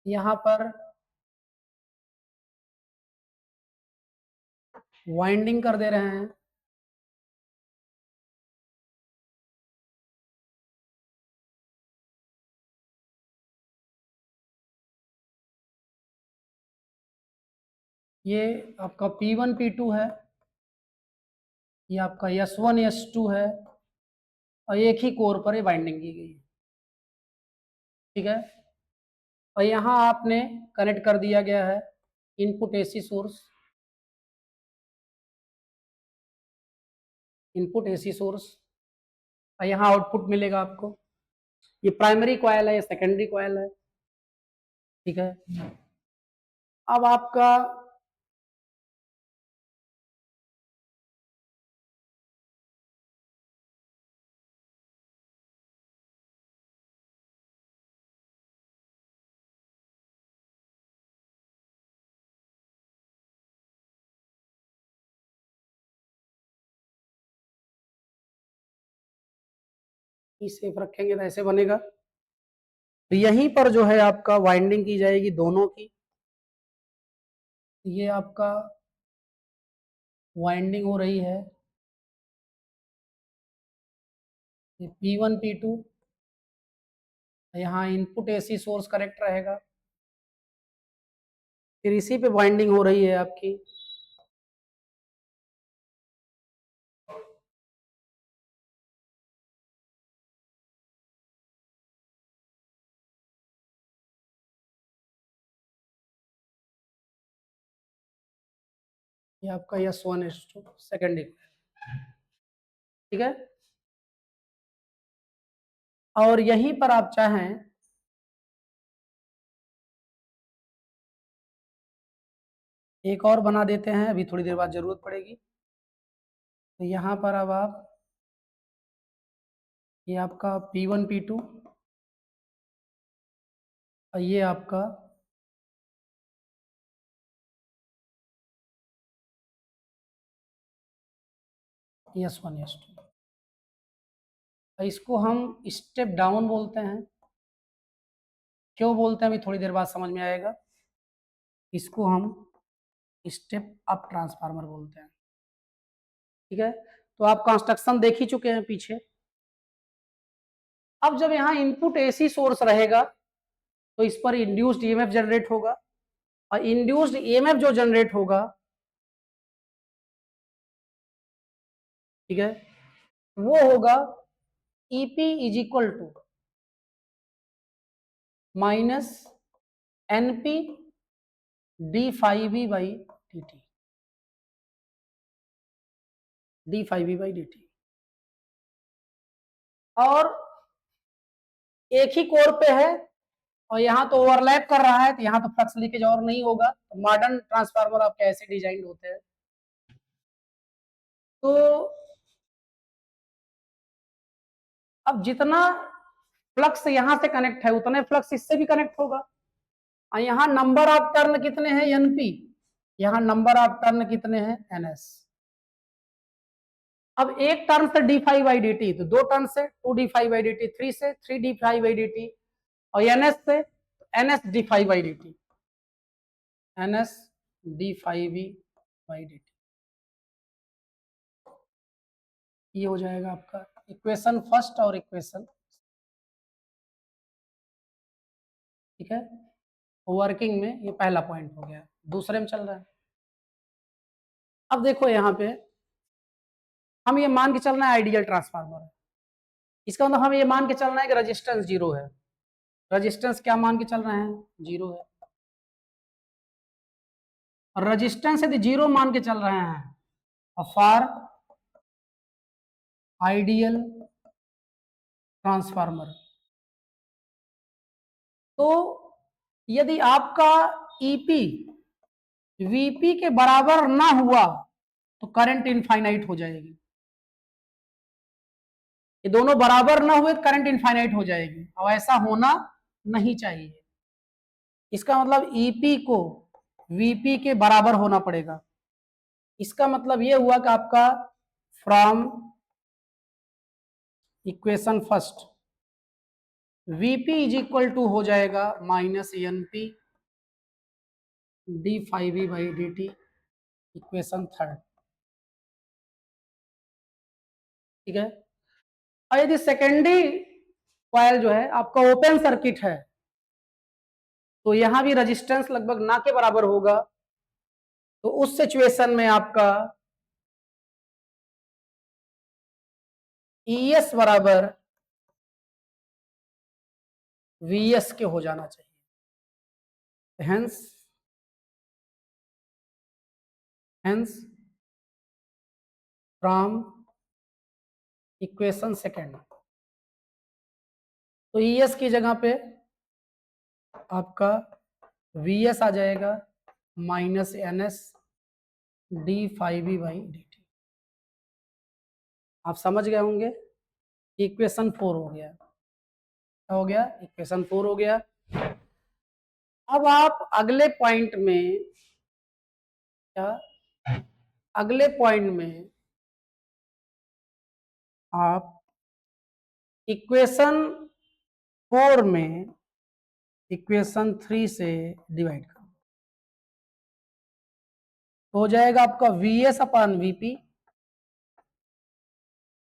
यहां पर वाइंडिंग कर दे रहे हैं, ये आपका P1 P2 है, ये आपका S1 S2 है, और एक ही कोर पर ये बाइंडिंग की गई है, ठीक है। और यहाँ आपने कनेक्ट कर दिया गया है input AC source, input AC source, और यहाँ आउटपुट मिलेगा आपको। ये प्राइमरी कॉइल है, ये सेकेंडरी कॉइल है, ठीक है। अब आपका ई सेफ रखेंगे तो ऐसे बनेगा, तो यहीं पर जो है आपका वाइंडिंग की जाएगी दोनों की। ये आपका वाइंडिंग हो रही है, ये P1 P2, यहाँ इनपुट AC सोर्स करेक्ट रहेगा, फिर इसी पे वाइंडिंग हो रही है आपकी। ये आपका S1 S2 सेकेंड इक्वेशन, ठीक है। और यहीं पर आप चाहें एक और बना देते हैं, अभी थोड़ी देर बाद जरूरत पड़ेगी। तो यहाँ पर अब आप, ये आपका P1 P2 और ये आपका S1 S2, इसको हम स्टेप डाउन बोलते हैं। क्यों बोलते हैं अभी थोड़ी देर बाद समझ में आएगा। इसको हम स्टेप अप ट्रांसफार्मर बोलते हैं, ठीक है। तो आप कंस्ट्रक्शन देख ही चुके हैं पीछे। अब जब यहाँ इनपुट AC सोर्स रहेगा तो इस पर इंड्यूस्ड EMF जनरेट होगा, और इंड्यूस्ड EMF जो जनरेट होगा, ठीक है, वो होगा EP is equal to minus NP d∅B by dt, d∅B/dt। और एक ही कोर पे है और यहाँ तो ओवरलैप कर रहा है, तो यहाँ तो फ्लक्स लीकेज और नहीं होगा। तो मॉडर्न ट्रांसफार्मर आपके ऐसे डिजाइन होते हैं। तो अब जितना फ्लक्स यहाँ से कनेक्ट है उतने फ्लक्स इससे भी कनेक्ट होगा। और यहाँ नंबर ऑफ टर्न कितने हैं NP, यहाँ नंबर ऑफ टर्न कितने हैं NS। अब एक टर्न से d∅/dt, तो दो टर्न से 2d∅/dt, 3 से 3d∅/dt, और NS से NS d∅/dt, NS d∅B/dt। ये हो जाएगा आपका इक्वेशन फर्स्ट और इक्वेशन, ठीक है। वर्किंग में ये पहला पॉइंट हो गया, दूसरे में चल रहा है। अब देखो यहाँ पे हम ये मान के चलना है आइडियल ट्रांसफार्मर है। इसका मतलब हम ये मान के चलना है कि रेजिस्टेंस जीरो है। रेजिस्टेंस क्या मान के चल रहे हैं, जीरो है। और रेजिस्टेंस यदि जीरो मान के चल रहे हैं फॉर आइडियल ट्रांसफार्मर, तो यदि आपका EP VP के बराबर ना हुआ तो करंट इनफाइनाइट हो जाएगी। ये दोनों बराबर ना हुए करंट इनफाइनाइट हो जाएगी, और ऐसा होना नहीं चाहिए। इसका मतलब EP को VP के बराबर होना पड़ेगा। इसका मतलब ये हुआ कि आपका from equation first VP is equal to हो जाएगा minus NP d∅B/dt, equation third, ठीक है। और यदि सेकेंडरी कॉइल जो है आपका ओपन सर्किट है तो यहां भी रेजिस्टेंस लगभग ना के बराबर होगा। तो उस सिचुएशन में आपका ES बराबर VS के हो जाना चाहिए। हेंस फ्रॉम इक्वेशन सेकेंड, तो ES की जगह पे आपका VS आ जाएगा माइनस NS d∅B/dt। आप समझ गए होंगे। इक्वेशन 4 हो गया, क्या हो गया, इक्वेशन 4 हो गया। अब आप अगले पॉइंट में, क्या, अगले पॉइंट में आप इक्वेशन 4 में इक्वेशन 3 से डिवाइड करो तो हो जाएगा आपका VS upon VP,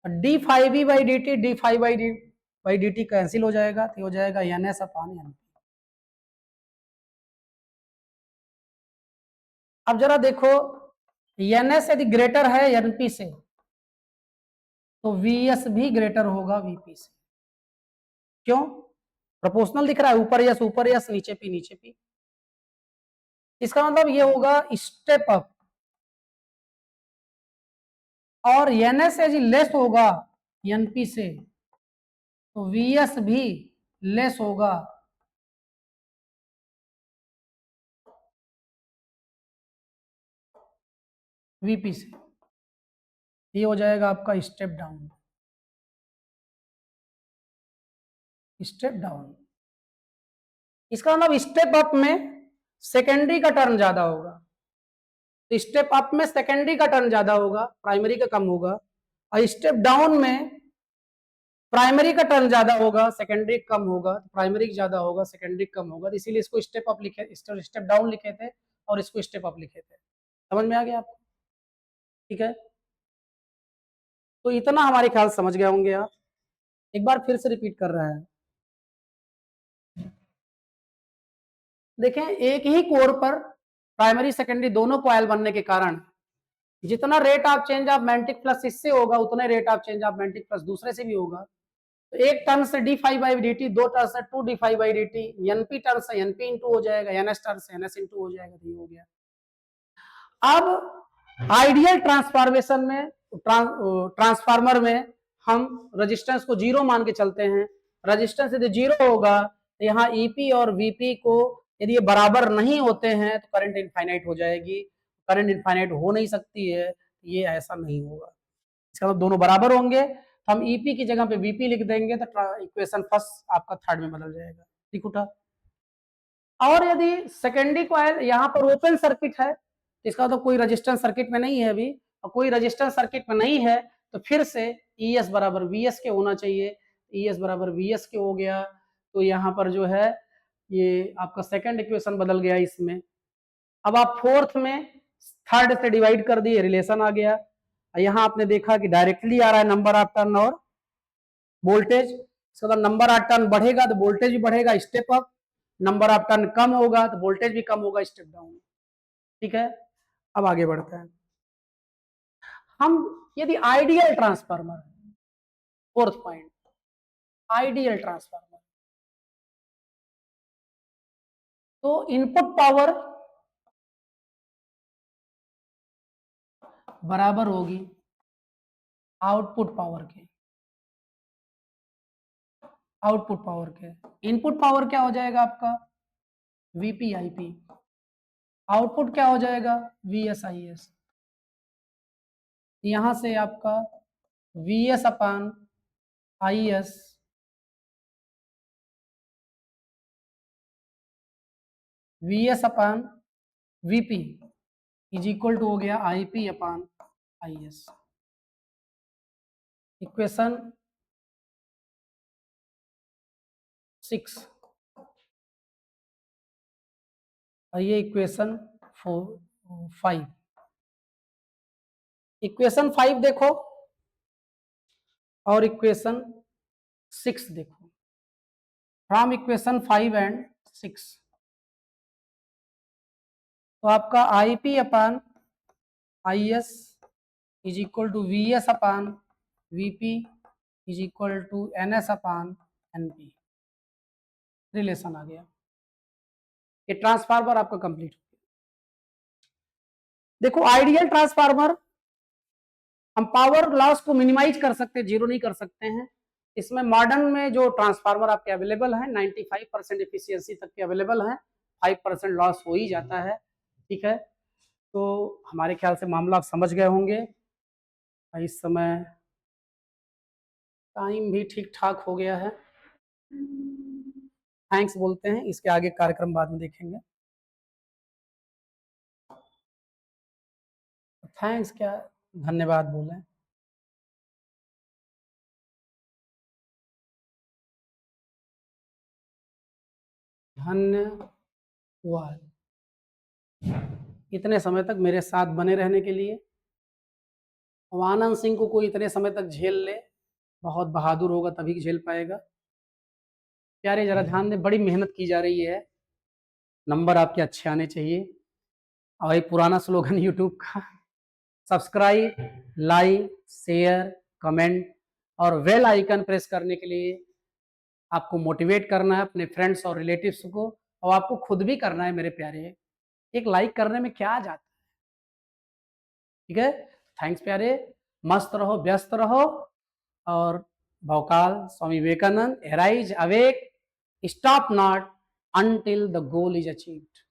d phi B by D T, d phi by D t cancel हो जाएगा तो हो जाएगा N S upon N P. अब जरा देखो एन एस यदि ग्रेटर है एनपी से तो वीएस भी ग्रेटर होगा वीपी से। क्यों? प्रोपोर्शनल दिख रहा है, ऊपर यस नीचे पी नीचे पी। इसका मतलब ये होगा स्टेप अप, और एनएस यदि लेस होगा एनपी से तो वीएस भी लेस होगा वीपी से। ये हो जाएगा आपका स्टेप डाउन, स्टेप डाउन। इसका मतलब स्टेप अप में सेकेंडरी का टर्न ज्यादा होगा, तो स्टेप अप में सेकेंडरी का टर्न ज्यादा होगा, प्राइमरी का कम होगा, और स्टेप डाउन में प्राइमरी का टर्न ज्यादा होगा, सेकेंडरी कम होगा। प्राइमरी ज्यादा होगा, सेकेंडरी कम होगा, तो इसीलिए इसको स्टेप अप लिखे, स्टेप डाउन लिखे थे और इसको स्टेप अप लिखे थे। समझ में आ गया आपको? ठीक है, तो इतना हमारे ख्याल समझ गए होंगे आप। एक बार फिर से रिपीट कर रहा है। देखें, एक ही कोर पर प्राइमरी सेकेंडरी दोनों कॉइल बनने के कारण जितना rate of change of magnetic flux इससे होगा उतना rate of change of magnetic flux दूसरे से भी होगा। तो एक टर्न से d phi by D t, दो टर्न से two d phi by D t, NP turn से एनपी इंटू हो जाएगा, एनएस टर्न से एनएस इंटू हो जाएगा। तो ये हो गया। अब आइडियल ट्रांसफॉर्मेशन में, ट्रांसफार्मर में हम रेजिस्टेंस को जीरो मान के चलते हैं। रेजिस्टेंस यदि जीरो होगा तो यहाँ ईपी और वीपी को यदि ये बराबर नहीं होते हैं तो करंट इनफाइनाइट हो जाएगी। करंट इनफाइनाइट हो नहीं सकती है, ये ऐसा नहीं होगा। इसका मतलब दोनों बराबर होंगे, तो हम ईपी की जगह पे वीपी लिख देंगे तो इक्वेशन फर्स्ट आपका थर्ड में बदल जाएगा। ठीक उठा? और यदि सेकेंडरी कॉइल यहाँ पर ओपन सर्किट है, इसका तो कोई रेजिस्टेंस सर्किट में नहीं है अभी, और कोई रेजिस्टेंस सर्किट में नहीं है तो फिर से ES बराबर VS के होना चाहिए। ES बराबर VS के हो गया तो यहाँ पर जो है ये आपका सेकंड इक्वेशन बदल गया इसमें। अब आप फोर्थ में थर्ड से डिवाइड कर दिए, रिलेशन आ गया। यहाँ आपने देखा कि डायरेक्टली आ रहा है नंबर ऑफ टर्न और वोल्टेज। इसका मतलब नंबर ऑफ टर्न बढ़ेगा तो वोल्टेज भी बढ़ेगा, step up. Number of turn कम होगा तो वोल्टेज भी कम होगा, स्टेप डाउन। ठीक है, अब आगे बढ़ते हैं हम। यदि ideal transformer, fourth point, ideal transformer, तो इनपुट पावर बराबर होगी आउटपुट पावर के। आउटपुट पावर के इनपुट पावर क्या हो जाएगा आपका? VP IP. आउटपुट क्या हो जाएगा? VS IS. यहां से आपका VS upon IS VS upon VP is equal to हो गया आईपी अपान आईएस। इक्वेशन 6 और ये इक्वेशन 5। इक्वेशन 5 देखो और इक्वेशन 6 देखो। फ्रॉम इक्वेशन 5 एंड 6 तो आपका IP upon IS is equal to VS upon VP is equal to NS upon NP. Relation आ गया। ये ट्रांसफार्मर आपका कंप्लीट हो गया। देखो, आइडियल ट्रांसफार्मर हम पावर लॉस को मिनिमाइज कर सकते हैं, जीरो नहीं कर सकते हैं। इसमें मॉडर्न में जो ट्रांसफार्मर आपके अवेलेबल है 95% एफिशिएंसी तक के अवेलेबल हैं, 5% लॉस हो ही जाता है। ठीक है, तो हमारे ख्याल से मामला आप समझ गए होंगे। इस समय टाइम भी ठीक ठाक हो गया है। थैंक्स बोलते हैं, इसके आगे कार्यक्रम बाद में देखेंगे। थैंक्स क्या, धन्यवाद बोलें। धन्यवाद इतने समय तक मेरे साथ बने रहने के लिए। आनंद सिंह को कोई इतने समय तक झेल ले, बहुत बहादुर होगा तभी झेल पाएगा। प्यारे जरा ध्यान दें, बड़ी मेहनत की जा रही है, नंबर आपके अच्छे आने चाहिए। और एक पुराना स्लोगन यूट्यूब का, सब्सक्राइब, लाइक, शेयर, कमेंट और बेल आइकन प्रेस करने के लिए आपको मोटिवेट करना है अपने फ्रेंड्स और रिलेटिव्स को, और आपको खुद भी करना है मेरे प्यारे। एक लाइक करने में क्या जाता है, ठीक है। थैंक्स प्यारे, मस्त रहो, व्यस्त रहो, और भौकाल Swami Vivekananda, arise, awake, stop not until the goal is achieved.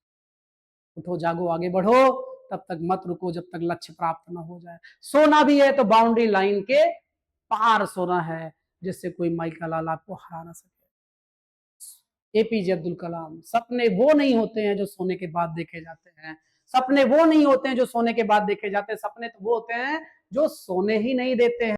उठो जागो आगे बढ़ो, तब तक मत रुको जब तक लक्ष्य प्राप्त न हो जाए। सोना भी है तो बाउंड्री लाइन के पार सोना है, जिससे कोई माइका लाल आपको हरा ना सके। एपीजे अब्दुल कलाम, सपने वो नहीं होते हैं जो सोने के बाद देखे जाते हैं, सपने वो नहीं होते हैं जो सोने के बाद देखे जाते हैं, सपने तो वो होते हैं जो सोने ही नहीं देते हैं।